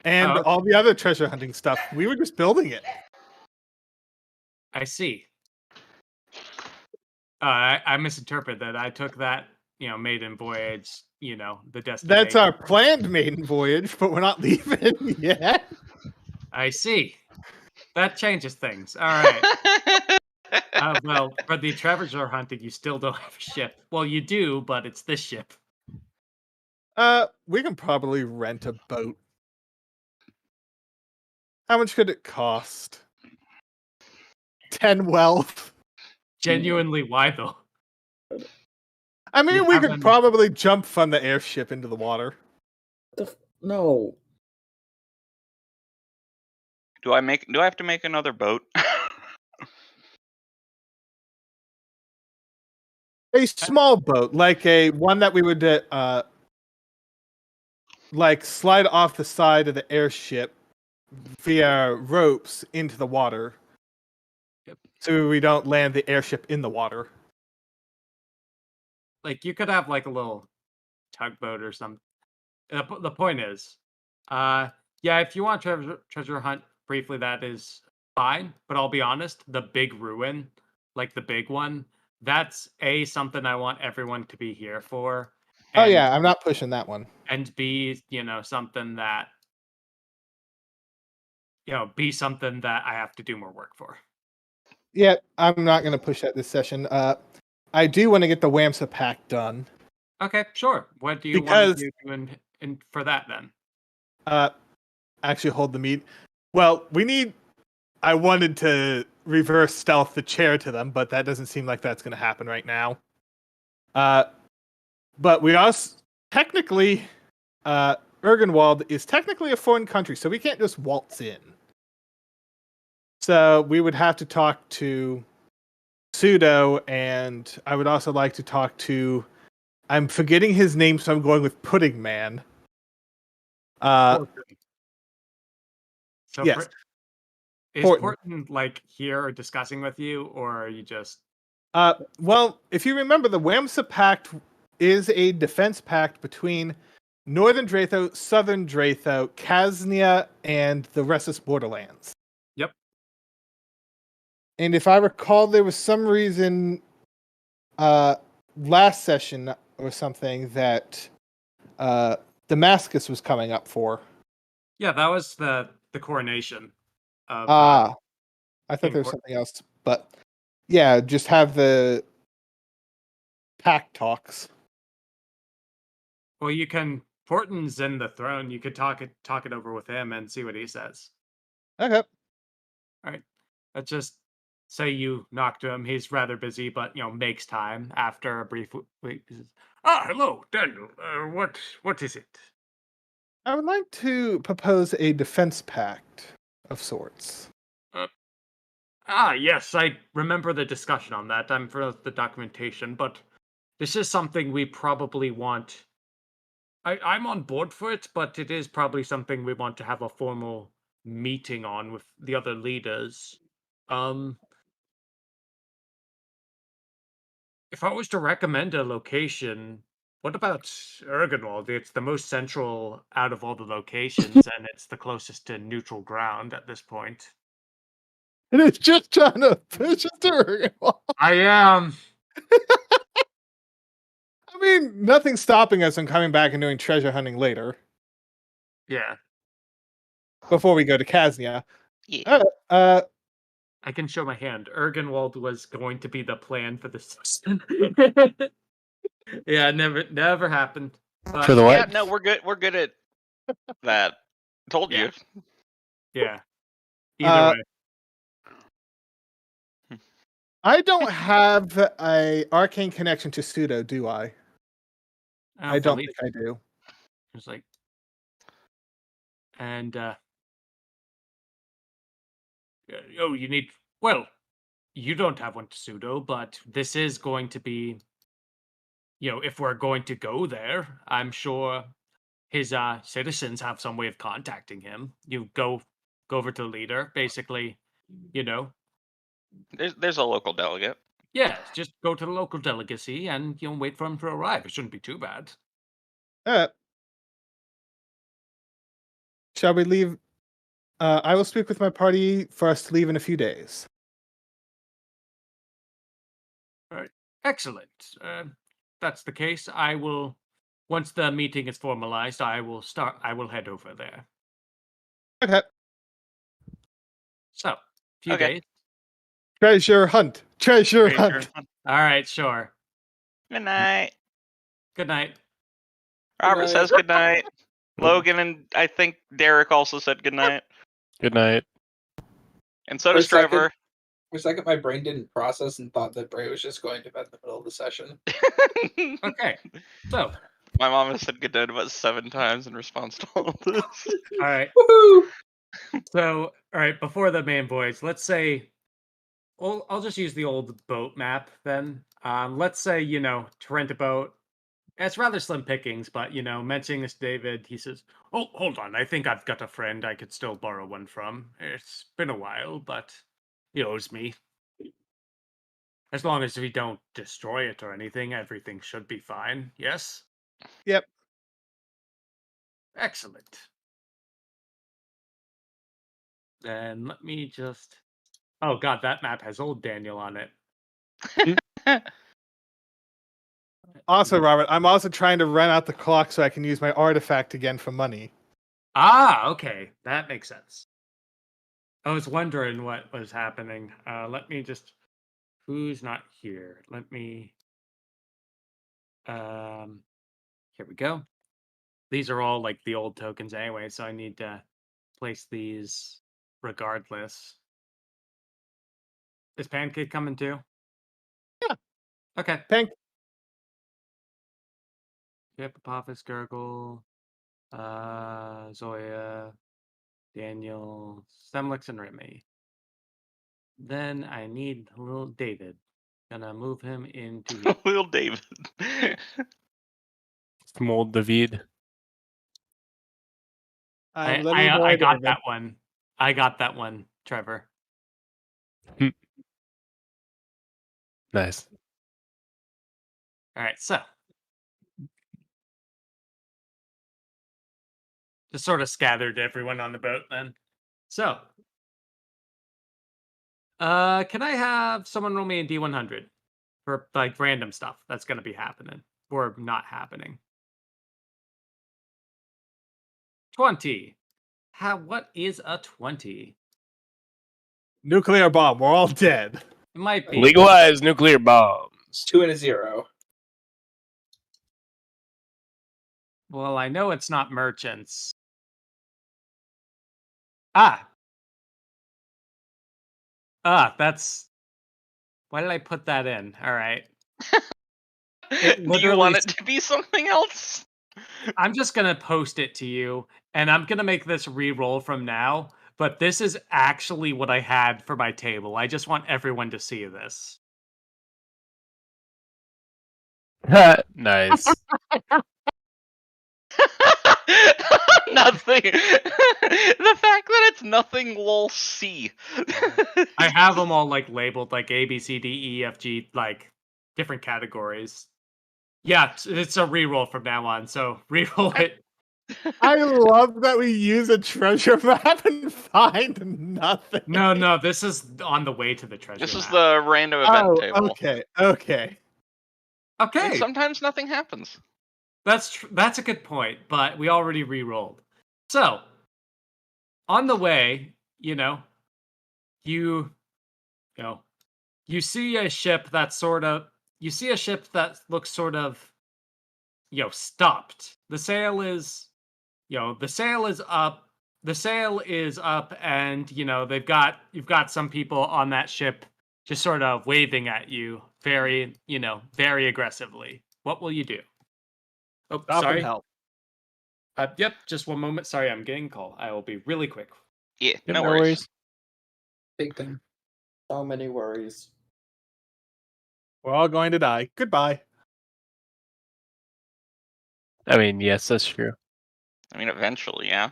And okay. all the other treasure hunting stuff. We were just building it. I see. I misinterpreted that. I took that, maiden voyage, the destination. That's our planned maiden voyage, but we're not leaving yet. I see. That changes things. All right. Well, for the treasure hunting, you still don't have a ship. Well, you do, but it's this ship. We can probably rent a boat. How much could it cost? 10 wealth. Genuinely, why though? I mean, we could probably jump from the airship into the water. No. Do I have to make another boat? A small boat, like one that we would slide off the side of the airship via ropes into the water. Yep. So we don't land the airship in the water. Like, you could have like a little tugboat or something. The point is, if you want treasure hunt briefly, that is fine. But I'll be honest, the big ruin, like the big one, that's something I want everyone to be here for. And, I'm not pushing that one. And be, something that, be something that I have to do more work for. Yeah, I'm not going to push that this session. I do want to get the Wamsa pack done. Okay, sure. What do you want to do in for that then? Actually hold the meat. Well, I wanted to reverse stealth the chair to them, but that doesn't seem like that's going to happen right now. But we also technically, Ergenwald is technically a foreign country, so we can't just waltz in. So we would have to talk to Pseudo, and I would also like to talk to. I'm forgetting his name, so I'm going with Pudding Man. So Yes. is Porton like here discussing with you, or are you just? Well, if you remember, the Wamsa Pact is a defense pact between Northern Dratho, Southern Dratho, Kaznia, and the Restless Borderlands. Yep. And if I recall, there was some reason last session or something that Damascus was coming up for. Yeah, that was the coronation of I thought King there was Port- something else, but yeah, just have the pact talks. Well, you can. Porton's in the throne. You could talk it over with him and see what he says. Okay. All right. Let's just say you knock to him. He's rather busy, but makes time after a brief wait. He says, hello, Daniel. What is it? I would like to propose a defense pact of sorts. Yes, I remember the discussion on that. I'm for the documentation, but this is something we probably want. I'm on board for it, but it is probably something we want to have a formal meeting on with the other leaders. If I was to recommend a location, what about Ergenwald? It's the most central out of all the locations, and it's the closest to neutral ground at this point. And it's just trying to push it through. I am. I mean, nothing's stopping us from coming back and doing treasure hunting later. Yeah. Before we go to Kaznia. Yeah. I can show my hand. Ergenwald was going to be the plan for this session. Yeah, never happened. But, For the what? Yeah, no, we're good. We're good at that. Told Yeah. you. yeah. Either way. I don't have a arcane connection to Pseudo, do I? I don't think I do. It's like, and you need. Well, you don't have one to Pseudo, but this is going to be. If we're going to go there, I'm sure his citizens have some way of contacting him. You go over to the leader, basically. There's a local delegate. Yes, just go to the local delegacy and wait for him to arrive. It shouldn't be too bad. Shall we leave? I will speak with my party for us to leave in a few days. All right, excellent. That's the case. I will. Once the meeting is formalized, I will head over there. Okay. So, few Okay. days. Treasure hunt. Treasure hunt. All right, sure. Good night. Good night. Robert night. says good night. Logan and I think Derek also said good night. Good night. And so For a does Trevor. For a second, my brain didn't process and thought that Bray was just going to bed in the middle of the session. Okay. So, My mom has said good night about 7 times in response to all of this. all right. Woohoo! So, all right. Before the main boys, let's say, I'll just use the old boat map then. Let's say to rent a boat. It's rather slim pickings, but mentioning this to David, he says, "Oh, hold on. I think I've got a friend I could still borrow one from. It's been a while, but he owes me. As long as we don't destroy it or anything, everything should be fine. Yes? Yep. Excellent. Then let me just. Oh god, that map has old Daniel on it. Also, Robert, I'm also trying to run out the clock so I can use my artifact again for money. Okay, that makes sense. I was wondering what was happening. Let me just. Who's not here? Let me. Here we go. These are all like the old tokens anyway, so I need to place these regardless. Is Pancake coming too? Yeah. Okay. Yep, Apophis, Gurgle, Zoya, Daniel, Stemlix, and Remy. Then I need little David. Gonna move him into here. Little David. Mold David. I'm little boy I got David. that one. I got that one, Trevor. Nice. All right, so just sort of scattered everyone on the boat then. So, can I have someone roll me a D100 for like random stuff that's going to be happening or not happening? 20. What is a 20? Nuclear bomb. We're all dead. It might be. Legalize nuclear bombs. 2 and a 0. Well, I know it's not merchants. Ah, that's. Why did I put that in? All right. Do you want it to be something else? I'm just gonna post it to you, and I'm gonna make this re-roll from now. But this is actually what I had for my table. I just want everyone to see this. Nice. Nothing. The fact that it's nothing lol C. I have them all like labeled like A, B, C, D, E, F, G, like different categories. Yeah, it's a re-roll from now on. So re-roll it. I love that we use a treasure map and find nothing. No, this is on the way to the treasure. This is map. the random event table. Okay. And sometimes nothing happens. That's a good point, but we already re-rolled. So, on the way, you see a ship that looks sort of stopped. The sail is up. The sail is up, and you've got some people on that ship just sort of waving at you very aggressively. What will you do? Oh, Stop sorry. and help. Yep, just one moment. Sorry, I'm getting a call. I will be really quick. Yeah, Yep, no worries. Take them. So many worries. We're all going to die. Goodbye. I mean, yes, that's true. I mean, eventually, yeah.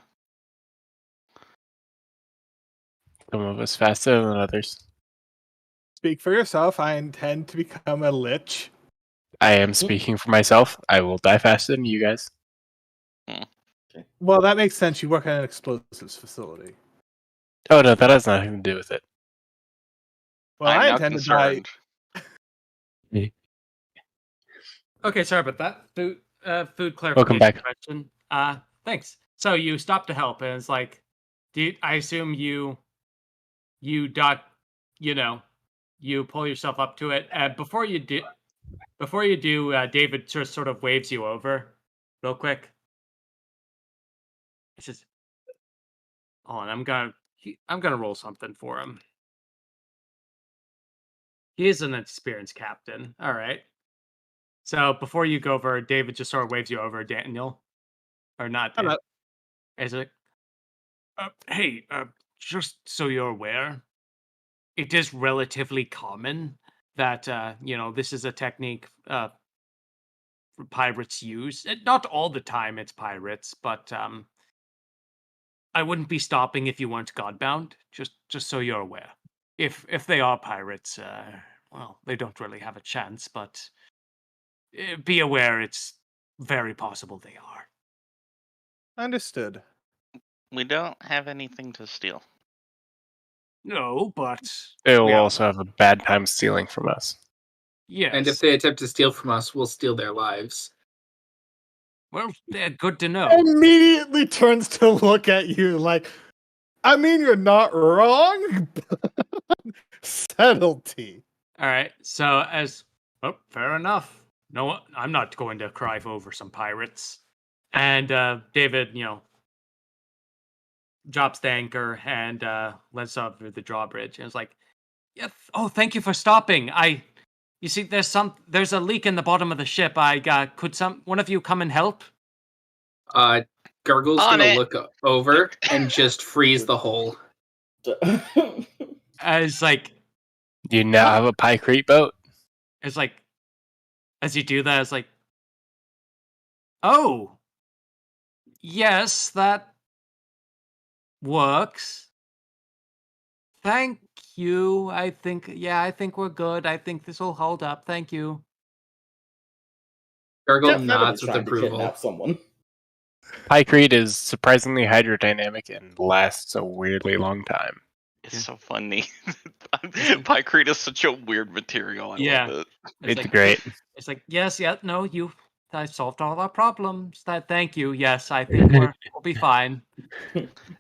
Some of us faster than others. Speak for yourself. I intend to become a lich. I am speaking for myself. I will die faster than you guys. Well, that makes sense. You work at an explosives facility. Oh no, that has nothing to do with it. Well, I'm I now intend to die. concerned. Okay, sorry about that. Food clarification Welcome back. question. Thanks. So you stopped to help, and it's like, I assume you pull yourself up to it. Before you do, David just sort of waves you over, real quick. He says, "Hold on, I'm gonna roll something for him. He is an experienced captain. All right. So before you go over, David just sort of waves you over, Daniel, or not? Hello. Is it? Hey, just so you're aware, it is relatively common that this is a technique pirates use. Not all the time it's pirates, but I wouldn't be stopping if you weren't Godbound. Just so you're aware. If they are pirates, well, they don't really have a chance, but be aware it's very possible they are. Understood. We don't have anything to steal. No, but They will we have- also have a bad time stealing from us. Yes. And if they attempt to steal from us, we'll steal their lives. Well, they're good to know. Immediately turns to look at you like, I mean, you're not wrong. Subtlety. All right. So fair enough. No, I'm not going to cry over some pirates. And David, drops the anchor and lets off through the drawbridge. And it's like, yeah. Oh, thank you for stopping. You see, there's a leak in the bottom of the ship. Could one of you come and help? Gargle's On gonna it. look over and just freeze the hole. As like, You now have a Pykrete boat. it's like, as you do that, it's like, oh, yes, that works. Thank you. I think we're good. I think this will hold up. Thank you. Gurgle Yeah, nods with Trying to approval. kidnap someone. Pykrete is surprisingly hydrodynamic and lasts a weirdly long time. It's so funny. Pykrete is such a weird material. I Yeah. love it. It's like, great. It's like, yes, no, I solved all our problems. Thank you. Yes, I think we'll be fine.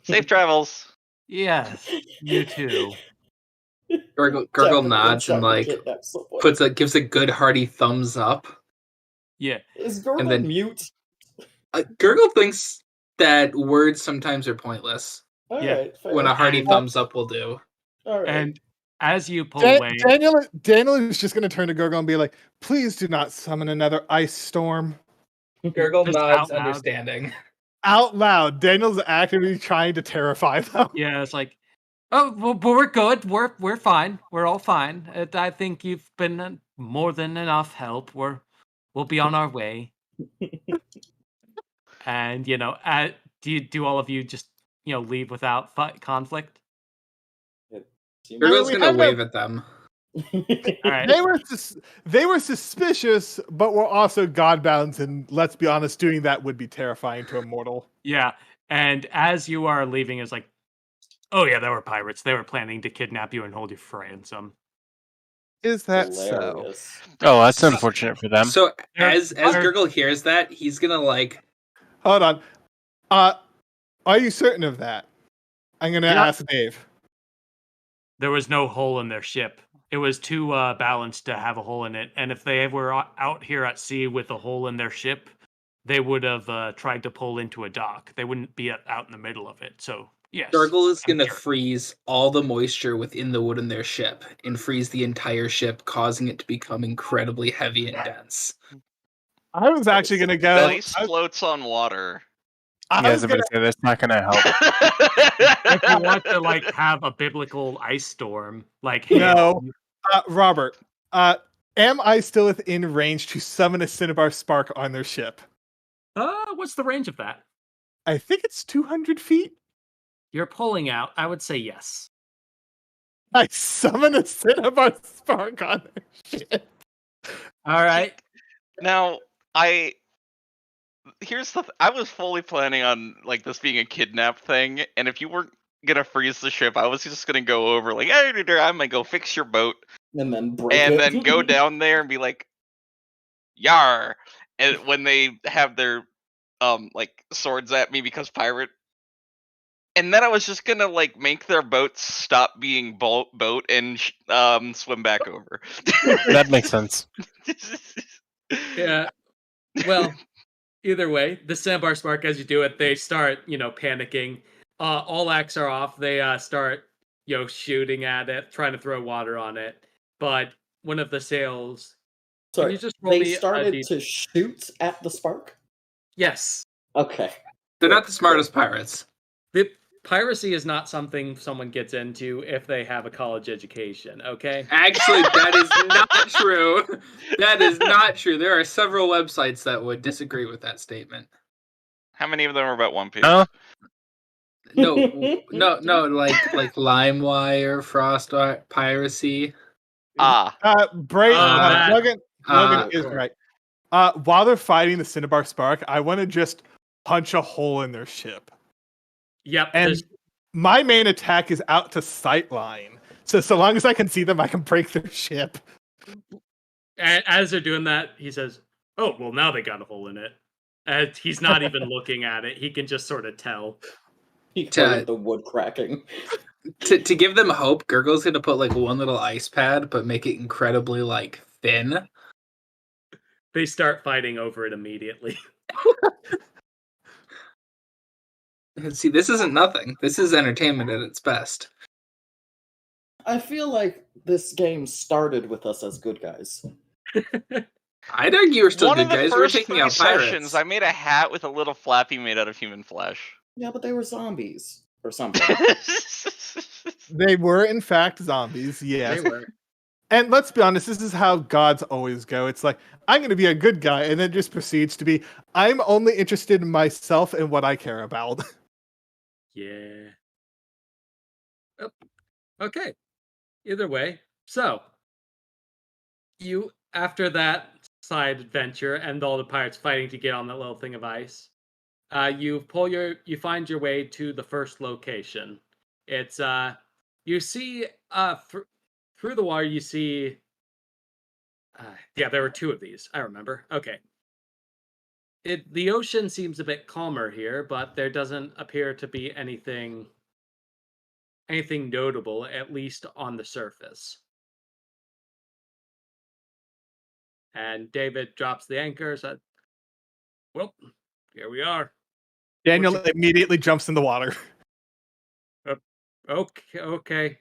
Safe travels. Yes, you too. Gurgle Definitely nods and trying to kidnap someone. gives a good hearty thumbs up. Yeah. Is Gurgle and then- mute? Gurgle thinks that words sometimes are pointless. Alright, fair. When a hearty And- thumbs up will do. Alright. And as you pull away, Daniel is just going to turn to Gurgle and be like, "Please do not summon another ice storm." Gurgle Just nods, out loud. understanding. Out loud, Daniel's actively trying to terrify them. yeah, it's like, oh, well, but we're good. We're fine. We're all fine. I think you've been more than enough help. We'll be on our way. And do all of you just leave without conflict? Gurgle's we gonna have wave at them. All right. They were suspicious, but were also godbounds, and let's be honest, doing that would be terrifying to a mortal. Yeah, and as you are leaving, it's like, oh yeah, they were pirates. They were planning to kidnap you and hold you for ransom. Is that so? Hilarious. Oh, that's unfortunate for them. So as they're- Gurgle hears that, he's gonna Hold on. Are you certain of that? I'm gonna Yeah. ask Dave. There was no hole in their ship. It was too balanced to have a hole in it. And if they were out here at sea with a hole in their ship, they would have tried to pull into a dock. They wouldn't be out in the middle of it. So yes, Gurgle is I'm gonna sure. freeze all the moisture within the wood in their ship and freeze the entire ship, causing it to become incredibly heavy and dense. I was actually gonna go. Ice floats on water. I Yeah, I was was gonna. about to say that's not going to help. If you want to have a biblical ice storm, No. Robert, am I still within range to summon a Cinnabar Spark on their ship? what's the range of that? I think it's 200 feet. You're pulling out. I would say yes. I summon a Cinnabar Spark on their ship. All right. Now, here's the I was fully planning on this being a kidnap thing, and if you weren't gonna freeze the ship, I was just gonna go over hey, I'm gonna go fix your boat, And then break and it. then go down there and be like, "Yar!" And when they have their swords at me because pirate, and then I was just gonna make their boats stop being boat and swim back over. That makes sense. Yeah. Well, either way, the Cinnabar Spark, as you do it, they start, panicking. All acts are off. They start, shooting at it, trying to throw water on it. But one of the sails. Can Sorry, you just roll they me a started D- to shoot at the spark? Yes. Okay. They're not the smartest pirates. The piracy is not something someone gets into if they have a college education, okay? Actually, that is not true. That is not true. There are several websites that would disagree with that statement. How many of them are about One Piece? Huh? No, like LimeWire, Frost Piracy. Logan of is course. right. While they're fighting the Cinnabar Spark, I want to just punch a hole in their ship. Yep. And my main attack is out to sightline. So long as I can see them, I can break their ship. As they're doing that, he says, "Oh, well, now they got a hole in it." And he's not even looking at it. He can just sort of tell. He heard the wood cracking. To give them hope, Gurgle's gonna put one little ice pad, but make it incredibly thin. They start fighting over it immediately. See, this isn't nothing. This is entertainment at its best. I feel like this game started with us as good guys. I'd argue we're still One good of the guys. We're first taking 3 out pirates. sessions, I made a hat with a little flappy made out of human flesh. Yeah, but they were zombies. or something. They were, in fact, zombies, yes. They were. And let's be honest, this is how gods always go. It's like, I'm going to be a good guy, and then it just proceeds to be, I'm only interested in myself and what I care about. Yeah. Oh, okay. Either way, so you after that side adventure and all the pirates fighting to get on that little thing of ice, you find your way to the first location. It's you see through the water you see yeah, there were two of these. I remember. Okay. The ocean seems a bit calmer here, but there doesn't appear to be anything notable, at least on the surface. And David drops the anchor, said, well, here we are. Daniel immediately jumps in the water. Okay.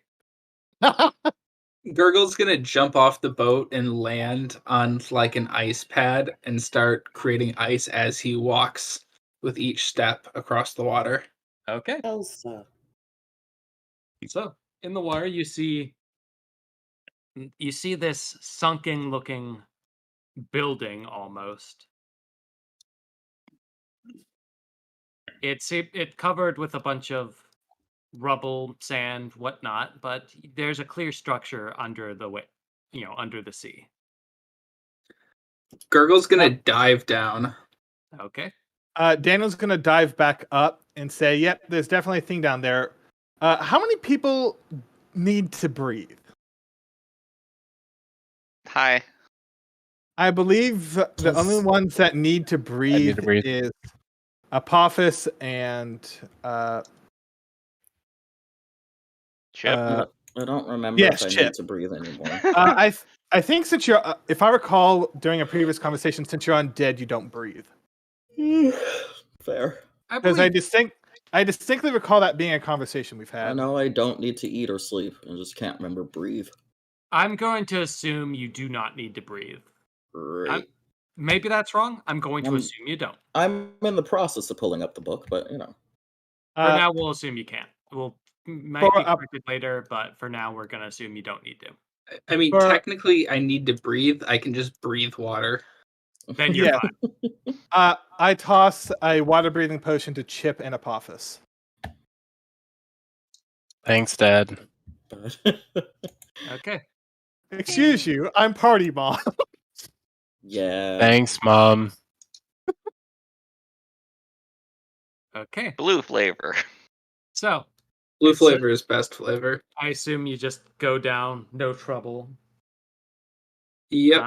Gurgle's gonna jump off the boat and land on like an ice pad and start creating ice as he walks with each step across the water. Okay. Elsa. So in the water you see this sunken looking building almost. It's covered with a bunch of rubble, sand, whatnot, but there's a clear structure under under the sea. Gurgle's gonna dive down. Okay. Daniel's going to dive back up and say, yep, there's definitely a thing down there. How many people need to breathe? Hi. I believe the only ones that need to breathe, is Apophis and Chip. I don't remember yes, if I Chip. need to breathe anymore. I think since you're, if I recall during a previous conversation, since you're undead, you don't breathe. Fair. Because I distinctly recall that being a conversation we've had. I know I don't need to eat or sleep. I just can't remember breathe. I'm going to assume you do not need to breathe. Great. Maybe that's wrong. I'm going to assume you don't. I'm in the process of pulling up the book, but you know. For now, we'll assume you can't. We'll might be corrected later, but for now, we're going to assume you don't need to. I mean, technically, I need to breathe. I can just breathe water. Then you're fine. I toss a water-breathing potion to Chip and Apophis. Thanks, Dad. Okay. Excuse you, I'm party mom. Yeah. Thanks, Mom. Okay. Blue flavor. So. Blue flavor is best flavor. I assume you just go down, no trouble. Yep.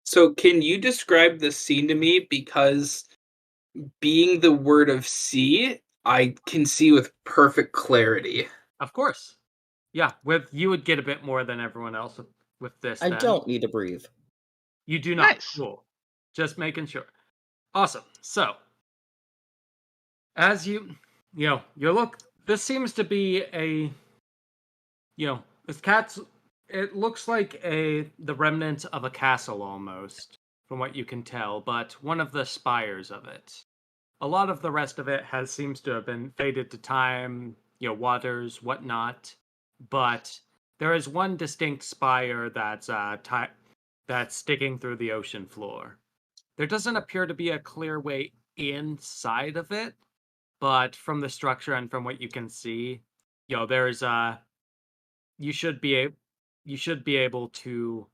So can you describe the scene to me? Because being the word of sea, I can see with perfect clarity. Of course. Yeah, you would get a bit more than everyone else with this. I don't need to breathe. You do not. Nice. Cool. Just making sure. Awesome. So, as you look, this seems to be it looks like the remnants of a castle almost, from what you can tell, but one of the spires of it. A lot of the rest of it seems to have been faded to time, waters, whatnot. But there is one distinct spire that's sticking through the ocean floor. There doesn't appear to be a clear way inside of it, but from the structure and from what you can see, there's you should be able to,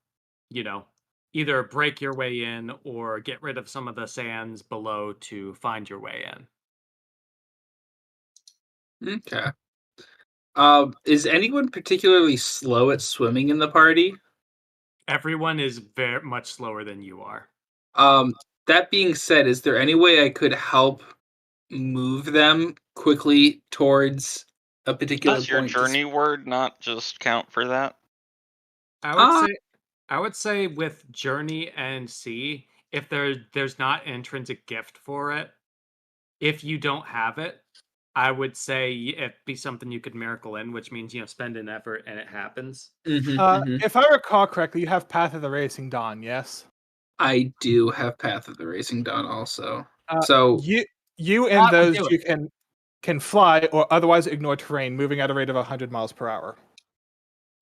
either break your way in or get rid of some of the sands below to find your way in. Okay. Is anyone particularly slow at swimming in the party? Everyone is very much slower than you are. That being said, is there any way I could help move them quickly towards a particular Does point? your journey word not just count for that? I would say with journey and sea, if there's not an intrinsic gift for it, if you don't have it, I would say it'd be something you could miracle in, which means spend an effort and it happens. If I recall correctly, you have Path of the Racing Dawn, yes? I do have Path of the Racing Dawn also. So you and those you can can fly or otherwise ignore terrain moving at a rate of 100 miles per hour.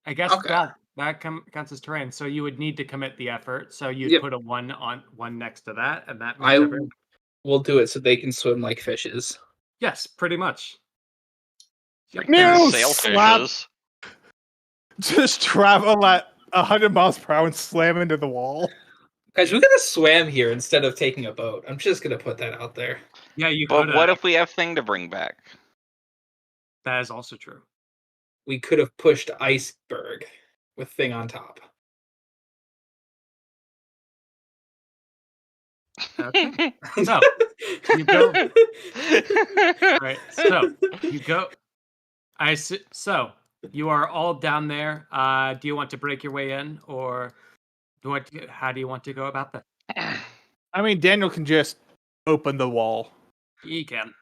I guess Okay. that counts as terrain. So you would need to commit the effort. So you'd put a one next to that, and that makes everyone. We'll do it so they can swim like fishes. Yes, pretty much. No, sailfishes. Just travel at 100 miles per hour and slam into the wall. Guys, we could have swam here instead of taking a boat. I'm just gonna put that out there. Yeah, you But could. what if we have Thing to bring back? That is also true. We could have pushed Iceberg with Thing on top. Okay. So you go. Right. So you go. So you are all down there. Do you want to break your way in, or how do you want to go about that? I mean, Daniel can just open the wall. He can.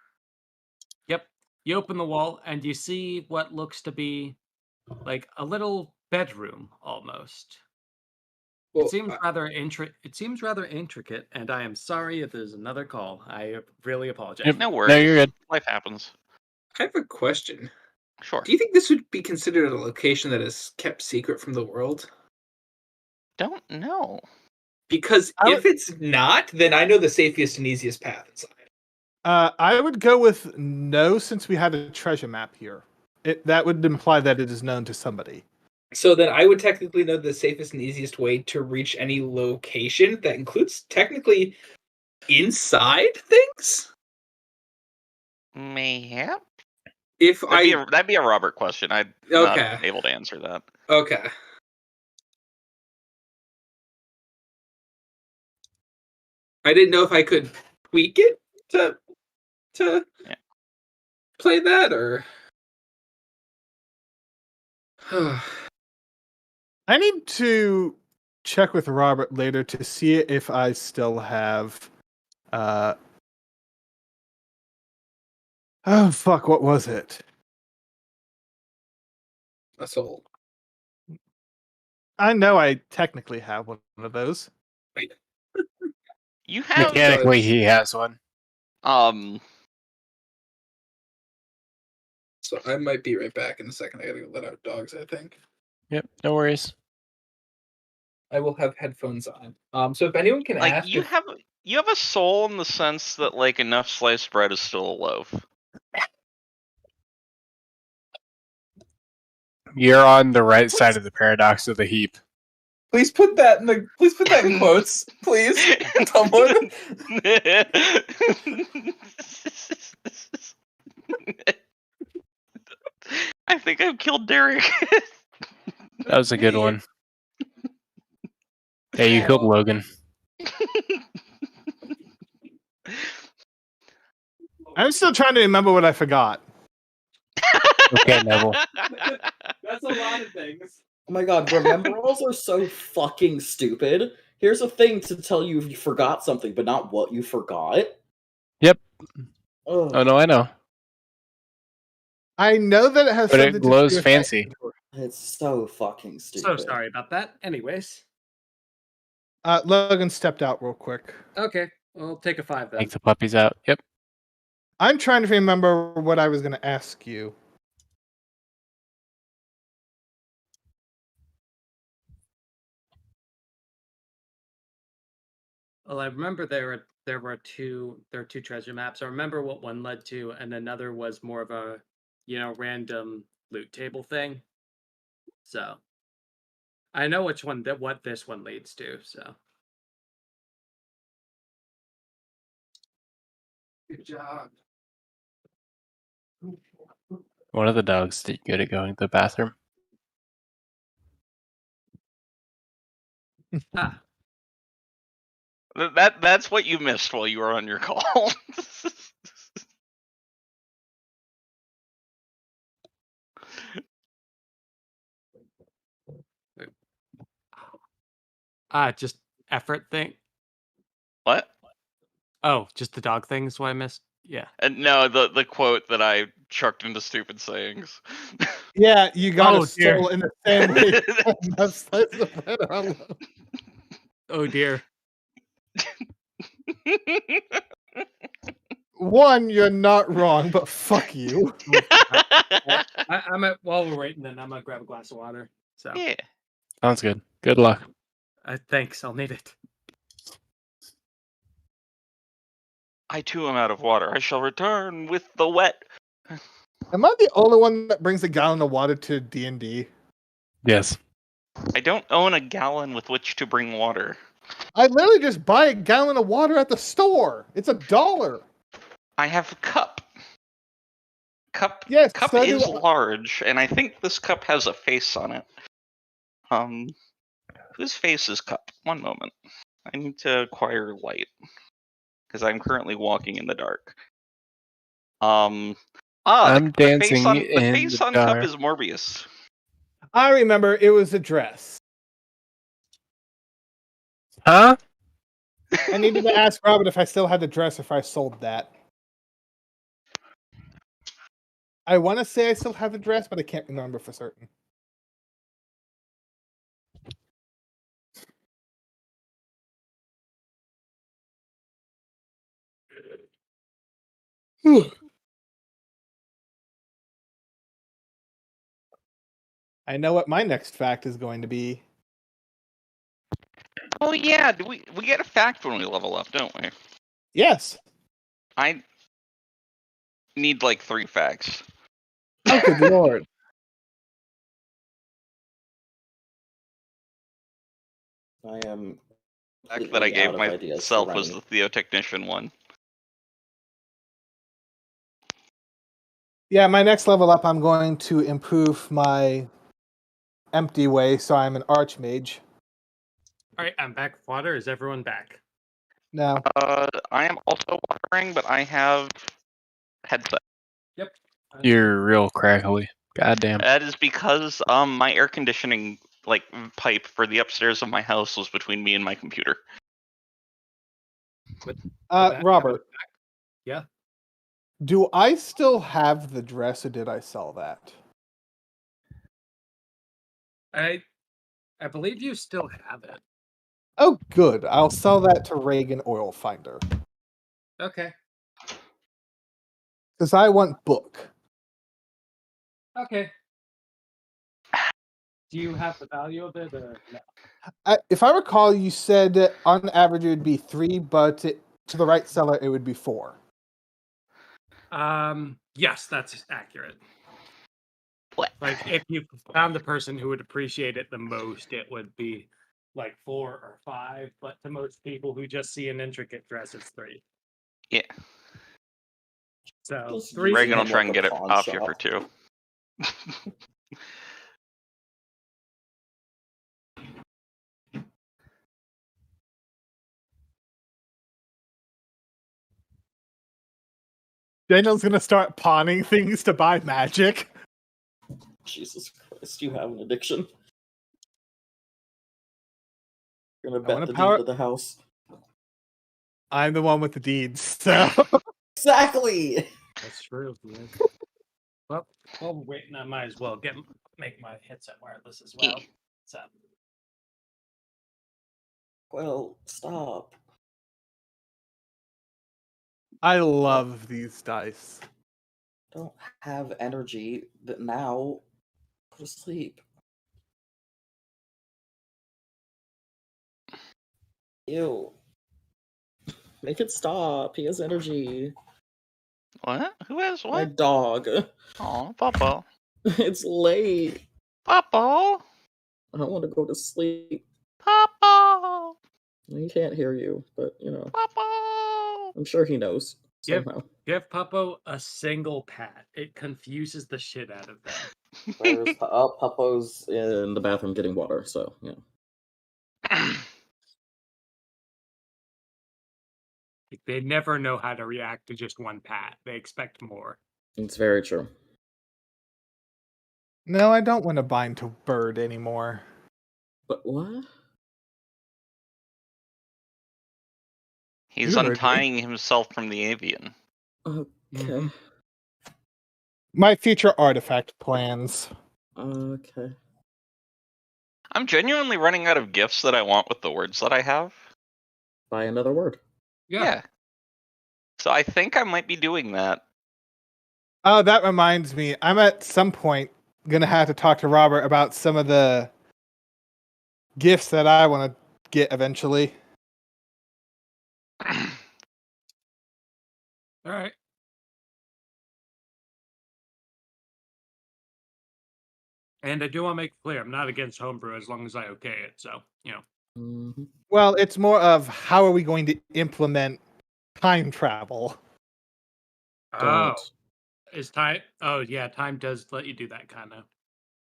Yep. You open the wall and you see what looks to be like a little bedroom almost. Well, It seems rather intricate, and I am sorry if there's another call. I really apologize. Yep. No worries. No, you're good. Life happens. I have a question. Sure. Do you think this would be considered a location that is kept secret from the world? Don't know. Because if it's not, then I know the safest and easiest path inside. I would go with no, since we had a treasure map here. That would imply that it is known to somebody. So then I would technically know the safest and easiest way to reach any location that includes technically inside things? Mayhap? If That'd be a Robert question. I'm Okay. not able to answer that. Okay. I didn't know if I could tweak it to play that, or I need to check with Robert later to see if I still have. Oh fuck! What was it? a soul. I know I technically have one of those. You have Mechanically, he has one. So I might be right back in a second. I gotta go let out dogs, I think. Yep, no worries. I will have headphones on. So if anyone can like ask, you have a soul in the sense that like enough sliced bread is still a loaf. You're on the right side of the paradox of the heap. please put that in quotes, please. Someone. I think I've killed Derek. That was a good one. Hey, you killed Logan. I'm still trying to remember what I forgot. Okay, Neville. That's a lot of things. Oh my god, rememberals are so fucking stupid. Here's a thing to tell you if you forgot something, but not what you forgot. Yep. Ugh. Oh no, I know. I know that it has But something it glows to do with fancy. It's so fucking stupid. So sorry about that. Anyways. Logan stepped out real quick. Okay. We'll take a 5 then. Take the puppies out. Yep. I'm trying to remember what I was going to ask you. Well, I remember there were two treasure maps. I remember what one led to, and another was more of a random loot table thing. So I know what this one leads to. So Good job. One of the dogs did good at going to the bathroom. That's what you missed while you were on your call. just effort thing. What? Oh, just the dog thing is what I missed. Yeah. No, the quote that I chucked into stupid sayings. Yeah, you got Oh, a soul in the same way. Enough slice of bread are low. Oh dear. One, you're not wrong, but fuck you. While we're waiting, then I'm gonna grab a glass of water. So Yeah. Sounds good. Good luck. Thanks, I'll need it. I too am out of water. I shall return with the wet. Am I the only one that brings a gallon of water to D&D? Yes. I don't own a gallon with which to bring water. I literally just buy a gallon of water at the store. It's $1. I have a cup. Cup Yes, cup so do is I. large, and I think this cup has a face on it. Whose face is cup? One moment. I need to acquire light because I'm currently walking in the dark. I'm The dancing face on cup dark. is Morbius. I remember it was a dress. Huh? I needed to ask Robert if I still had the dress, if I sold that. I want to say I still have the dress, but I can't remember for certain. I know what my next fact is going to be. Oh yeah, we get a fact when we level up, don't we? Yes. I need like 3 facts. Oh, good lord. I am. The fact that I completely gave out of ideas myself for was Remy. the Theotechnician one. Yeah, my next level up, I'm going to improve my empty way, so I'm an archmage. All right, I'm back with water. Is everyone back? No. I am also watering, but I have headset. Yep. You're real crackly. Goddamn. That is because my air conditioning pipe for the upstairs of my house was between me and my computer. Robert. Yeah. Do I still have the dress, or did I sell that? I believe you still have it. Oh, good. I'll sell that to Reagan Oil Finder. Okay. Because I want book. Okay. Do you have the value of it or no? If I recall, you said on average it would be 3, but to the right seller it would be 4. Yes, that's accurate. What? Like, if you found the person who would appreciate it the most, it would be like 4 or 5. But to most people who just see an intricate dress, it's 3. Yeah. So Just 3. Reagan will him try like and a get it pawn off you shop. for 2. Daniel's gonna start pawning things to buy magic. Jesus Christ, you have an addiction. You're gonna I bet wanna the power- deed to the house. I'm the one with the deeds, so Exactly! That's true. Yeah. Well, while we're waiting, I might as well make my headset wireless as well. Yeah. So Well, stop. I love these dice. Don't have energy that now. Go to sleep. Ew. Make it stop. He has energy. What? Who has My what? dog. Oh, Papa. It's late. Papa. I don't want to go to sleep. Papa. He can't hear you, but Papa. I'm sure he knows Give- somehow. give Puppo a single pat. It confuses the shit out of them. There's Puppo's in the bathroom getting water, so yeah. They never know how to react to just one pat. They expect more. It's very true. No, I don't want to bind to bird anymore. But what? He's You heard me. untying himself from the avian. Okay. Mhm. My future artifact plans. Okay. I'm genuinely running out of gifts that I want with the words that I have. Buy another word. Yeah. So I think I might be doing that. Oh, that reminds me. I'm at some point gonna have to talk to Robert about some of the gifts that I want to get eventually. All right. And I do want to make it clear, I'm not against homebrew as long as I okay it. So, Well, it's more of how are we going to implement time travel? Oh, is time? Oh, yeah, time does let you do that kind of.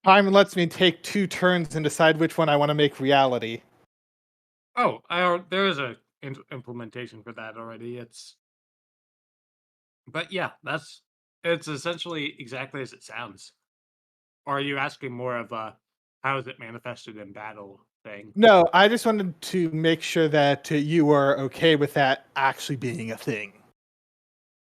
Time lets me take 2 turns and decide which one I want to make reality. Oh, there is a implementation for that already. But yeah, it's essentially exactly as it sounds. Or are you asking more of a how is it manifested in battle thing? No, I just wanted to make sure that you were okay with that actually being a thing.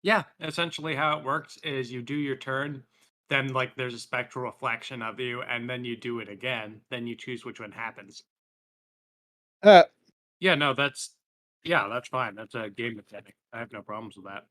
Yeah, essentially how it works is you do your turn, then like there's a spectral reflection of you, and then you do it again. Then you choose which one happens. Yeah, no, that's fine. That's a game mechanic. I have no problems with that.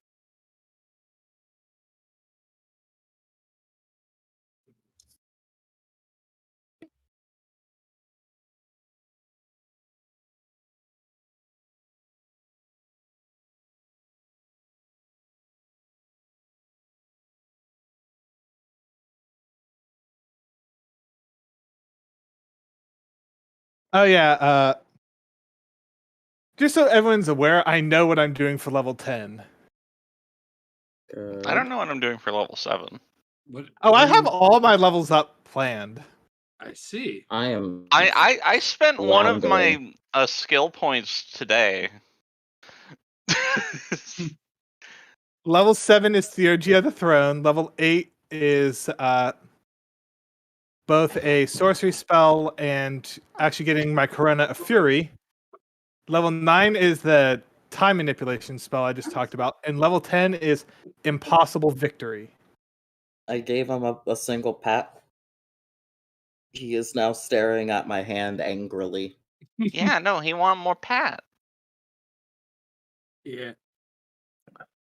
Oh yeah, just so everyone's aware, I know what I'm doing for level 10. I don't know what I'm doing for level 7. I have all my levels up planned. I see. I spent one of my skill points today. Level 7 is Theurgy of the Throne. Level 8 is both a sorcery spell and actually getting my Corona of Fury. Level 9 is the time manipulation spell I just talked about. And level 10 is Impossible Victory. I gave him a single pat. He is now staring at my hand angrily. Yeah, no, he wanted more pat. Yeah.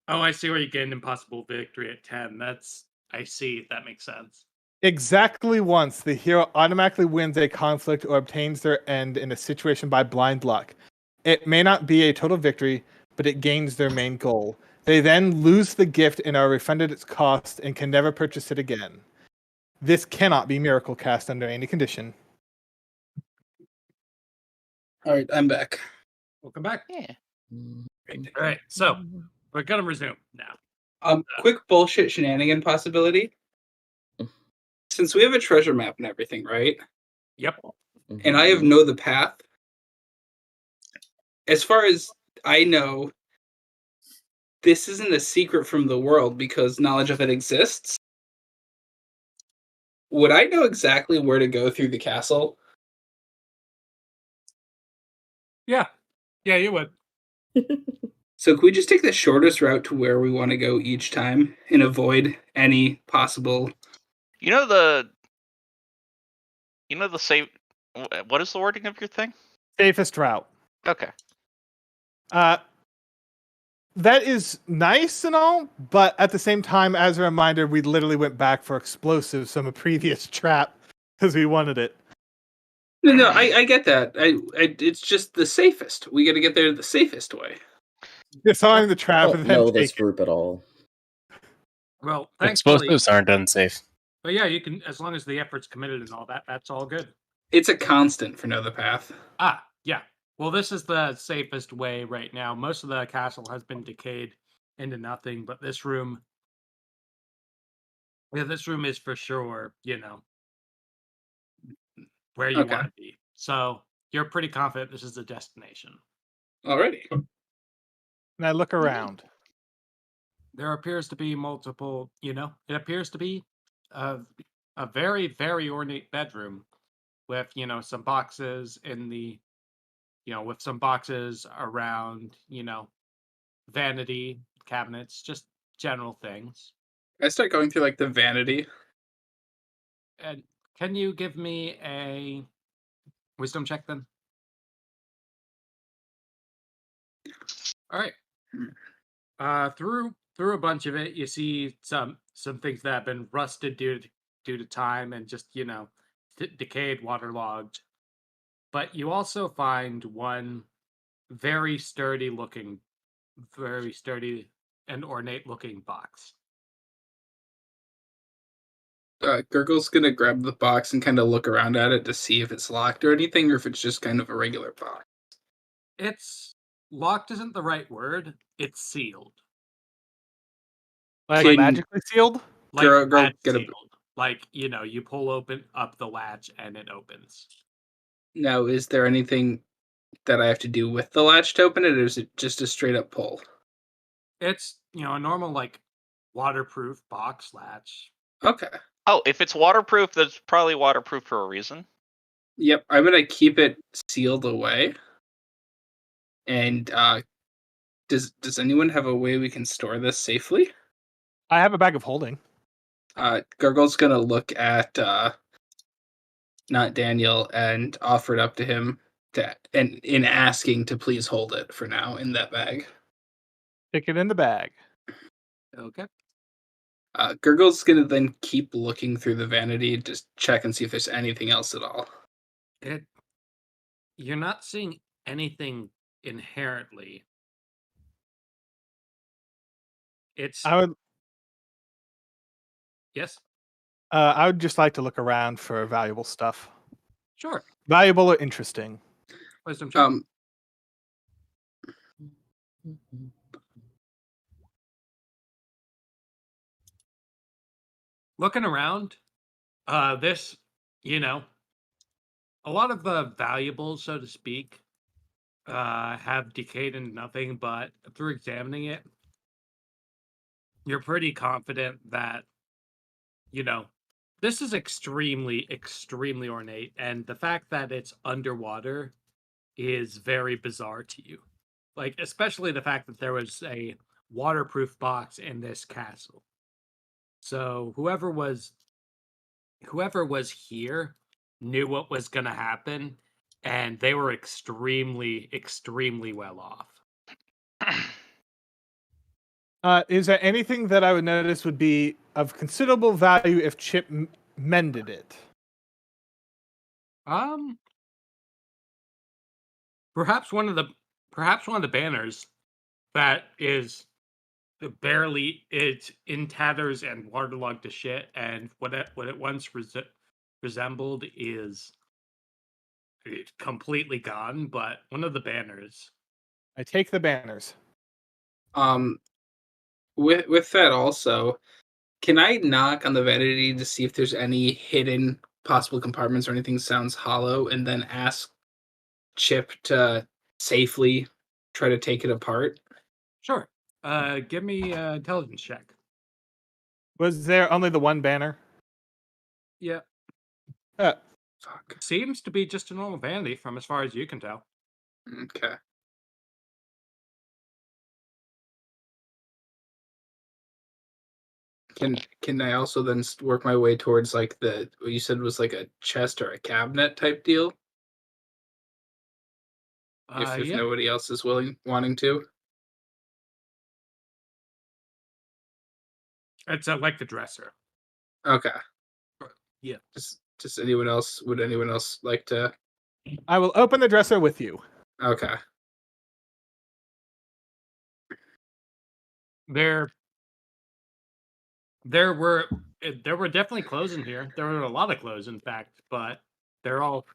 Oh, I see where you get an Impossible Victory at 10. I see. That makes sense. Exactly once, the hero automatically wins a conflict or obtains their end in a situation by blind luck. It may not be a total victory, but it gains their main goal. They then lose the gift and are refunded its cost and can never purchase it again. This cannot be miracle cast under any condition. All right, I'm back. Welcome back. Yeah. All right, so we're gonna resume now. Quick bullshit shenanigan possibility. Since we have a treasure map and everything, right? Yep. And I have know the path. As far as I know, this isn't a secret from the world because knowledge of it exists. Would I know exactly where to go through the castle? Yeah, you would. So can we just take the shortest route to where we want to go each time and avoid any possible? You know the safe. What is the wording of your thing? Safest route. Okay. That is nice and all, but at the same time, as a reminder, we literally went back for explosives from a previous trap because we wanted it. No, I get that. It's just the safest. We got to get there the safest way. Disarm the I trap don't and then know take this it. group at all. Well, thankfully, Explosives aren't unsafe. but yeah, you can, as long as the effort's committed and all that, that's all good. It's a constant for know the path. Yeah. Well, this is the safest way right now. Most of the castle has been decayed into nothing, but this room, is for sure, where you Okay. want to be. So you're pretty confident this is the destination. Alrighty. And I look around. There appears to be multiple, it appears to be a very, very ornate bedroom with, some boxes in the, with some boxes around, vanity cabinets, just general things. I start going through like the vanity. And can you give me a wisdom check then? All right. Through a bunch of it, you see some things that have been rusted due to time and just decayed, waterlogged. But you also find one very sturdy looking, very sturdy and ornate looking box. Gurgle's gonna grab the box and kind of look around at it to see if it's locked or anything, or if it's just kind of a regular box. It's locked isn't the right word. It's sealed. Like Can- magically sealed? Like Girl, latch get a- sealed. Like, you pull up the latch and it opens. Now, is there anything that I have to do with the latch to open it, or is it just a straight up pull? It's, a normal like waterproof box latch. Okay. Oh, if it's waterproof, that's probably waterproof for a reason. Yep, I'm gonna keep it sealed away. And does anyone have a way we can store this safely? I have a bag of holding. Gurgle's gonna look at not Daniel and offer it up to him and in asking to please hold it for now in that bag. Stick it in the bag. Okay. Gurgle's gonna then keep looking through the vanity, just check and see if there's anything else at all. You're not seeing anything inherently. It's I would yes, I would just like to look around for valuable stuff. sure. Valuable or interesting. Wisdom check. Looking around, this, a lot of the valuables, so to speak, have decayed into nothing, but through examining it, you're pretty confident that, this is extremely, extremely ornate, and the fact that it's underwater is very bizarre to you. Like, especially the fact that there was a waterproof box in this castle. So whoever was here knew what was going to happen, and they were extremely, extremely well off. Is there anything that I would notice would be of considerable value if Chip mended it? Perhaps one of the banners that is barely it's in tatters and waterlogged to shit, and what it once resembled is completely gone. But one of the banners. I take the banners. With that also, can I knock on the vanity to see if there's any hidden possible compartments or anything sounds hollow, and then ask Chip to safely try to take it apart? Sure. Give me an intelligence check. Was there only the one banner? Yeah. Fuck. Seems to be just a normal vanity from as far as you can tell. Okay. Can I also then work my way towards like what you said was like a chest or a cabinet type deal? If Yeah. nobody else is wanting to. It's like the dresser. Okay. Yeah. Just anyone else? Would anyone else like to? I will open the dresser with you. Okay. There were definitely clothes in here. There were a lot of clothes, in fact, but they're all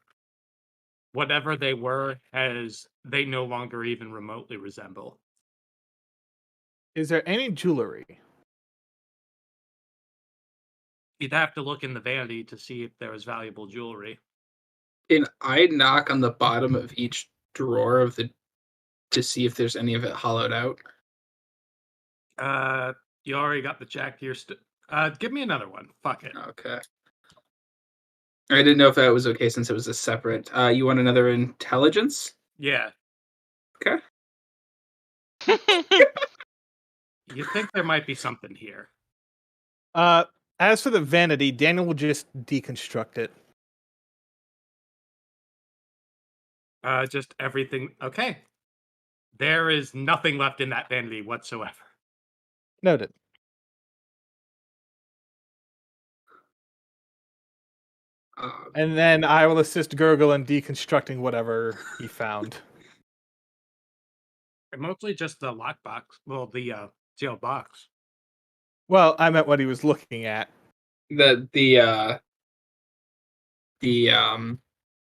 whatever they were, as they no longer even remotely resemble. Is there any jewelry? You'd have to look in the vanity to see if there was valuable jewelry. Can I knock on the bottom of each drawer to see if there's any of it hollowed out? You already got the check. Give me another one. Fuck it. Okay. I didn't know if that was okay since it was a separate. You want another intelligence? Yeah. Okay. You think there might be something here? As for the vanity, Daniel will just deconstruct it. Just everything. Okay. There is nothing left in that vanity whatsoever. Noted. And then I will assist Gurgle in deconstructing whatever he found. Mostly just the lockbox. Well, the sealed box. Well, I meant what he was looking at. The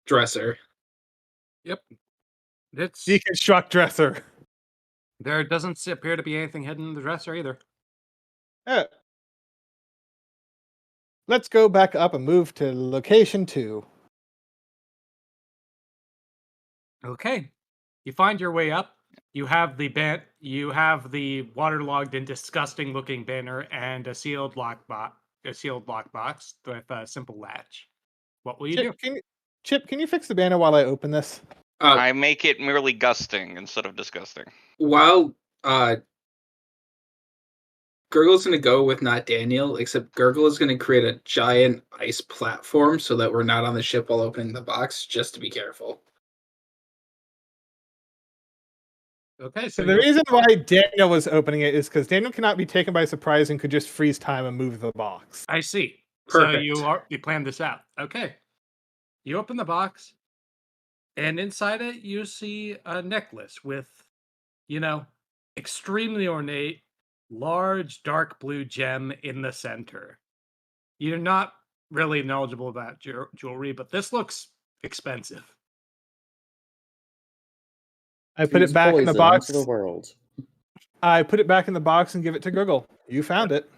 dresser. Yep. It's Deconstruct dresser. there doesn't appear to be anything hidden in the dresser either. Let's go back up and move to location 2. Okay. You find your way up. You have the waterlogged and disgusting looking banner and a sealed lockbox with a simple latch. What will you do? Chip, can you fix the banner while I open this? I make it merely gusting instead of disgusting. While Gurgle's going to go with not Daniel, except Gurgle is going to create a giant ice platform so that we're not on the ship while opening the box, just to be careful. Okay, So the reason why Daniel was opening it is because Daniel cannot be taken by surprise and could just freeze time and move the box. I see. Perfect. So you planned this out. Okay. You open the box, and inside it you see a necklace with, extremely ornate, large dark blue gem in the center. You're not really knowledgeable about jewelry, but this looks expensive. I put it back in the box. The world. I put it back in the box and give it to Gurgle. You found it.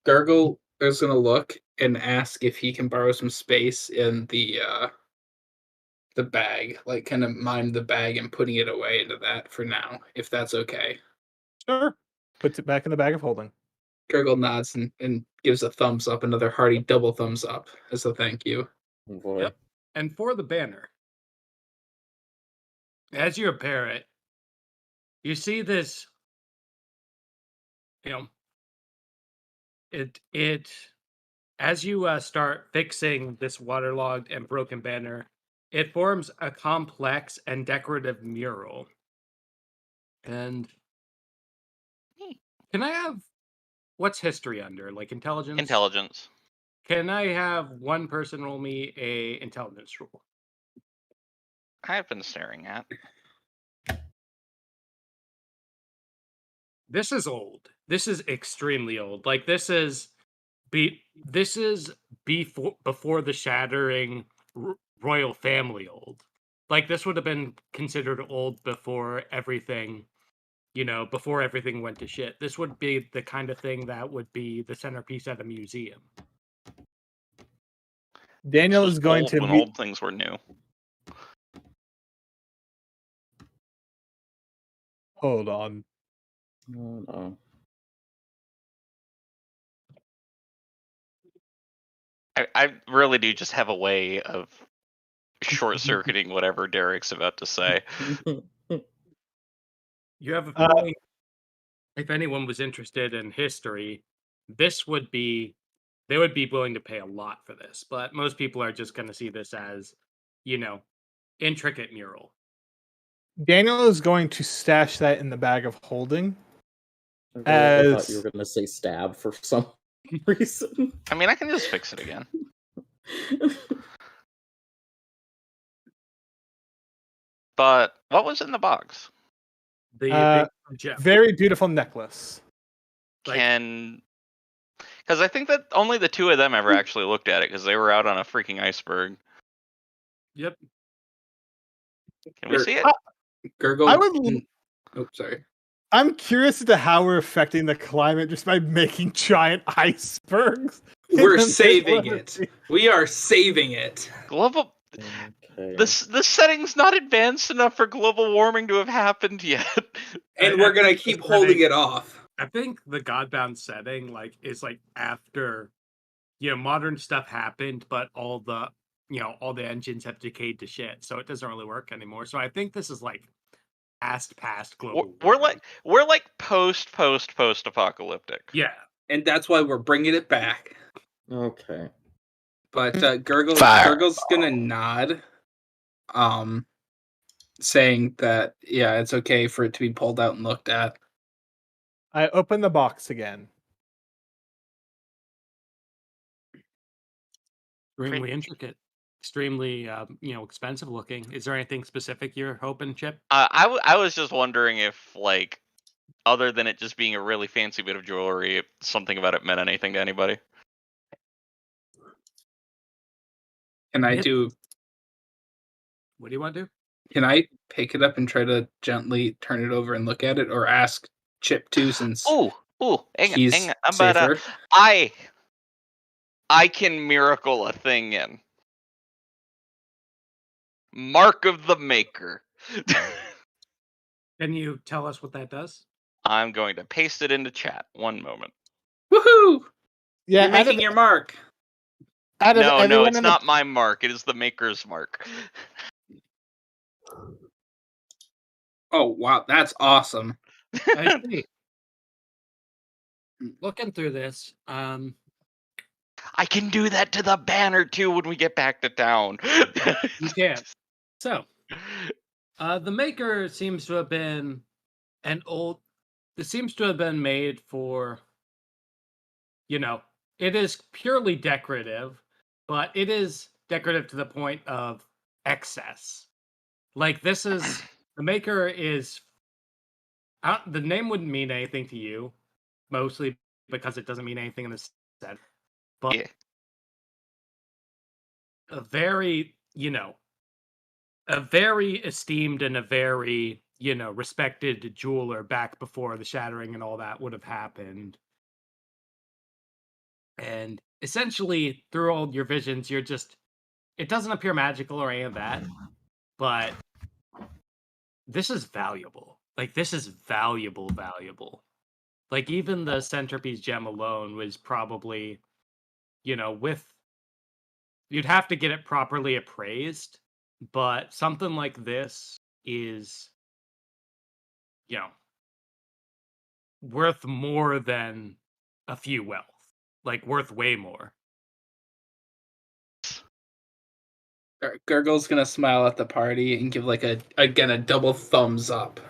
Gurgle is going to look and ask if he can borrow some space in the bag, like kind of mime the bag and putting it away into that for now, if that's okay. Sure. Puts it back in the bag of holding. Gurgle nods and gives a thumbs up, another hearty double thumbs up as a thank you. Oh boy. Yep. And for the banner, as you repair it, you see this, it as you start fixing this waterlogged and broken banner, it forms a complex and decorative mural. And can I have, what's history under? Like intelligence? Intelligence. Can I have one person roll me a intelligence roll? I've been staring at. This is old. This is extremely old. Like this is before the shattering royal family old. Like this would have been considered old before everything, before everything went to shit. This would be the kind of thing that would be the centerpiece at a museum. Daniel is going to when old things were new. Hold on. Oh no. I really do just have a way of short-circuiting whatever Derek's about to say. You have a feeling, if anyone was interested in history, they would be willing to pay a lot for this. But most people are just going to see this as, intricate mural. Daniel is going to stash that in the bag of holding. I thought you were going to say stab for some reason. I mean, I can just fix it again. But what was in the box? The gem. Very beautiful necklace. Because I think that only the two of them ever actually looked at it because they were out on a freaking iceberg. Yep. Can we see it? Gurgle. Oh, sorry. I'm curious as to how we're affecting the climate just by making giant icebergs. We're saving it. We are saving it. Global. Okay. The setting's not advanced enough for global warming to have happened yet. And we're gonna keep holding it off. I think the Godbound setting is after modern stuff happened, but all the engines have decayed to shit, so it doesn't really work anymore. So I think this is past global. We're like post apocalyptic. Yeah, and that's why we're bringing it back. Okay. But Gurgle's gonna nod, saying that it's okay for it to be pulled out and looked at. I open the box again. Extremely intricate, extremely expensive looking. Is there anything specific you're hoping, Chip? I was just wondering if, like, other than it just being a really fancy bit of jewelry, if something about it meant anything to anybody. Can I It- do? What do you want to do? Can I pick it up and try to gently turn it over and look at it, or ask Chip to, since Ooh, hang he's on. But safer? I can miracle a thing in. Mark of the Maker. Can you tell us what that does? I'm going to paste it into chat. One moment. Woohoo! Yeah, You're making your mark. No, it's not my mark. It is the Maker's mark. Oh wow, that's awesome. I see. Looking through this, I can do that to the banner too when we get back to town. you can. So, the Maker seems to have been an old. This seems to have been made for. It is purely decorative, but it is decorative to the point of excess. Like this is the Maker is. The name wouldn't mean anything to you, mostly because it doesn't mean anything in the set. But Yeah. a very, a very esteemed and a very, respected jeweler back before the shattering and all that would have happened. And essentially, through all your visions, it doesn't appear magical or any of that, but this is valuable. Like, this is valuable. Like, even the centerpiece gem alone was probably, you'd have to get it properly appraised, but something like this is, worth more than a few wealth. Like, worth way more. Gurgle's gonna smile at the party and give like a double thumbs up.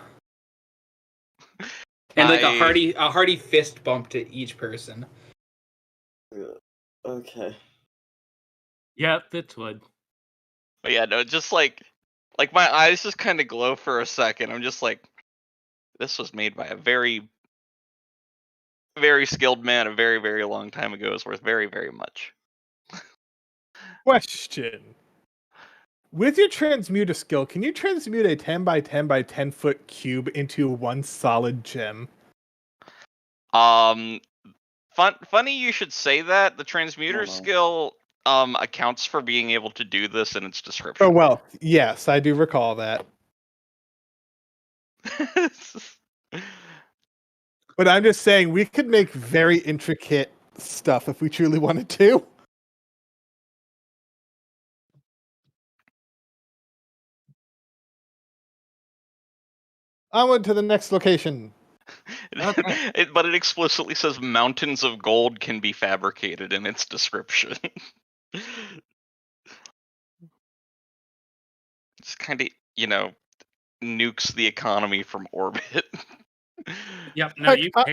And like a hearty fist bump to each person. Okay. Yep, it would. But yeah, no, just like my eyes just kind of glow for a second. I'm just like, this was made by a very, very skilled man a very, very long time ago. Is worth very, very much. Question. With your transmuter skill, can you transmute a 10 by 10 by 10 foot cube into one solid gem? Funny you should say that. The transmuter skill accounts for being able to do this in its description. Oh, well, yes, I do recall that. But I'm just saying, we could make very intricate stuff if we truly wanted to. Onward to the next location. Okay. But it explicitly says mountains of gold can be fabricated in its description. Just kind of, nukes the economy from orbit. Yep, no, you can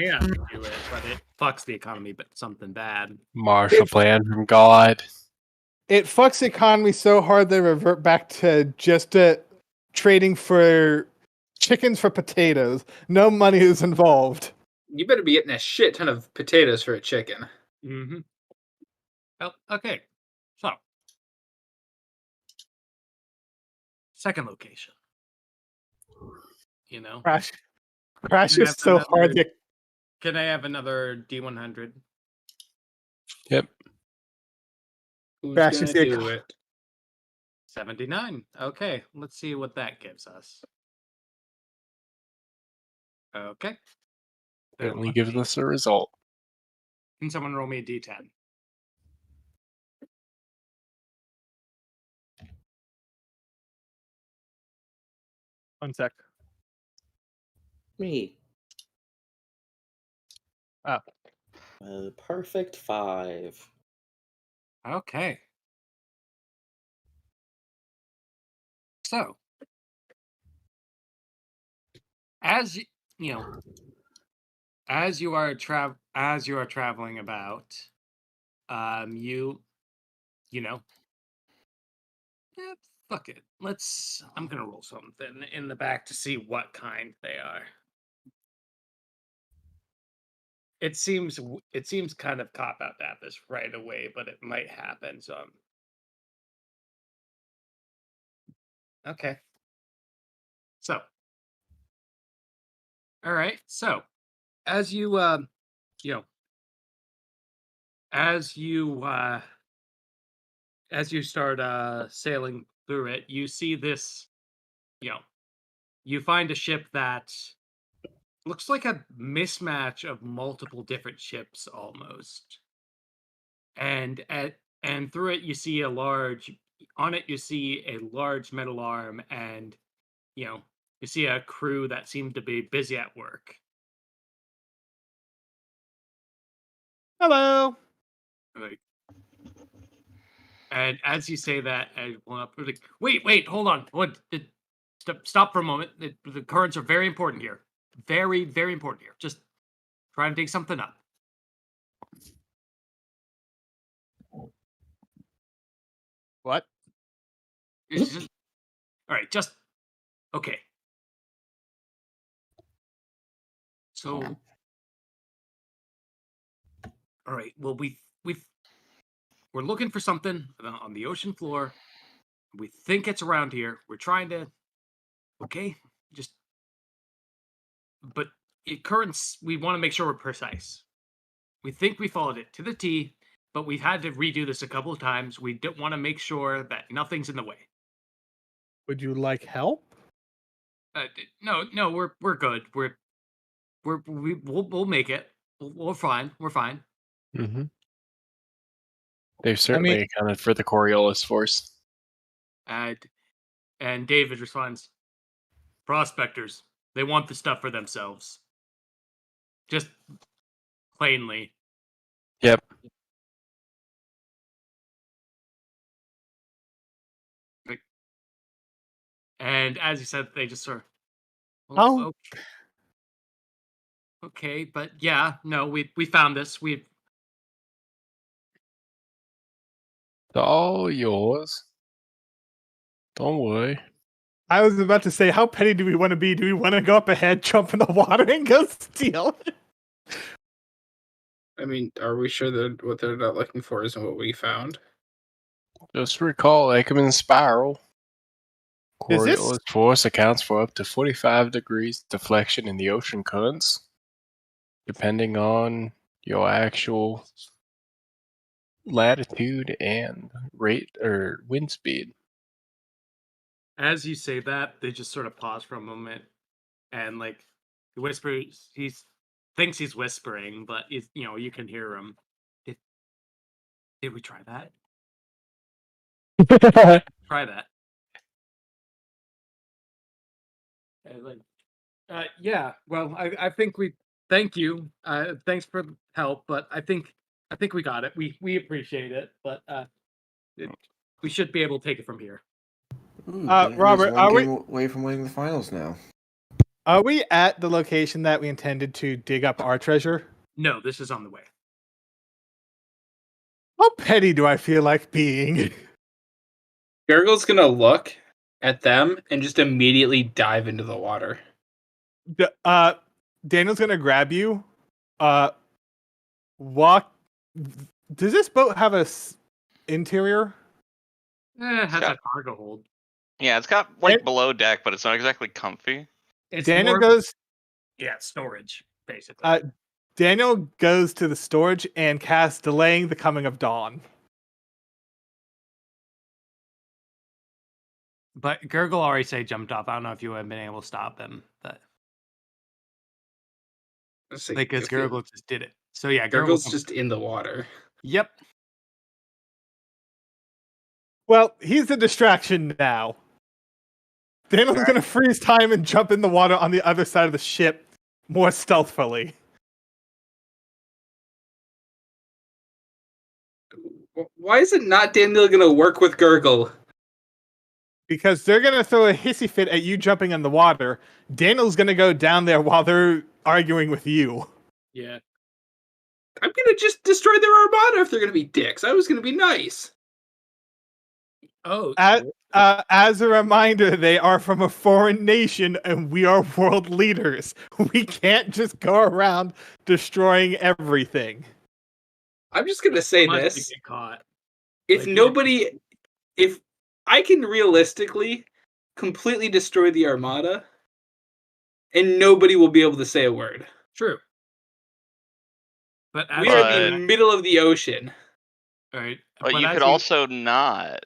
do it, but it fucks the economy, but something bad. Marshall Plan from God. It fucks the economy so hard they revert back to just trading for chickens for potatoes. No money is involved. You better be getting a shit ton of potatoes for a chicken. Mm-hmm. Well, okay, so second location. Crash is so hard. Can I have another D100? Yep. Who's Crash gonna is the do it? 79. Okay, let's see what that gives us. Okay. It only gives us a result. Can someone roll me a D10? One sec. Me. Oh. Perfect 5. Okay. So, as as you are traveling about, you know, fuck it. I'm gonna roll something in the back to see what kind they are. It seems kind of cop out to have this right away, but it might happen. So, okay. So, all right. So, as you you know, as you start sailing through it, you see this. You know, you find a ship that looks like a mismatch of multiple different ships almost. And through it you see you see a large metal arm, and you see a crew that seem to be busy at work. Hello. Like, and as you say that, wait, hold on. Stop for a moment. The currents are very important here. Very, very important here. Just trying to dig something up. What? All right, just okay. So, all right. Well, we're looking for something on the ocean floor. We think it's around here. We're trying to. Okay, but currents. We want to make sure we're precise. We think we followed it to the T, but we've had to redo this a couple of times. We don't want to make sure that nothing's in the way. Would you like help? No, we're good. We'll make it. We're fine. We're fine. Mm-hmm. They've certainly accounted for the Coriolis force. And David responds, prospectors. They want the stuff for themselves. Just plainly. Yep. And as you said, they just sort of. Oh. Okay, but yeah, no, we found this. It's all yours. Don't worry. I was about to say, how petty do we want to be? Do we want to go up ahead, jump in the water, and go steal it? I mean, are we sure that what they're not looking for isn't what we found? Just recall Ackerman's spiral. Coriolis force accounts for up to 45 degrees deflection in the ocean currents, depending on your actual latitude and rate or wind speed. As you say that, they just sort of pause for a moment, and like he whispers. He thinks he's whispering, but you can hear him. Did we try that? Try that. Yeah. Well, I think we. Thank you. Thanks for the help, but I think we got it. We appreciate it, but we should be able to take it from here. Robert, are we away from winning the finals now? Are we at the location that we intended to dig up our treasure? No, this is on the way. How petty do I feel like being? Gurgle's gonna look at them and just immediately dive into the water. Daniel's gonna grab you. Walk. Does this boat have a interior? It has a cargo hold. Yeah, it's got below deck, but it's not exactly comfy. Daniel goes. Yeah, storage basically. Daniel goes to the storage and casts Delaying the Coming of Dawn. But Gurgle already jumped off. I don't know if you would have been able to stop him, but because Gurgle just did it. So yeah, Gurgle's just in the water. Yep. Well, he's a distraction now. Daniel's going to freeze time and jump in the water on the other side of the ship more stealthily. Why is it not Daniel going to work with Gurgle? Because they're going to throw a hissy fit at you jumping in the water. Daniel's going to go down there while they're arguing with you. Yeah. I'm gonna just destroy their armada if they're gonna be dicks. I was gonna be nice. Oh, As a reminder, they are from a foreign nation and we are world leaders. We can't just go around destroying everything. I'm just gonna say unless you this. get caught. If Like, yeah. nobody, if I can realistically completely destroy the armada, and nobody will be able to say a word. True. But We are in the middle of the ocean. All right. But you could also not.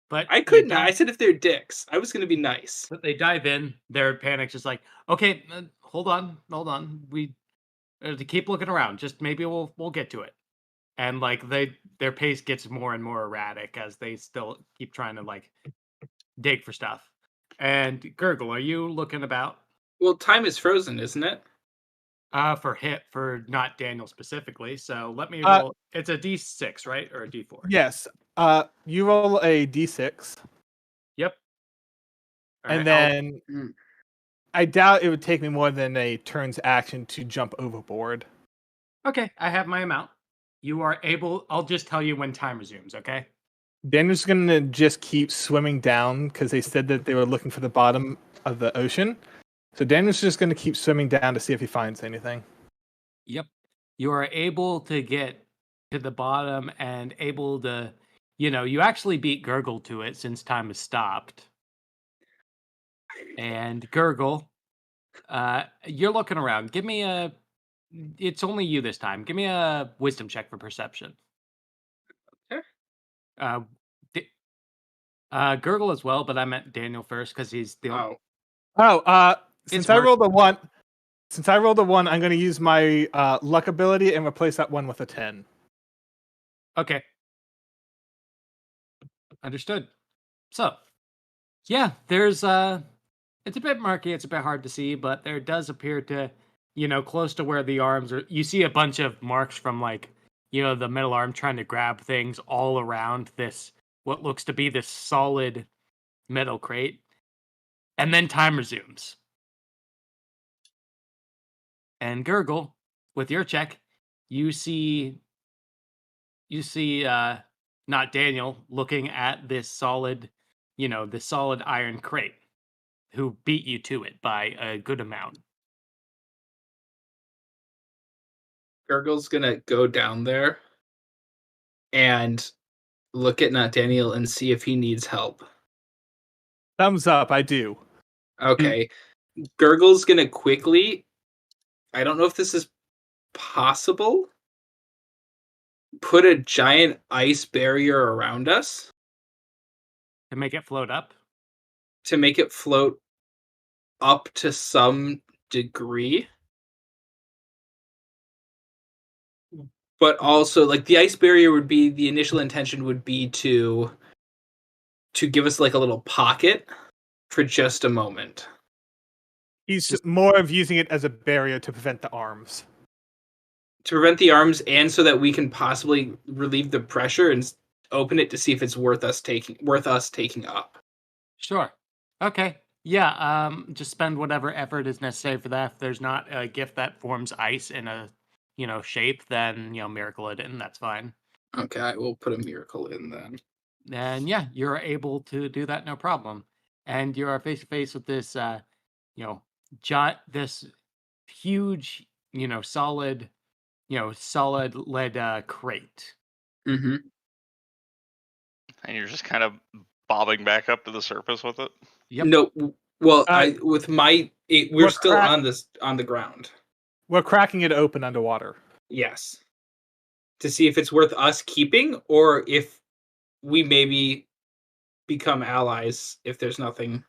But I couldn't. I said if they're dicks. I was going to be nice. But they dive in. They're panicked, just like, okay, hold on. We to keep looking around. Just maybe we'll get to it. And like their pace gets more and more erratic as they still keep trying to like dig for stuff. And Gurgle, are you looking about? Well, time is frozen, isn't it? For not Daniel specifically. So let me roll. It's a D6, right, or a D4? Yes. You roll a D6. Yep. All And right, then I doubt it would take me more than a turn's action to jump overboard. Okay, I have my amount. You are able. I'll just tell you when time resumes. Okay. Daniel's gonna just keep swimming down because they said that they were looking for the bottom of the ocean. So Daniel's just gonna keep swimming down to see if he finds anything. Yep. You are able to get to the bottom and able to, you actually beat Gurgle to it since time has stopped. And Gurgle, you're looking around. Give me it's only you this time. Give me a wisdom check for perception. Okay. Gurgle as well, but I meant Daniel first because he's the only. Since I rolled a 1, I'm going to use my luck ability and replace that 1 with a 10. Okay. Understood. So, yeah, there's it's a bit murky, it's a bit hard to see, but there does appear to, close to where the arms are. You see a bunch of marks from like, the middle arm trying to grab things all around this what looks to be this solid metal crate. And then time resumes. And Gurgle, with your check, you see not Daniel looking at this solid, this solid iron crate, who beat you to it by a good amount. Gurgle's gonna go down there and look at Not Daniel and see if he needs help. Thumbs up, I do. Okay. Gurgle's gonna quickly, I don't know if this is possible, put a giant ice barrier around us. To make it float up? To make it float up to some degree. But also, like, the ice barrier would be, the initial intention would be to give us like a little pocket for just a moment. He's more of using it as a barrier to prevent the arms. To prevent the arms, and so that we can possibly relieve the pressure and open it to see if it's worth us taking up. Sure. Okay. Yeah. Just spend whatever effort is necessary for that. If there's not a gift that forms ice in a shape, then miracle it in. That's fine. Okay, I will put a miracle in then. And yeah, you're able to do that, no problem. And you are face to face with this, this huge, solid lead crate. Mm-hmm. And you're just kind of bobbing back up to the surface with it. Yep. No, well, we're still on the ground. We're cracking it open underwater. Yes. To see if it's worth us keeping, or if we maybe become allies if there's nothing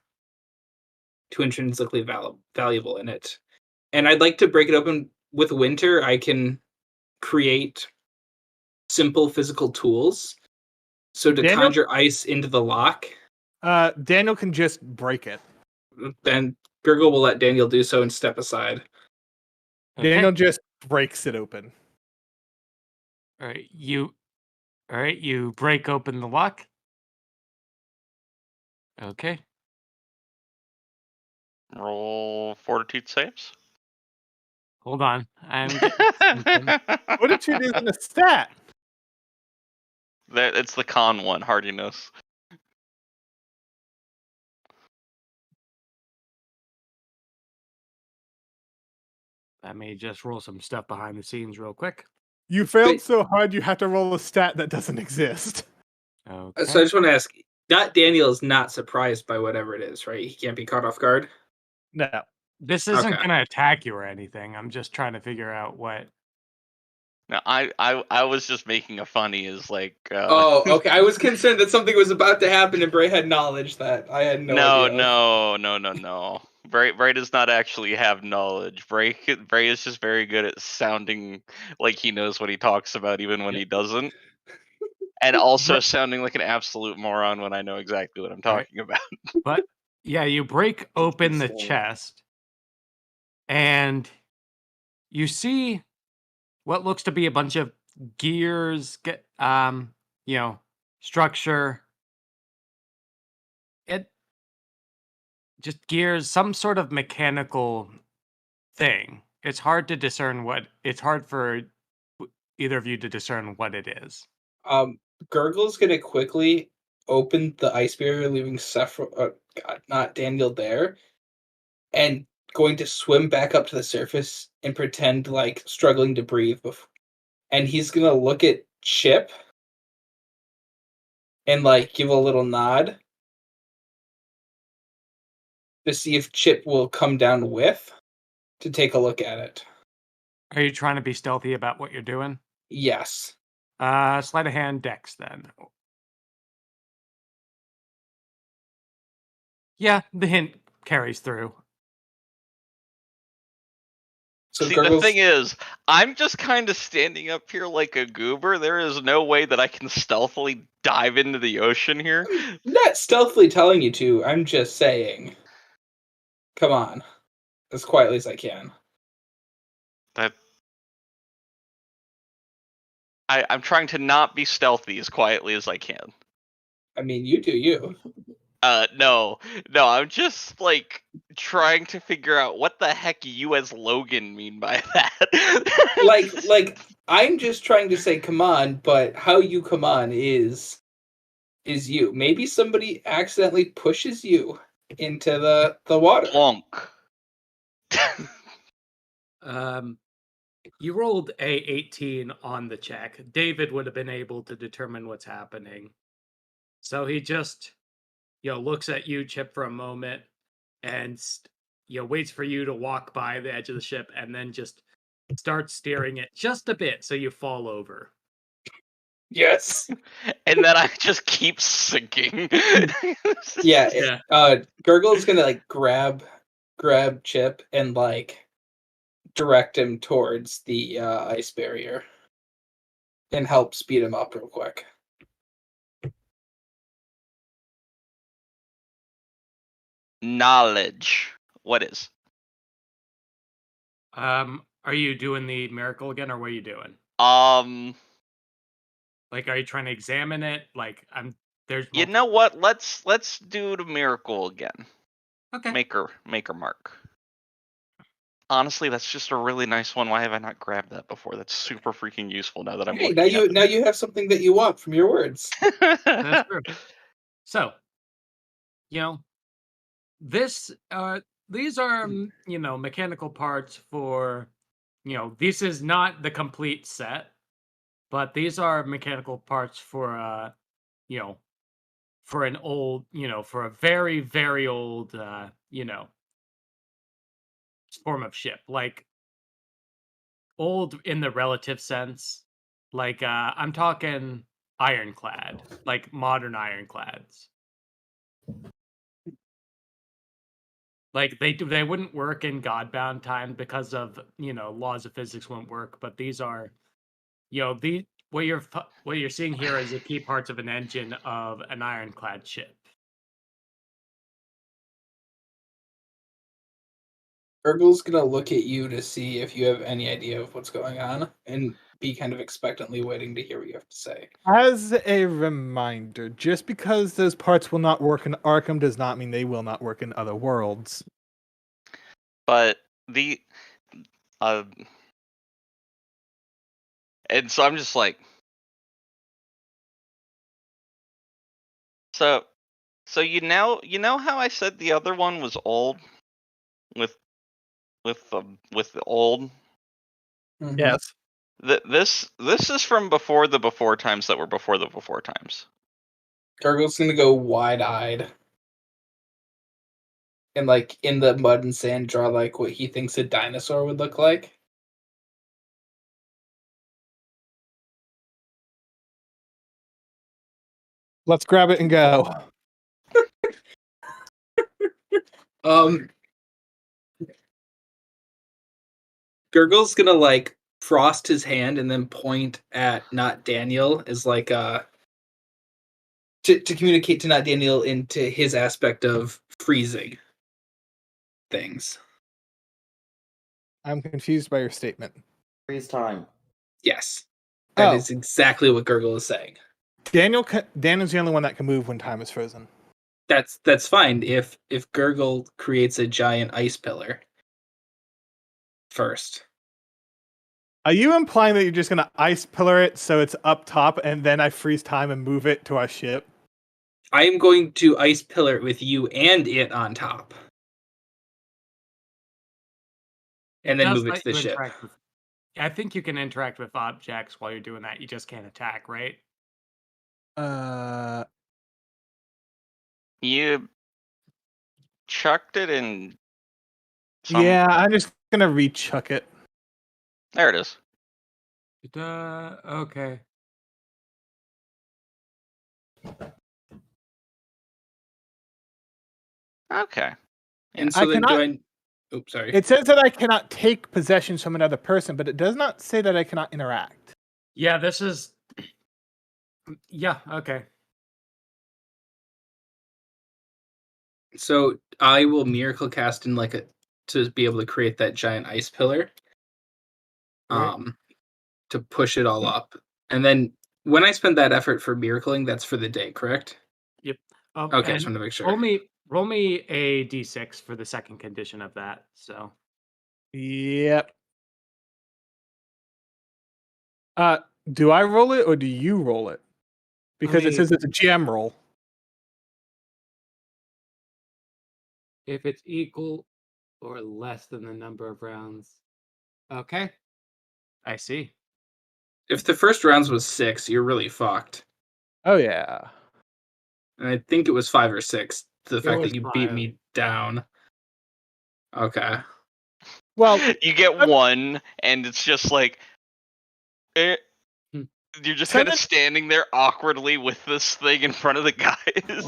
too intrinsically valuable in it. And I'd like to break it open with Winter. I can create simple physical tools. So to conjure ice into the lock. Daniel can just break it. Then Gurgle will let Daniel do so and step aside. Okay. Daniel just breaks it open. All right, you break open the lock. Okay. Roll fortitude saves. Hold on. I'm getting What did you do in the stat? It's the con one, hardiness. Let me just roll some stuff behind the scenes real quick. You failed Wait. so hard you have to roll a stat that doesn't exist. Okay. So I just want to ask, Daniel is not surprised by whatever it is, right? He can't be caught off guard. No. This isn't Okay. going to attack you or anything. I'm just trying to figure out what. No, I was just making a funny is like. Oh, okay. I was concerned that something was about to happen, and Bray had knowledge that I had no idea. No. Bray does not actually have knowledge. Bray is just very good at sounding like he knows what he talks about, even when he doesn't. And also sounding like an absolute moron when I know exactly what I'm talking about. But yeah, you break open the chest, and you see what looks to be a bunch of gears, structure. It just gears, some sort of mechanical thing. It's hard to discern it's hard for either of you to discern what it is. Gurgle's gonna quickly open the ice barrier, leaving not Daniel there, and going to swim back up to the surface and pretend like struggling to breathe. And he's gonna look at Chip and like give a little nod to see if Chip will come down with to take a look at it. Are you trying to be stealthy about what you're doing? Yes. Sleight of hand dex then. Yeah, the hint carries through. So See, Gurgle's... the thing is, I'm just kind of standing up here like a goober. There is no way that I can stealthily dive into the ocean here. I'm not stealthily telling you to. I'm just saying. Come on. As quietly as I can. I'm trying to not be stealthy as quietly as I can. I mean, you do you. No, I'm just like trying to figure out what the heck you as Logan mean by that. like I'm just trying to say come on, but how you come on is you. Maybe somebody accidentally pushes you into the water. Plonk. You rolled a 18 on the check. David would have been able to determine what's happening. So he just, looks at you, Chip, for a moment, and waits for you to walk by the edge of the ship, and then just starts steering it just a bit so you fall over. Yes. And then I just keep sinking. Yeah. Gurgle's gonna like grab Chip and like direct him towards the ice barrier and help speed him up real quick. Knowledge. What is? Are you doing the miracle again, or what are you doing? Like, are you trying to examine it? Like, there's. You know what? Let's do the miracle again. Okay. Maker mark. Honestly, that's just a really nice one. Why have I not grabbed that before? That's super freaking useful now that I'm looking at it. Now you have something that you want from your words. That's true. So, these are mechanical parts for, this is not the complete set, but these are mechanical parts for for an old, for a very, very old form of ship. Like, old in the relative sense. Like, I'm talking ironclad, like modern ironclads. Like, they wouldn't work in Godbound time because of, laws of physics won't work, but these are, what you're seeing here is the key parts of an engine of an ironclad ship. Gurgle's gonna look at you to see if you have any idea of what's going on and be kind of expectantly waiting to hear what you have to say. As a reminder, just because those parts will not work in Arkham does not mean they will not work in other worlds. But And so I'm just like, so you know how I said the other one was old with the old. Mhm. Yes. This is from before the before times that were before the before times. Gargoyle's gonna go wide-eyed. And like in the mud and sand draw like what he thinks a dinosaur would look like. Let's grab it and go. Gurgle's gonna like frost his hand and then point at not Daniel as like to communicate to not Daniel into his aspect of freezing things. I'm confused by your statement. Freeze time. Yes. That is Oh. exactly what Gurgle is saying. Daniel's the only one that can move when time is frozen. That's fine if Gurgle creates a giant ice pillar first. Are you implying that you're just gonna ice pillar it so it's up top and then I freeze time and move it to our ship? I am going to ice pillar it with you and it on top. And then move it to the ship. I think you can interact with objects while you're doing that. You just can't attack, right? You chucked it in. Yeah, I'm just gonna rechuck it. There it is. Okay. Okay. And so then oops, sorry. It says that I cannot take possessions from another person, but it does not say that I cannot interact. Yeah, this is. Yeah, okay. So I will miracle cast in to be able to create that giant ice pillar. Right. To push it all up. And then when I spend that effort for miracling, that's for the day, correct? Yep. Okay, I just want to make sure. Roll me a d6 for the second condition of that. So. Yep. Do I roll it or do you roll it? Because it says it's a GM roll. If it's equal or less than the number of rounds. Okay. I see. If the first rounds was 6, you're really fucked. Oh yeah. And I think it was 5 or 6. The fact that you 5. beat me down. Okay. Well, you get one, and it's just like you're just kind of standing there awkwardly with this thing in front of the guys.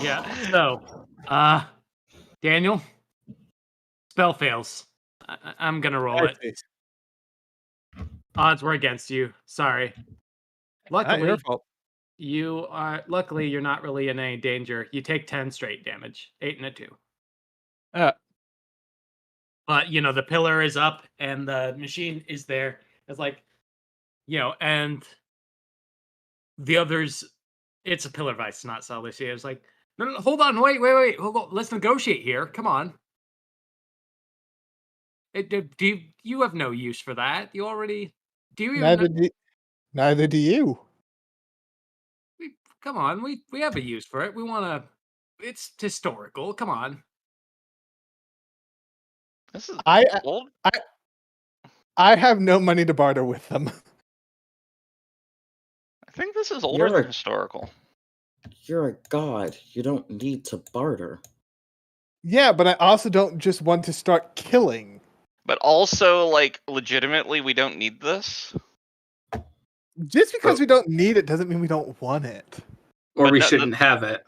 Yeah. So, Daniel, spell fails. I'm gonna roll it. Odds were against you. Sorry. Not your fault. Luckily you're not really in any danger. You take 10 straight damage, 8 and a 2. But the pillar is up and the machine is there. It's like, and the others, it's a pillar vice, not solid. It's like, no, hold on, wait, hold on. Let's negotiate here. Come on. You have no use for that. You already do. You neither do you. Come on, we have a use for it. We want to. It's historical. Come on. This is old. I have no money to barter with them. I think this is older than historical. You're a god. You don't need to barter. Yeah, but I also don't just want to start killing. But also, legitimately, we don't need this. Just because we don't need it doesn't mean we don't want it. Or we shouldn't have it.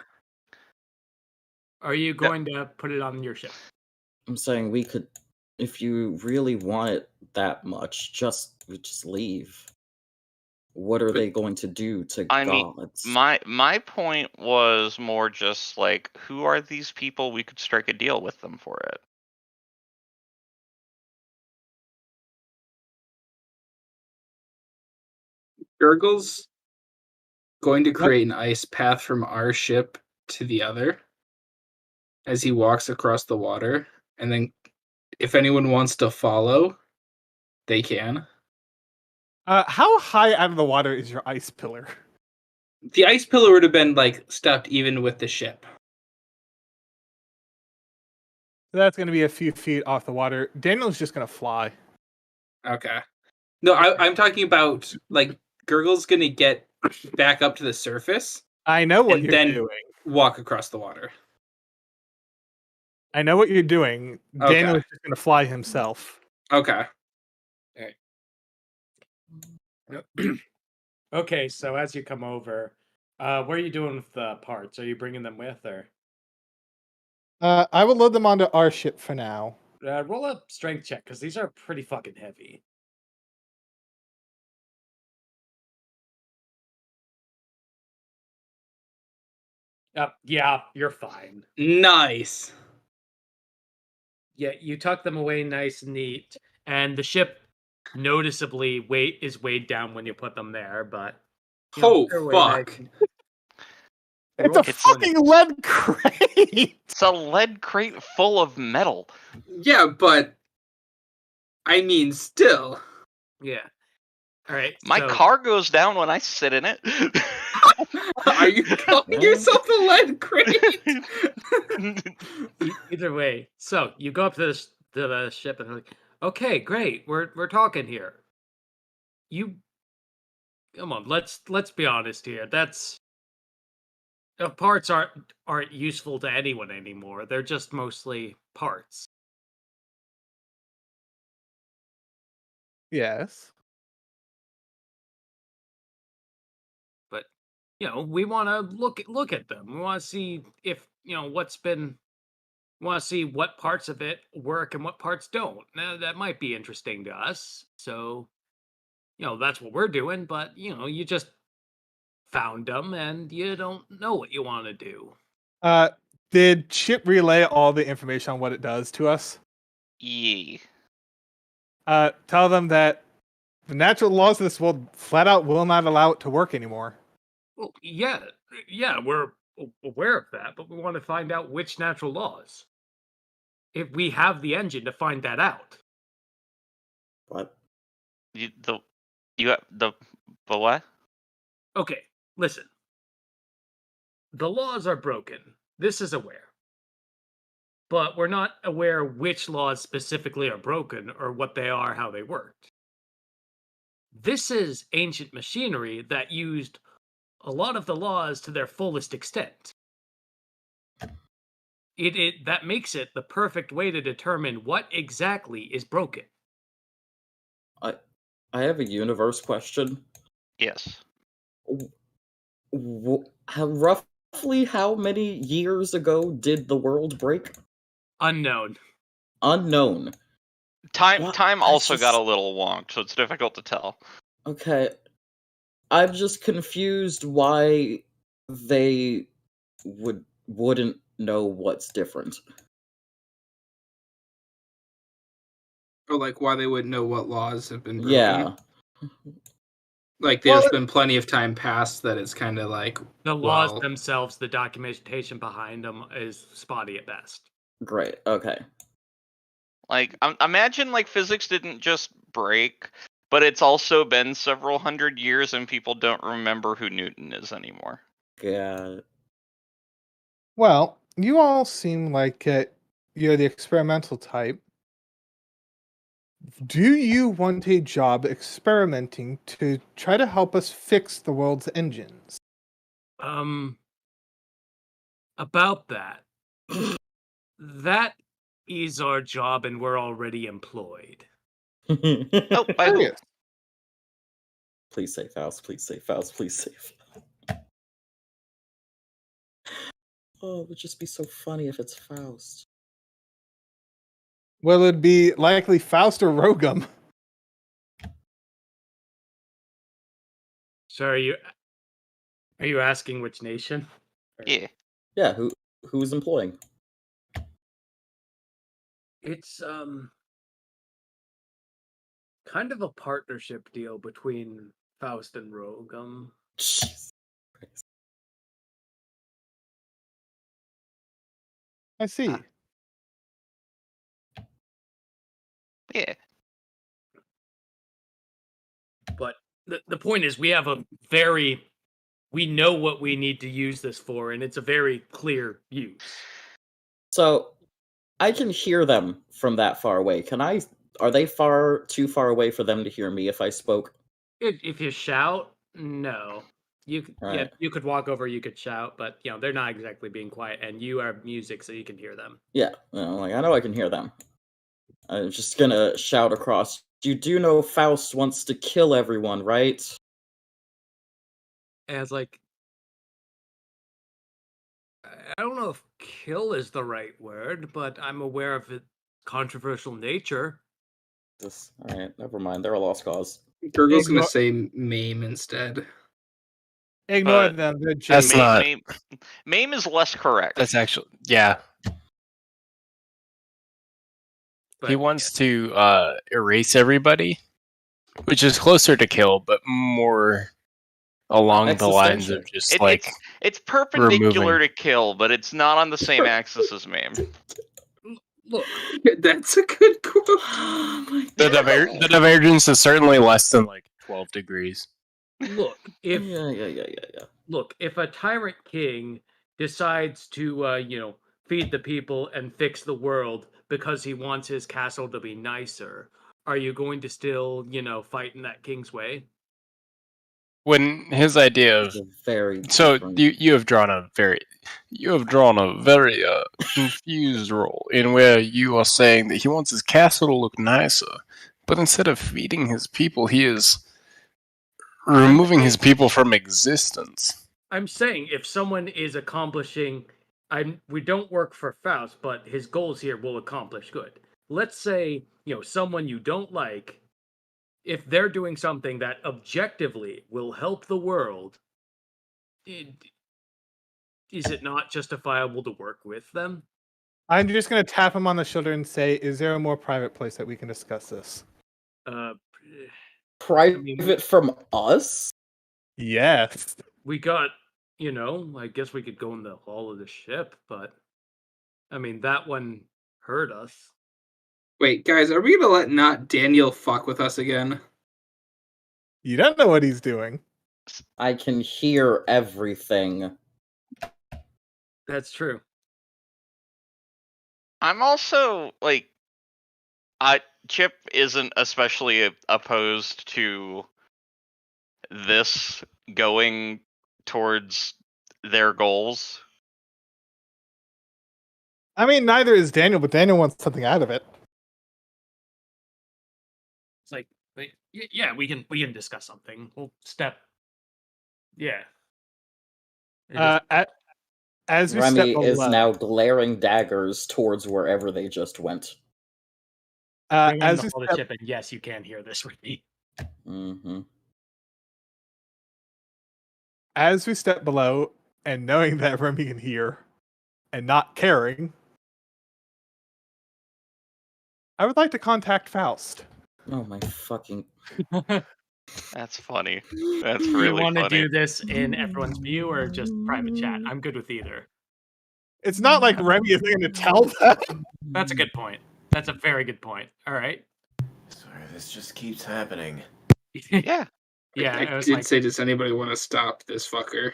Are you going to put it on your ship? I'm saying we could, if you really want it that much, just leave. What are they going to do to gods? My point was more just who are these people? We could strike a deal with them for it. Gurgle's going to create an ice path from our ship to the other as he walks across the water. And then if anyone wants to follow, They can. How high out of the water is your ice pillar? The ice pillar would have been like stuffed even with the ship. That's going to be a few feet off the water. Daniel's just going to fly. Okay. No, I'm talking about like Gurgle's gonna get back up to the surface I know what and you're then doing. walk across the water. I know what you're doing. Okay. Daniel's just going to fly himself. Okay. Okay, so as you come over, what are you doing with the parts? Are you bringing them with, or I will load them onto our ship for now. roll a strength check because these are pretty fucking heavy. Yeah, you're fine. Nice. Yeah, you tuck them away nice and neat, and the ship noticeably is weighed down when you put them there, but Oh they're way nice fuck. and- It's Roll a for fucking lead crate! It's a lead crate full of metal. Yeah, but I mean still. Yeah. All right. My so- car goes down when I sit in it. Are you calling yourself a lead crate? Either way, so you go up to the ship and they're like, okay, great, we're talking here. You come on, let's be honest here. That's parts aren't useful to anyone anymore. They're just mostly parts. Yes. But we want to look at them. We want to see if what's been. We want to see what parts of it work and what parts don't. Now that might be interesting to us. So, that's what we're doing. But you just found them and you don't know what you want to do. Did Chip relay all the information on what it does to us? Yeah. Tell them that the natural laws of this world flat out will not allow it to work anymore. Well, yeah, we're aware of that, but we want to find out which natural laws. If we have the engine to find that out. What? The what? Okay, listen. The laws are broken. This is aware. But we're not aware which laws specifically are broken or what they are, how they worked. This is ancient machinery that used a lot of the laws to their fullest extent. That makes it the perfect way to determine what exactly is broken. I have a universe question. Yes. Roughly how many years ago did the world break? Unknown. Unknown. Time also got a little wonk, so it's difficult to tell. Okay. I'm just confused why they wouldn't know what's different. Or like why they wouldn't know what laws have been broken. Yeah. Like there's been plenty of time past that it's kind of like the laws themselves, the documentation behind them is spotty at best. Great. Okay. Like, imagine like physics didn't just break, but it's also been several hundred years and people don't remember who Newton is anymore. Yeah. Well, you all seem like you're the experimental type. Do you want a job experimenting to try to help us fix the world's engines? About that. That is our job and we're already employed. Oh, by who? Please say Faust, please say Faust, please say Faust. Oh, it would just be so funny if it's Faust. Well, it'd be likely Faust or Rogum. So are you asking which nation? Yeah. Yeah, who's employing? It's kind of a partnership deal between Faust and Rogum. Jeez. I see. Yeah. the point is we know what we need to use this for, and it's a very clear use. So I can hear them from that far away. Are they too far away for them to hear me if I spoke? If you shout, no. You Right. you could walk over, you could shout, but they're not exactly being quiet, and you are music, so you can hear them. Yeah, I know I can hear them. I'm just gonna shout across. You do know Faust wants to kill everyone, right? And it's like, I don't know if kill is the right word, but I'm aware of its controversial nature. Alright, never mind. They're a lost cause. Gurgle's gonna say maim instead. Ignore them. They're That's jaded. not. Maim is less correct. That's actually But, he wants to erase everybody, which is closer to kill, but more along the lines of just it's perpendicular removing. to kill, but it's not on the same axis as maim. Look, that's a good quote. The divergence is certainly less than 12 degrees. Look, if Yeah. Look, if a tyrant king decides to feed the people and fix the world because he wants his castle to be nicer, are you going to still fight in that king's way? When his idea of very you have drawn a very confused role in where you are saying that he wants his castle to look nicer, but instead of feeding his people, he is removing his people from existence. I'm saying if someone is accomplishing, we don't work for Faust, but his goals here will accomplish good. Let's say someone you don't like. If they're doing something that objectively will help the world, is it not justifiable to work with them? I'm just going to tap him on the shoulder and say, is there a more private place that we can discuss this? Private from us? Yes. We got, I guess we could go in the hall of the ship, but that one hurt us. Wait, guys, are we gonna let not Daniel fuck with us again? You don't know what he's doing. I can hear everything. That's true. I'm also Chip isn't especially opposed to this going towards their goals. Neither is Daniel, but Daniel wants something out of it. It's like, yeah, we can discuss something. We'll step. Yeah. As we Remy step is below, now glaring daggers towards wherever they just went. as we step, the ship, and yes, you can hear this, Remy. Mm-hmm. As we step below, and knowing that Remy can hear, and not caring, I would like to contact Faust. Oh my fucking... That's funny. That's really funny. You want to do this in everyone's view or just private chat? I'm good with either. It's not like Remy is going to tell them. That's a good point. That's a very good point. All right. Sorry, this just keeps happening. Yeah. Yeah. I did say, does anybody want to stop this fucker?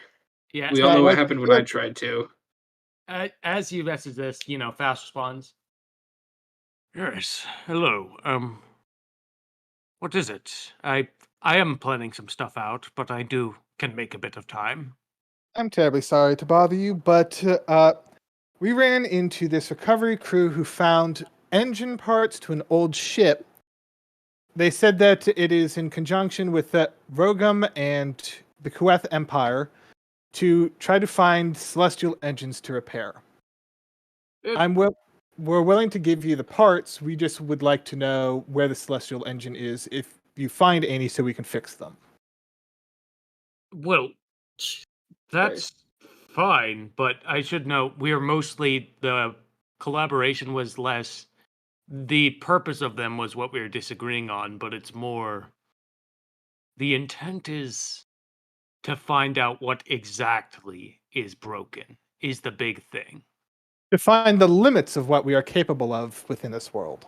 Yeah. We all know what happened when I tried to. As you message this, Faust responds. Yes. Hello. What is it? I am planning some stuff out, but I can make a bit of time. I'm terribly sorry to bother you, but we ran into this recovery crew who found engine parts to an old ship. They said that it is in conjunction with Rogum and the Kueth Empire to try to find celestial engines to repair. We're willing to give you the parts. We just would like to know where the celestial engine is, if you find any, so we can fix them. Well, that's fine, but I should know we are mostly, the collaboration was less, the purpose of them was what we were disagreeing on, but it's more, the intent is to find out what exactly is broken, is the big thing. To find the limits of what we are capable of within this world.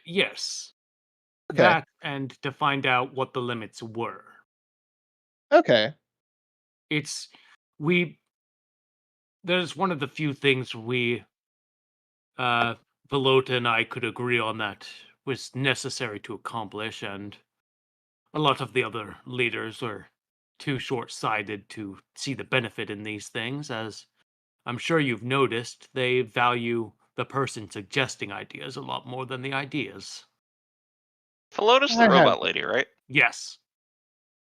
Yes. that and to find out what the limits were. Okay. There's one of the few things Velota and I could agree on that was necessary to accomplish, and a lot of the other leaders are too short-sighted to see the benefit in these things. As I'm sure you've noticed, they value the person suggesting ideas a lot more than the ideas. Feloda's the robot lady, right? Yes.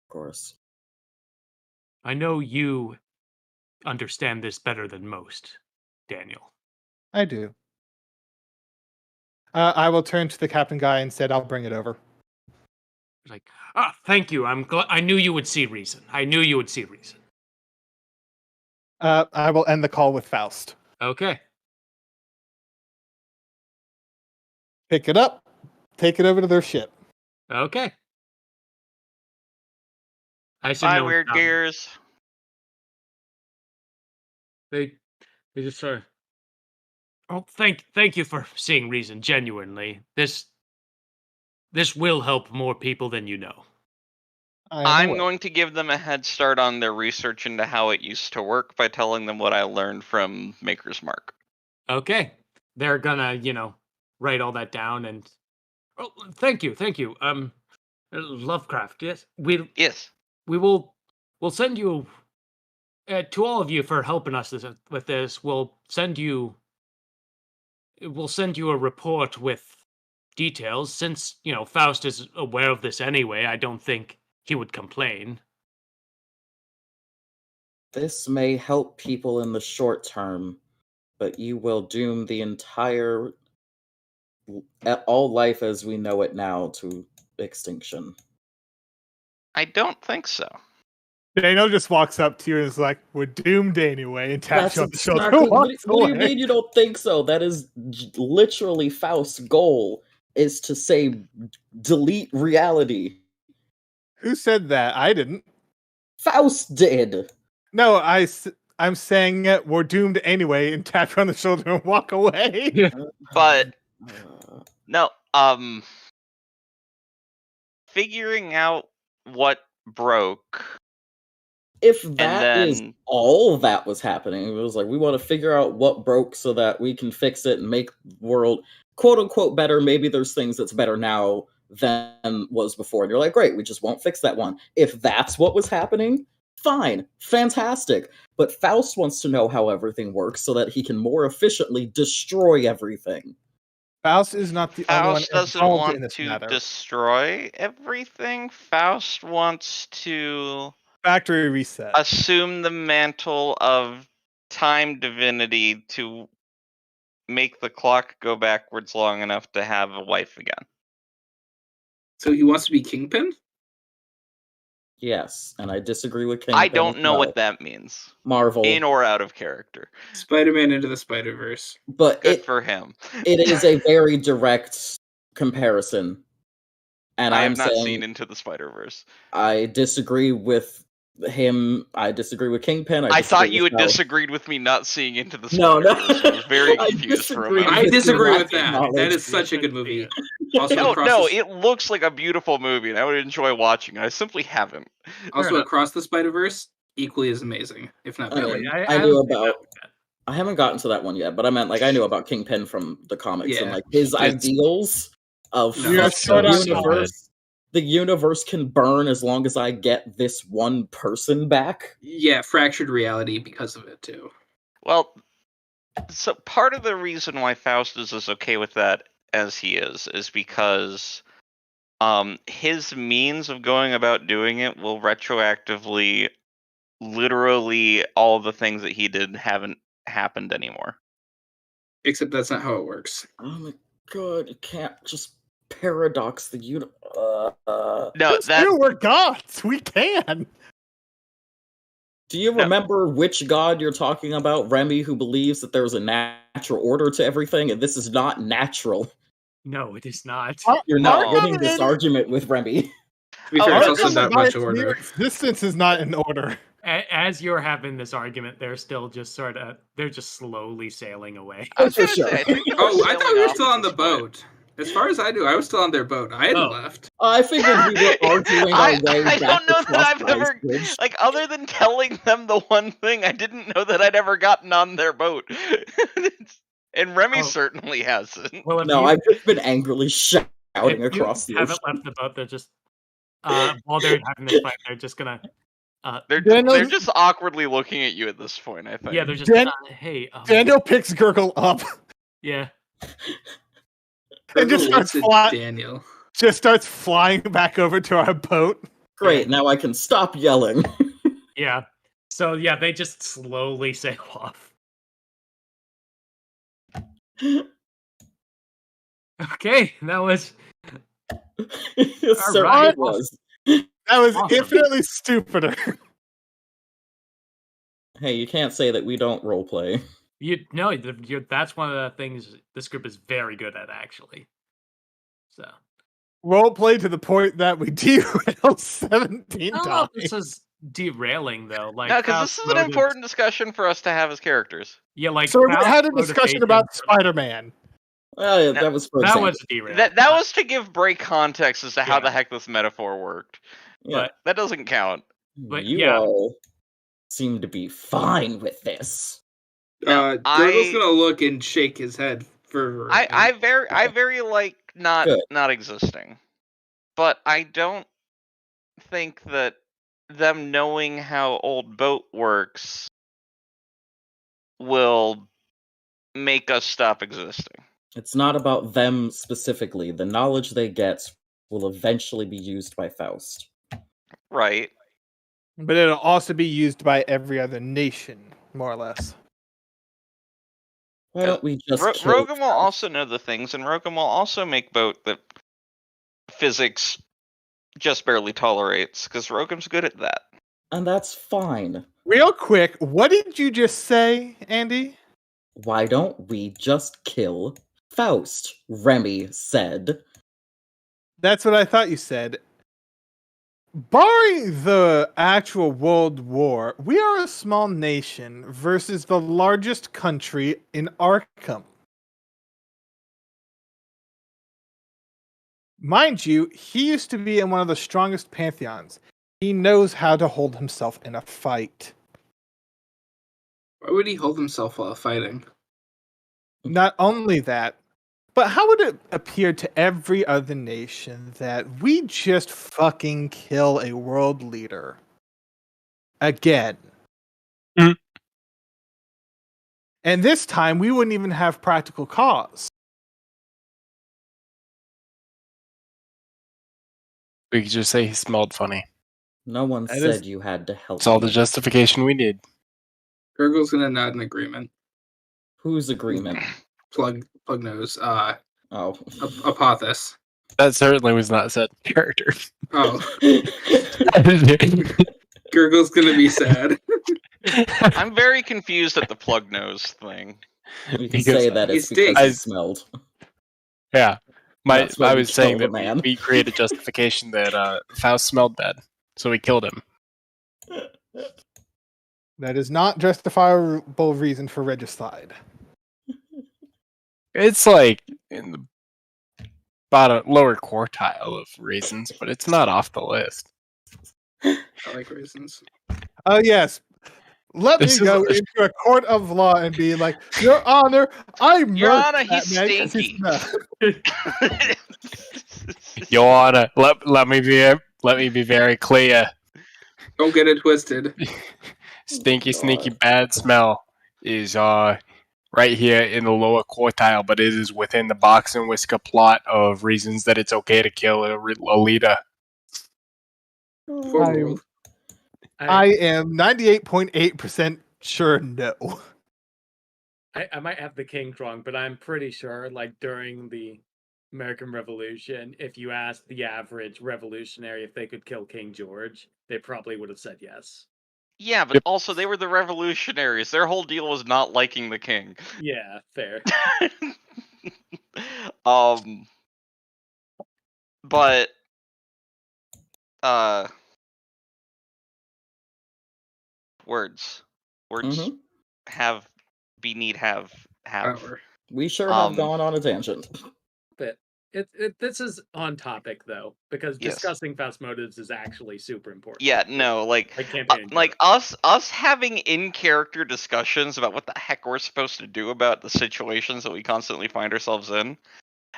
Of course. I know you understand this better than most, Daniel. I do. I will turn to the captain guy and said, "I'll bring it over." Like, thank you. I knew you would see reason. I knew you would see reason. I will end the call with Faust. Okay. Pick it up. Take it over to their ship. Okay. Bye, weird gears. They just sort of. Oh, thank you for seeing reason. Genuinely, this will help more people than you know. I'm going to give them a head start on their research into how it used to work by telling them what I learned from Maker's Mark. Okay. They're gonna, write all that down and... Oh, thank you. Lovecraft, yes? Yes. We'll send you... to all of you for helping us with this, we'll send you a report with details. Since, Faust is aware of this anyway, I don't think he would complain. This may help people in the short term, but you will doom the entire all life as we know it now to extinction. I don't think so. Daniel just walks up to you and is like, "We're doomed anyway," and taps you on the shoulder. What do you mean you don't think so? That is literally Faust's goal, is to say, delete reality. Who said that? I didn't. Faust did. No, I'm saying it. We're doomed anyway, and tap you on the shoulder and walk away. But no, figuring out what broke. If that is all that was happening, it was like, we want to figure out what broke so that we can fix it and make the world quote unquote better. Maybe there's things that's better now than was before. And you're like, great, we just won't fix that one. If that's what was happening, fine, fantastic. But Faust wants to know how everything works so that he can more efficiently destroy everything. Faust is not the only one doesn't involved want in this to matter. destroy everything. Faust wants to factory reset. Assume the mantle of time divinity to make the clock go backwards long enough to have a wife again. So he wants to be Kingpin? Yes, and I disagree with Kingpin. I don't know what that means. Marvel. In or out of character. Spider-Man into the Spider-Verse. But Good for him. It is a very direct comparison. And I have not seen Into the Spider-Verse. I disagree with him. I disagree with Kingpin. I thought you had disagreed with me not seeing Into the Spider-Verse. I was very confused for a moment. I disagree with that. That is such a good movie. Also, it looks like a beautiful movie, and I would enjoy watching it. I simply haven't. Also, Across the Spider-Verse, equally as amazing, if not better. I knew about... I haven't gotten to that one yet, but I meant, I knew about Kingpin from the comics, and, his ideals of the universe can burn as long as I get this one person back. Yeah, fractured reality because of it, too. Well, so part of the reason why Faust is as okay with that as he is because his means of going about doing it will retroactively, literally, all the things that he did haven't happened anymore. Except that's not how it works. Oh my god, you can't just paradox the universe. No, we're gods. We can. Do you remember which god you're talking about, Remy, who believes that there's a natural order to everything, and this is not natural? No, it is not. You're not winning this argument with Remy. To be fair, it's also not much order. Existence is not in order. As you're having this argument, they're still just they're just slowly sailing away. I thought we were still on the boat. As far as I knew, I was still on their boat. I hadn't left. I figured we were arguing our way I back don't know that I've across ever, Bridge. like, other than telling them the one thing, I didn't know that I'd ever gotten on their boat. And Remy certainly hasn't. Well, No, I've just been angrily shouting across the haven't ocean. left the boat. They're just while they're having this fight, they're just gonna. They're just awkwardly looking at you at this point, I think. Yeah, they're just hey. Daniel picks Gurgle up. Yeah. And just starts flying. Daniel. Just starts flying back over to our boat. Great, now I can stop yelling. Yeah. So yeah, they just slowly sail off. Okay, that was. Sir, right. it was. That was Awesome. infinitely stupider. Hey, you can't say that we don't roleplay. That's one of the things this group is very good at, actually. So Roleplay to the point that we derailed 17 I don't know times. if this is derailing though. Like, No, because this is an important discussion for us to have as characters. Yeah, like So we Faust had a discussion motivation- about Spider-Man. Yeah, that was for that example. was derailing. That was to give Bray context as to how Yeah. the heck this metaphor worked. Yeah. But That doesn't count. But you yeah. all seem to be fine with this. Now, Gurgle's gonna look and shake his head for. I very like not Good. not existing, but I don't think that them knowing how old boat works will make us stop existing. It's not about them specifically. The knowledge they get will eventually be used by Faust. Right. But it'll also be used by every other nation, more or less. Why don't we just kill Rogan will also know the things, and Rogan will also make boat that physics just barely tolerates, because Rogan's good at that. And that's fine. Real quick, what did you just say, Andy? Why don't we just kill Faust? Remy said. That's what I thought you said. Barring the actual World War, we are a small nation versus the largest country in Arkham. Mind you, he used to be in one of the strongest pantheons. He knows how to hold himself in a fight. Why would he hold himself while fighting? Not only that, but how would it appear to every other nation that we just fucking kill a world leader? Again. Mm. And this time, we wouldn't even have practical cause. We could just say he smelled funny. No one That said is- you had to help. That's all the me. justification we need. Gurgle's gonna nod in agreement. Whose agreement? Plug nose. Oh. Apothis. That certainly was not said in character. Oh. Gurgle's gonna be sad. I'm very confused at the plug nose thing. We can Because say that he it's because stinks. he smelled. Yeah. That's why I we was saying killed that the man. we created justification that Faust smelled bad, so we killed him. That is not justifiable reason for regicide. It's like in the bottom lower quartile of reasons, but it's not off the list. I like raisins. Oh, yes. Let This me is go a- into a court of law and be like, Your Honor, I murdered Your Honor, that he's man 'cause he stinky. smelled." Your Honor, let me be very clear. Don't get it twisted. Stinky, God. sneaky, bad smell is right here in the lower quartile, but it is within the box and whisker plot of reasons that it's okay to kill a leader. Poor world. I am 98.8% sure no. I might have the king wrong, but I'm pretty sure, like, during the American Revolution, if you asked the average revolutionary if they could kill King George, they probably would have said yes. Yeah, but also they were the revolutionaries. Their whole deal was not liking the king. Yeah, fair. But words Mhm. have. Power. We sure have gone on a tangent. But This is on topic though, because Yes. discussing Faust motives is actually super important. Yeah, no, like campaign us having in character discussions about what the heck we're supposed to do about the situations that we constantly find ourselves in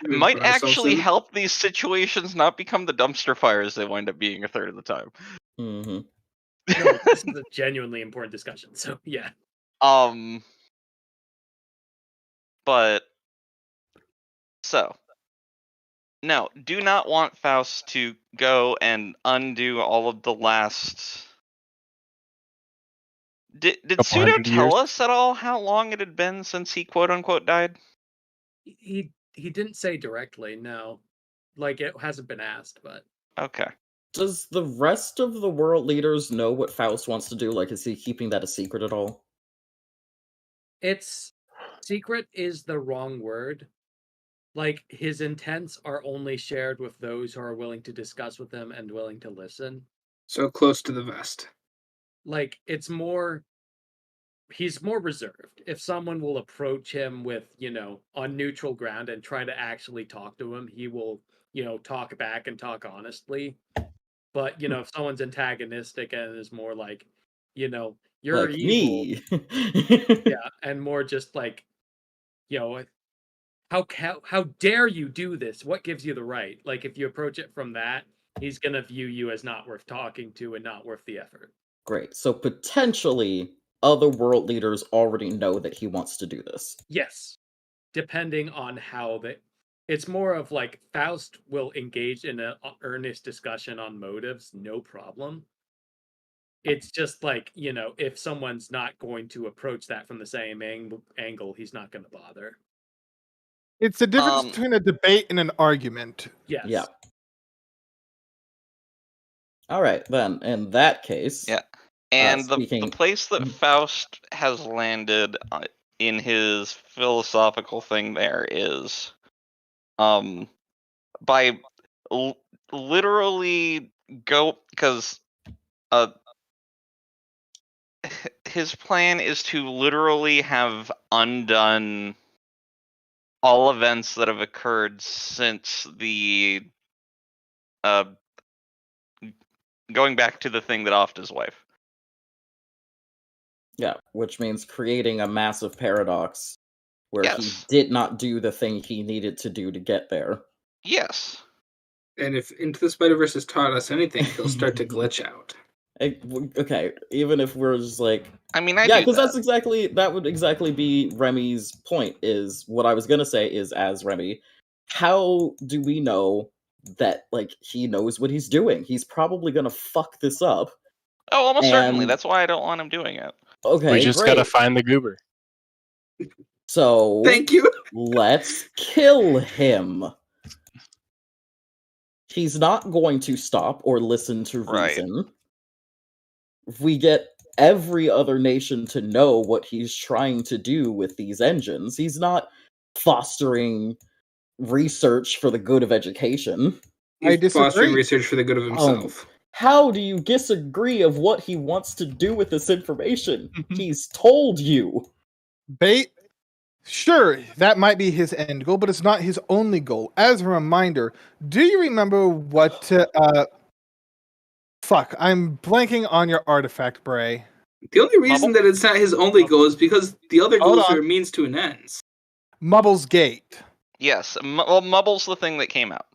might actually help these situations not become the dumpster fires they wind up being a third of the time. Mm-hmm. No, this is a genuinely important discussion. So yeah. But so no, do not want Faust to go and undo all of the last. Did Pseudo tell us at all how long it had been since he quote unquote died? He didn't say directly, no. Like it hasn't been asked, but okay. Does the rest of the world leaders know what Faust wants to do? Like, is he keeping that a secret at all? It's secret is the wrong word. Like his intents are only shared with those who are willing to discuss with him and willing to listen. So close to the vest. Like it's more he's more reserved. If someone will approach him with, on neutral ground and try to actually talk to him, he will, talk back and talk honestly. But, if someone's antagonistic and is more like, you're like evil. Me. Yeah, and more just like, how dare you do this? What gives you the right? Like if you approach it from that, he's gonna view you as not worth talking to and not worth the effort. Great. So potentially other world leaders already know that he wants to do this. Yes. Depending on how it's more of like Faust will engage in an earnest discussion on motives, no problem. It's just like, if someone's not going to approach that from the same angle, he's not going to bother. It's the difference between a debate and an argument. Yes. Yeah. All right, then. In that case... Yeah. And the place that Faust has landed in his philosophical thing there is by literally go... Because his plan is to literally have undone all events that have occurred since the going back to the thing that offed his wife. Yeah, which means creating a massive paradox where Yes. he did not do the thing he needed to do to get there. Yes. And if Into the Spider-Verse has taught us anything, he'll start to glitch out. Okay, even if we're just like... I mean, yeah, because that would exactly be Remy's point, is what I was going to say is, as Remy, how do we know that, like, he knows what he's doing? He's probably going to fuck this up. Oh, almost certainly. That's why I don't want him doing it. Okay, we just gotta find the goober. So, thank you. Let's kill him. He's not going to stop or listen to reason. Right. If we get every other nation to know what he's trying to do with these engines, he's not fostering research for the good of education. He's fostering research for the good of himself. How do you disagree of what he wants to do with this information? He's told you. Bait? Sure, that might be his end goal, but it's not his only goal. As a reminder, do you remember what... Fuck, I'm blanking on your artifact, Bray. The only reason that it's not his only goal is because the other goals are a means to an end. Mubble's Gate. Yes, well, Mubble's the thing that came out.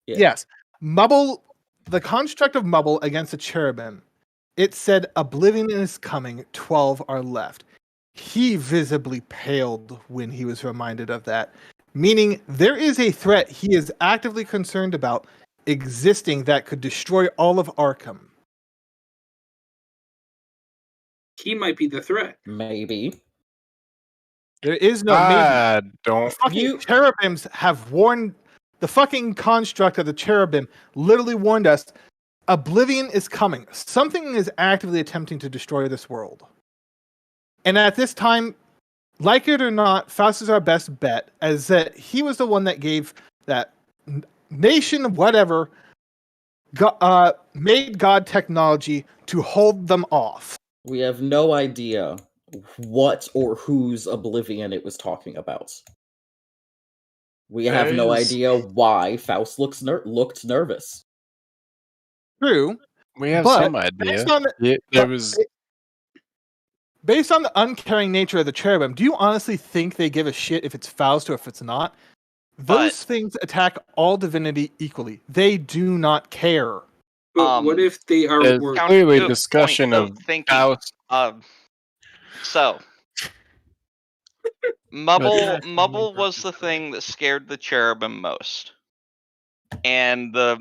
Yeah. Yes, Mubble... The construct of Mubble against the cherubim, it said, "Oblivion is coming, 12 are left." He visibly paled when he was reminded of that, meaning there is a threat he is actively concerned about existing that could destroy all of Arkham. He might be the threat. Maybe. There is no maybe. Don't. Fucking cherubims have warned... The fucking construct of the cherubim literally warned us, Oblivion is coming. Something is actively attempting to destroy this world. And at this time, like it or not, Faust is our best bet, as that he was the one that gave that nation, whatever, made God technology to hold them off. We have no idea what or whose Oblivion it was talking about. We have no idea why Faust looked nervous. True. We have But some idea. Based on the uncaring nature of the cherubim, do you honestly think they give a shit if it's Faust or if it's not? Those things attack all divinity equally. They do not care. But what if they are There's clearly discussion of Faust. So Mubble was the thing that scared the cherubim most. And the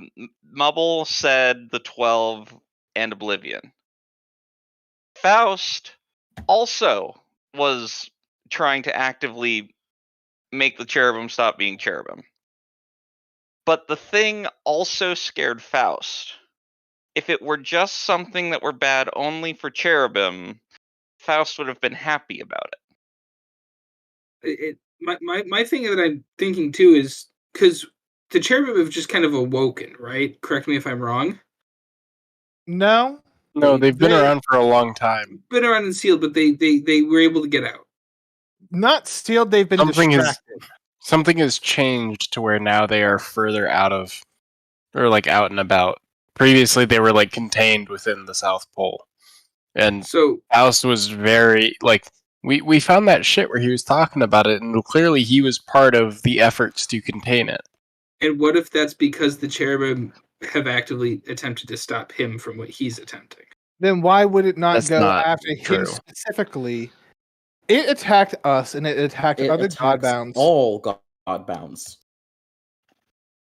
Mubble said the 12 and Oblivion. Faust also was trying to actively make the cherubim stop being cherubim. But the thing also scared Faust. If it were just something that were bad only for cherubim, Faust would have been happy about it. My thing that I'm thinking too is because the cherubim have just kind of awoken, right? Correct me if I'm wrong. No, they've been around for a long time. Been around and sealed, but they were able to get out. Not sealed. They've been distracted. Something has changed to where now they are further out and about. Previously, they were like contained within the South Pole, and so Faust was very like we found that shit where he was talking about it, and clearly he was part of the efforts to contain it. And what if that's because the cherubim have actively attempted to stop him from what he's attempting? Then why would it not go not after true. him specifically? It attacked us, and it attacked other Godbounds. All Godbounds.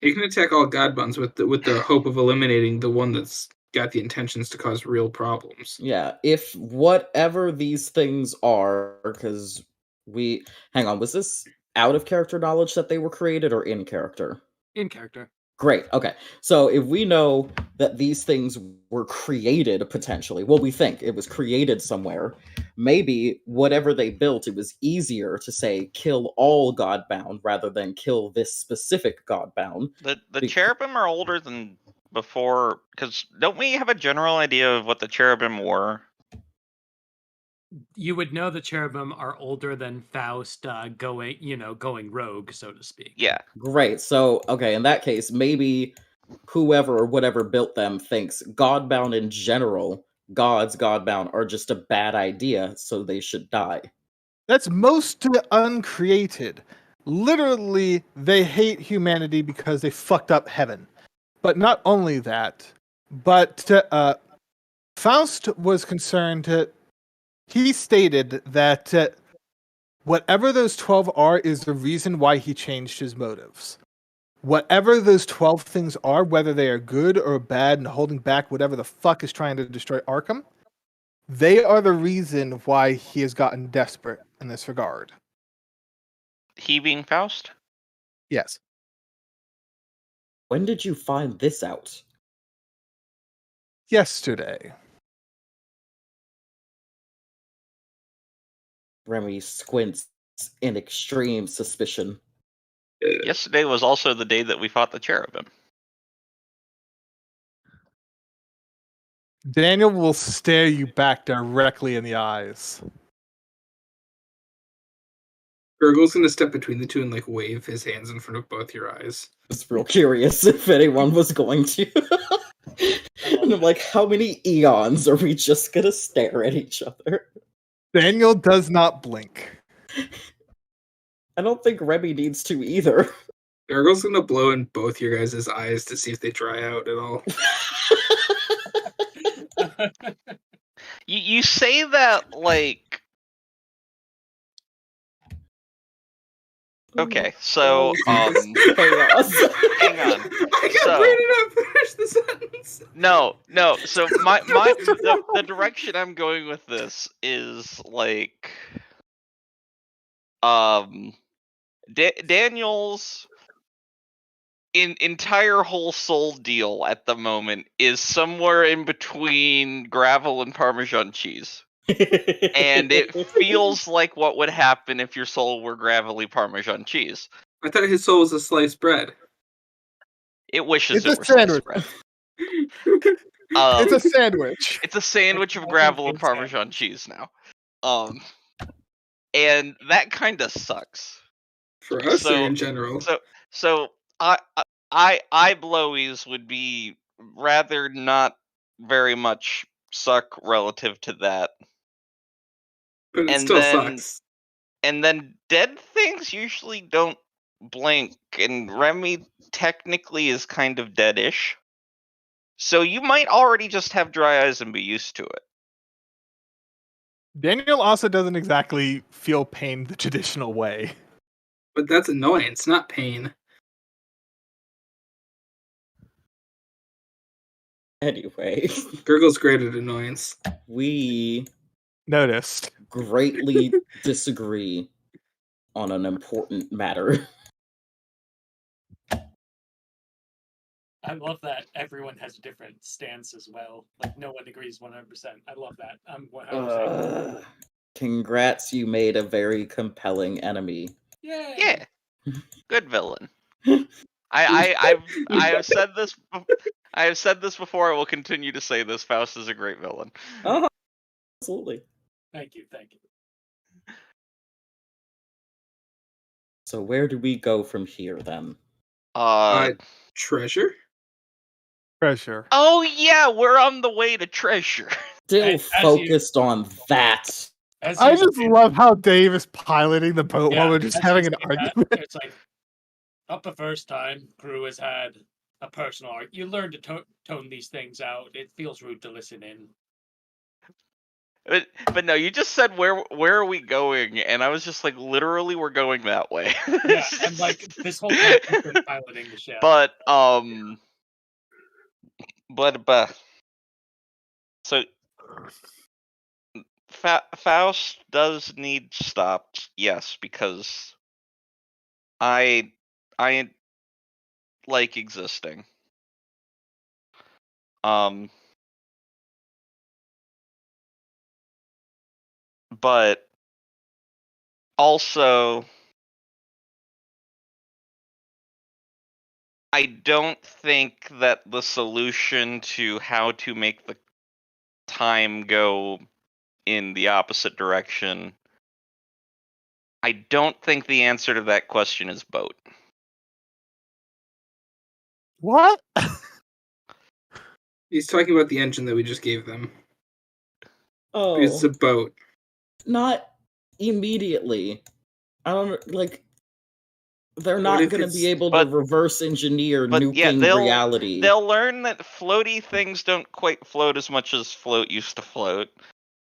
You can attack all Godbounds with the hope of eliminating the one that's got the intentions to cause real problems. Yeah, if whatever these things are, because hang on, was this out of character knowledge that they were created or in character? In character. Great. Okay. So if we know that these things were created potentially, well, we think it was created somewhere, maybe whatever they built, it was easier to say kill all Godbound rather than kill this specific Godbound. The cherubim are older than before, because don't we have a general idea of what the cherubim were? You would know the cherubim are older than Faust going rogue, so to speak. Yeah. Great. So, okay, in that case, maybe whoever or whatever built them thinks Godbound in general, Godbound, are just a bad idea, so they should die. That's most uncreated. Literally, they hate humanity because they fucked up heaven. But not only that, but Faust was concerned. He stated that whatever those 12 are is the reason why he changed his motives. Whatever those 12 things are, whether they are good or bad and holding back whatever the fuck is trying to destroy Arkham, they are the reason why he has gotten desperate in this regard. He being Faust? Yes. When did you find this out? Yesterday. Remy squints in extreme suspicion. Yesterday was also the day that we fought the cherubim. Daniel will stare you back directly in the eyes. Gurgle's gonna step between the two and wave his hands in front of both your eyes. I was real curious if anyone was going to. And I'm like, how many eons are we just gonna stare at each other? Daniel does not blink. I don't think Remy needs to either. Gurgle's gonna blow in both your guys' eyes to see if they dry out at all. You say that like... Okay, so chaos. Hang on. I got Brandon to finish the sentence. No. So the direction I'm going with this is like Daniel's entire whole soul deal at the moment is somewhere in between gravel and Parmesan cheese. And it feels like what would happen if your soul were gravelly Parmesan cheese. I thought his soul was a sliced bread. It wishes It's it a were sandwich. sliced bread. It's a sandwich. It's a sandwich of gravel and Parmesan cheese now. And that kind of sucks. For us or in general? So I blowies would be rather not very much suck relative to that. But it And still then sucks. and then dead things usually don't blink, and Remy technically is kind of deadish. So you might already just have dry eyes and be used to it. Daniel also doesn't exactly feel pain the traditional way. But that's annoyance, not pain. Anyway, Gurgle's great at annoyance. we Noticed. greatly disagree on an important matter. I love that everyone has a different stance as well. Like, no one agrees 100%. I love that. I'm 100%. Congrats, you made a very compelling enemy. Yay! Yeah, good villain. I have said this. I have said this before. I will continue to say this. Faust is a great villain. Absolutely. Thank you, thank you. So where do we go from here then? Treasure? Treasure. Oh yeah, we're on the way to treasure. Still focused on that. I just love how Dave is piloting the boat while we're just having an argument. It's like, not the first time crew has had a personal art. You learn to tone these things out. It feels rude to listen in. But no, you just said where are we going, and I was just like, literally, we're going that way. Yeah, and like this whole time I've been piloting the ship. But so Faust does need stopped, yes, because I like existing. But also, I don't think that the solution to how to make the time go in the opposite direction, I don't think the answer to that question is boat. What? He's talking about the engine that we just gave them. Oh. It's a boat. Not immediately. I don't like. They're not going to be able to reverse engineer nuking reality. They'll learn that floaty things don't quite float as much as float used to float.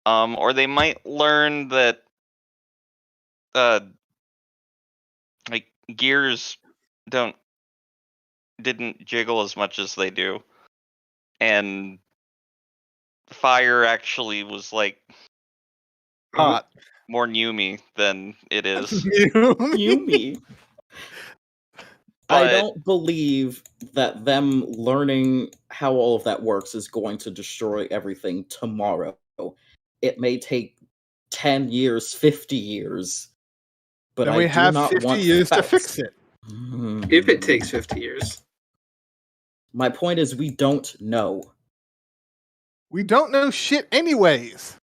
Or they might learn that like gears didn't jiggle as much as they do. And fire actually was like hot. More Numi than it is. Numi. I don't believe that them learning how all of that works is going to destroy everything tomorrow. It may take 10 years, 50 years. But then we have 50 years to fix it. If it takes 50 years. My point is, we don't know. We don't know shit anyways.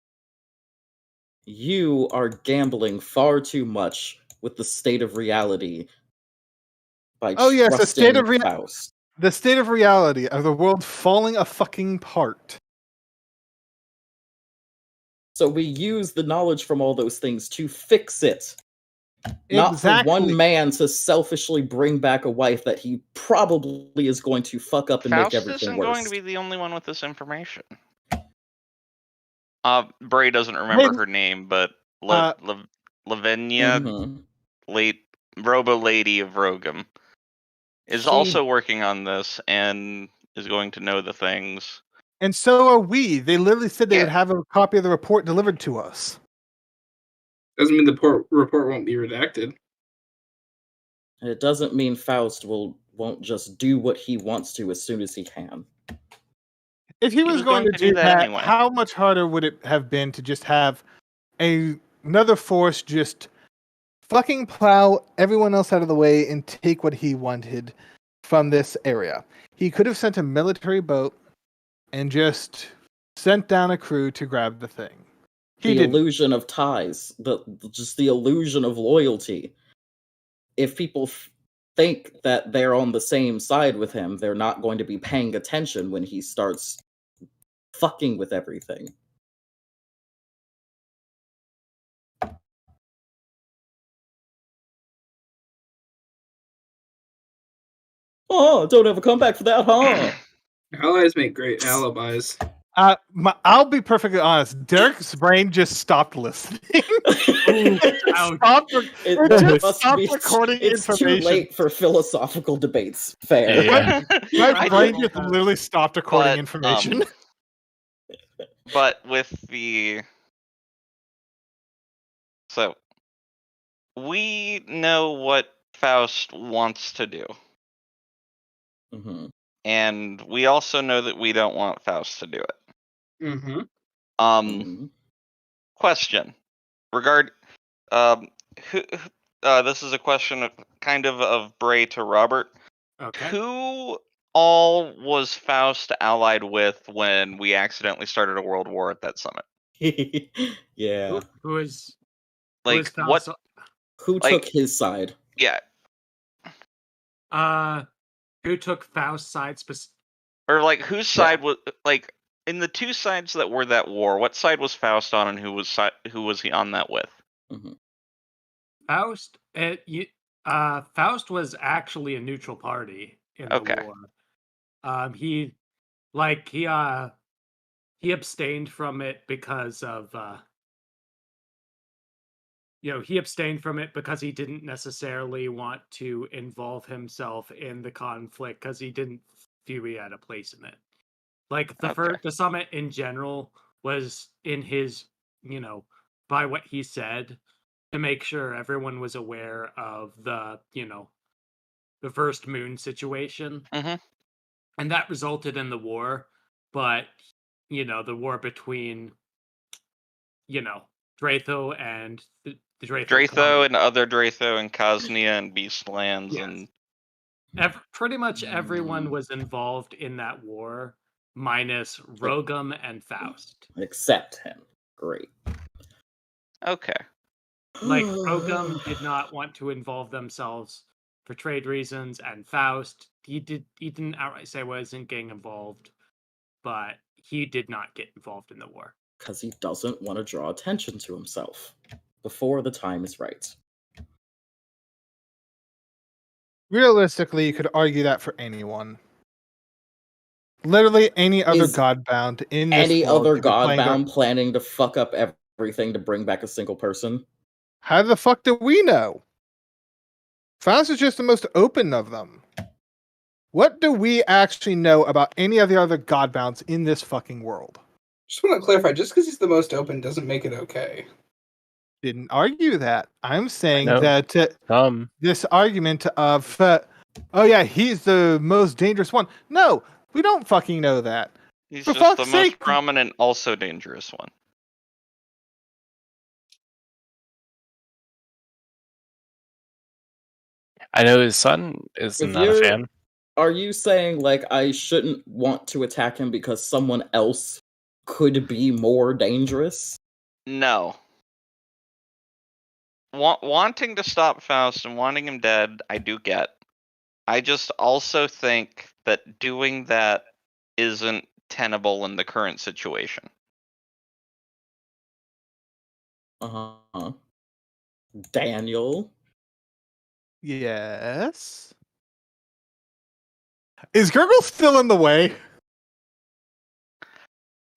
You are gambling far too much with the state of reality. Yes, the state of reality of the world falling a fucking apart. So we use the knowledge from all those things to fix it. Exactly. Not for one man to selfishly bring back a wife that he probably is going to fuck up and Faust make everything worse. isn't going to be the only one with this information. Bray doesn't remember her name, but Lavinia, late Robo Lady of Rogum, is also working on this and is going to know the things. And so are we. They literally said they would have a copy of the report delivered to us. Doesn't mean the report won't be redacted. It doesn't mean Faust won't just do what he wants to as soon as he can. If he was going to do that anyway, how much harder would it have been to just have another force just fucking plow everyone else out of the way and take what he wanted from this area? He could have sent a military boat and just sent down a crew to grab the thing. The illusion of ties, just the illusion of loyalty. if people think that they're on the same side with him, they're not going to be paying attention when he starts fucking with everything. Oh, don't have a comeback for that, huh? Allies make great alibis. I'll be perfectly honest. Derek's brain just stopped listening. It just stopped recording it's information. too late for philosophical debates. Fair. Yeah. My brain just literally stopped recording information. But with the... So, we know what Faust wants to do. Mm-hmm. And we also know that we don't want Faust to do it. Mm-hmm. Question. This is a question of Bray to Robert. Okay. Who all was Faust allied with when we accidentally started a world war at that summit? Yeah. Who is Like, Faust? what? Who took his side? Yeah. Who took Faust's side? Or like, whose side was like in the two sides that were that war? What side was Faust on, and who was he on that with? Mm-hmm. Faust. Faust was actually a neutral party in the war. He abstained from it because of he abstained from it because he didn't necessarily want to involve himself in the conflict because he didn't feel he had a place in it. Like the summit in general was in his, by what he said, to make sure everyone was aware of the first moon situation. Mm-hmm. And that resulted in the war, but the war between Dratho and the Dratho and other Dratho and Cosnia and Beastlands and pretty much everyone was involved in that war, minus Rogum and Faust. Except him. Great. Okay. Like Rogum did not want to involve themselves for trade reasons, and Faust he didn't outright say wasn't getting involved, but he did not get involved in the war because he doesn't want to draw attention to himself before the time is right. Realistically, you could argue that for anyone. Literally any other Godbound in this any world other Godbound planning to fuck up everything to bring back a single person. How the fuck do we know? Faust is just the most open of them. What do we actually know about any of the other Godbounds in this fucking world? Just want to clarify, just because he's the most open doesn't make it okay. Didn't argue that. I'm saying that this argument of, oh yeah, he's the most dangerous one. No, we don't fucking know that. He's just the most prominent, also dangerous one. I know his son is not a fan. Are you saying, like, I shouldn't want to attack him because someone else could be more dangerous? No. Wanting to stop Faust and wanting him dead, I do get. I just also think that doing that isn't tenable in the current situation. Uh-huh. Daniel? Yes? Is Gurgle still in the way?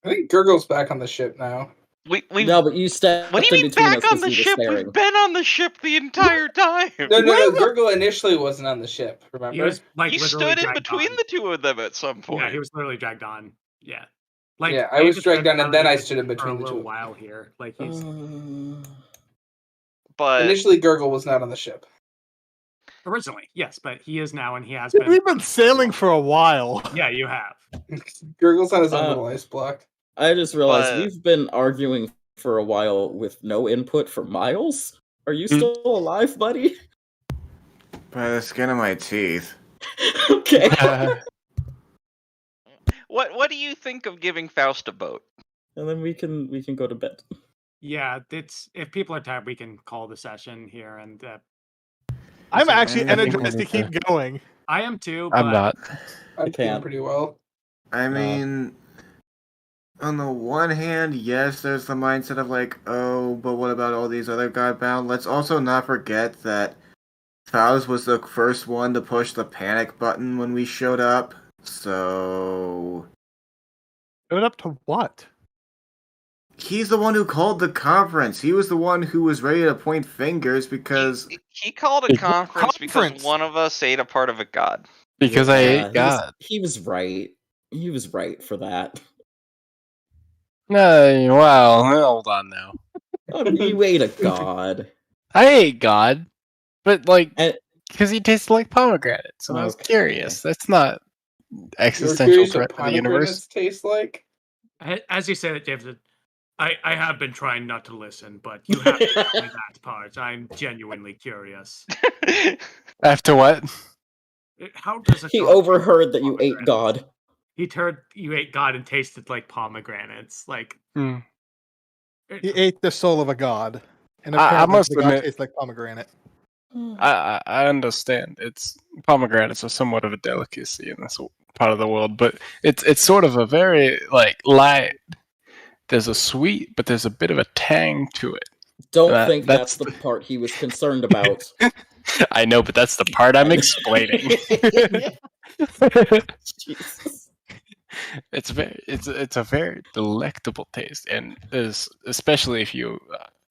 I think Gurgle's back on the ship now. No, but you stepped What do you in mean between back on the ship? We've been on the ship the entire time. No. Gurgle initially wasn't on the ship. Remember? He was he stood in between the two of them at some point. Yeah, he was literally dragged on. Yeah. I was dragged on, and then I stood in between the two. For a little while here, like he's. But initially, Gurgle was not on the ship. Originally, yes, but he is now, and he has been. We've been sailing for a while. Yeah, you have. Gurgle's on his own little ice block. I just realized we've been arguing for a while with no input for Miles. Are you still alive, buddy? By the skin of my teeth. Okay. What do you think of giving Faust a boat? And then we can go to bed. Yeah, it's if people are tired, we can call the session here and. I'm actually I mean- energized to keep going. I am too, I'm but not. I'm doing can't. pretty well. I No. mean, on the one hand, yes, there's the mindset of like, oh, but what about all these other Godbound? Let's also not forget that Faust was the first one to push the panic button when we showed up. So Showed up to what? he's the one who called the conference. He was the one who was ready to point fingers because He called a conference because Conference? one of us ate a part of a god. Because I Yeah, ate God. He was right. He was right for that. No, well, hold on now. You ate a god. I ate God, but like, And, because he tasted like pomegranates, and I was Okay. curious. That's not You're existential curious threat what to the universe. pomegranates taste like? as you say that, David, I have been trying not to listen, but you have to tell me that part. I'm genuinely curious. After what? How does a he god overheard that you ate pomegranates? god. He heard you ate God and tasted like pomegranates. Like Hmm. He ate the soul of a god, and I apparently must the god admit- tastes like pomegranate. I understand. It's pomegranates are somewhat of a delicacy in this part of the world, but it's sort of a very like light. There's a sweet, but there's a bit of a tang to it. Don't think that's the part he was concerned about. I know, but that's the part I'm explaining. Jesus. It's a very delectable taste, and there's, especially if you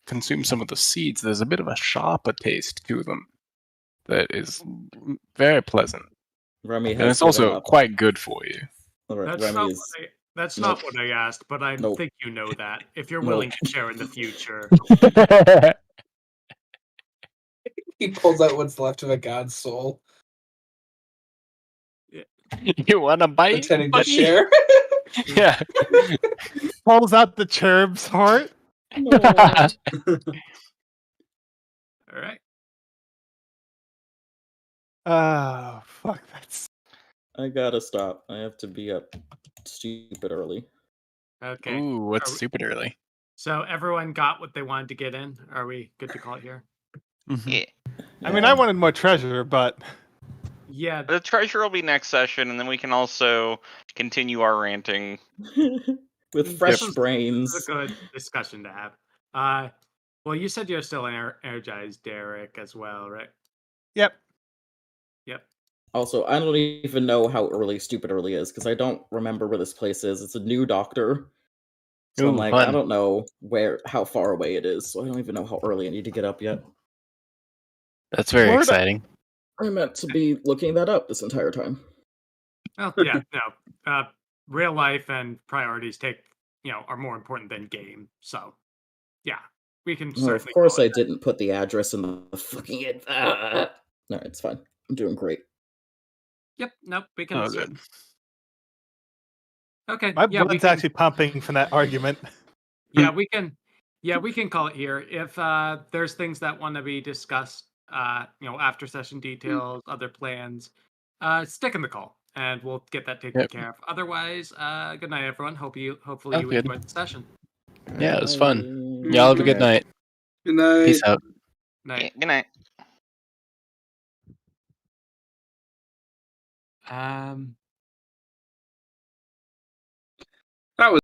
consume some of the seeds, there's a bit of a sharper taste to them that is very pleasant, Remy has and it's given also up. quite good for you. That's Remy not is what that's Nope. not what I asked, but I Nope. think you know that. If you're Nope. willing to share in the future. He pulls out what's left of a god's soul, You want a bite? pretending to buddy? share. Yeah. Pulls out the cherub's heart. no. All right. Oh, fuck, that's... I gotta stop. I have to be up stupid early. Okay. Ooh, what's Are we- stupid early? So everyone got what they wanted to get in. Are we good to call it here? Yeah. I mean, I wanted more treasure, but... Yeah. The treasure will be next session, and then we can also continue our ranting. With fresh This is brains. a good discussion to have. Well, you said you're still energized, Derek, as well, right? Yep. Yep. Also, I don't even know how early stupid early is because I don't remember where this place is. It's a new doctor. So I'm Ooh, like, fun. I don't know how far away it is, so I don't even know how early I need to get up yet. That's very Word- exciting. I meant to be looking that up this entire time. Well, yeah, no. Real life and priorities are more important than game. So, yeah, we can Well, of certainly. course call I it didn't put the address in the fucking... No, it's fine. I'm doing great. Yep. Nope. We can. Oh, good. Okay. My yeah, we blood's can, actually pumping from that argument. Yeah, we can. Yeah, we can call it here. If there's things that want to be discussed, after session details, other plans, stick in the call, and we'll get that taken Yep. care of. Otherwise, good night, everyone. Hopefully Sounds you good. enjoyed the session. Yeah, it was fun. Bye. Y'all have a good night. Good night. Peace out. Night. Yeah, good night. Um. That was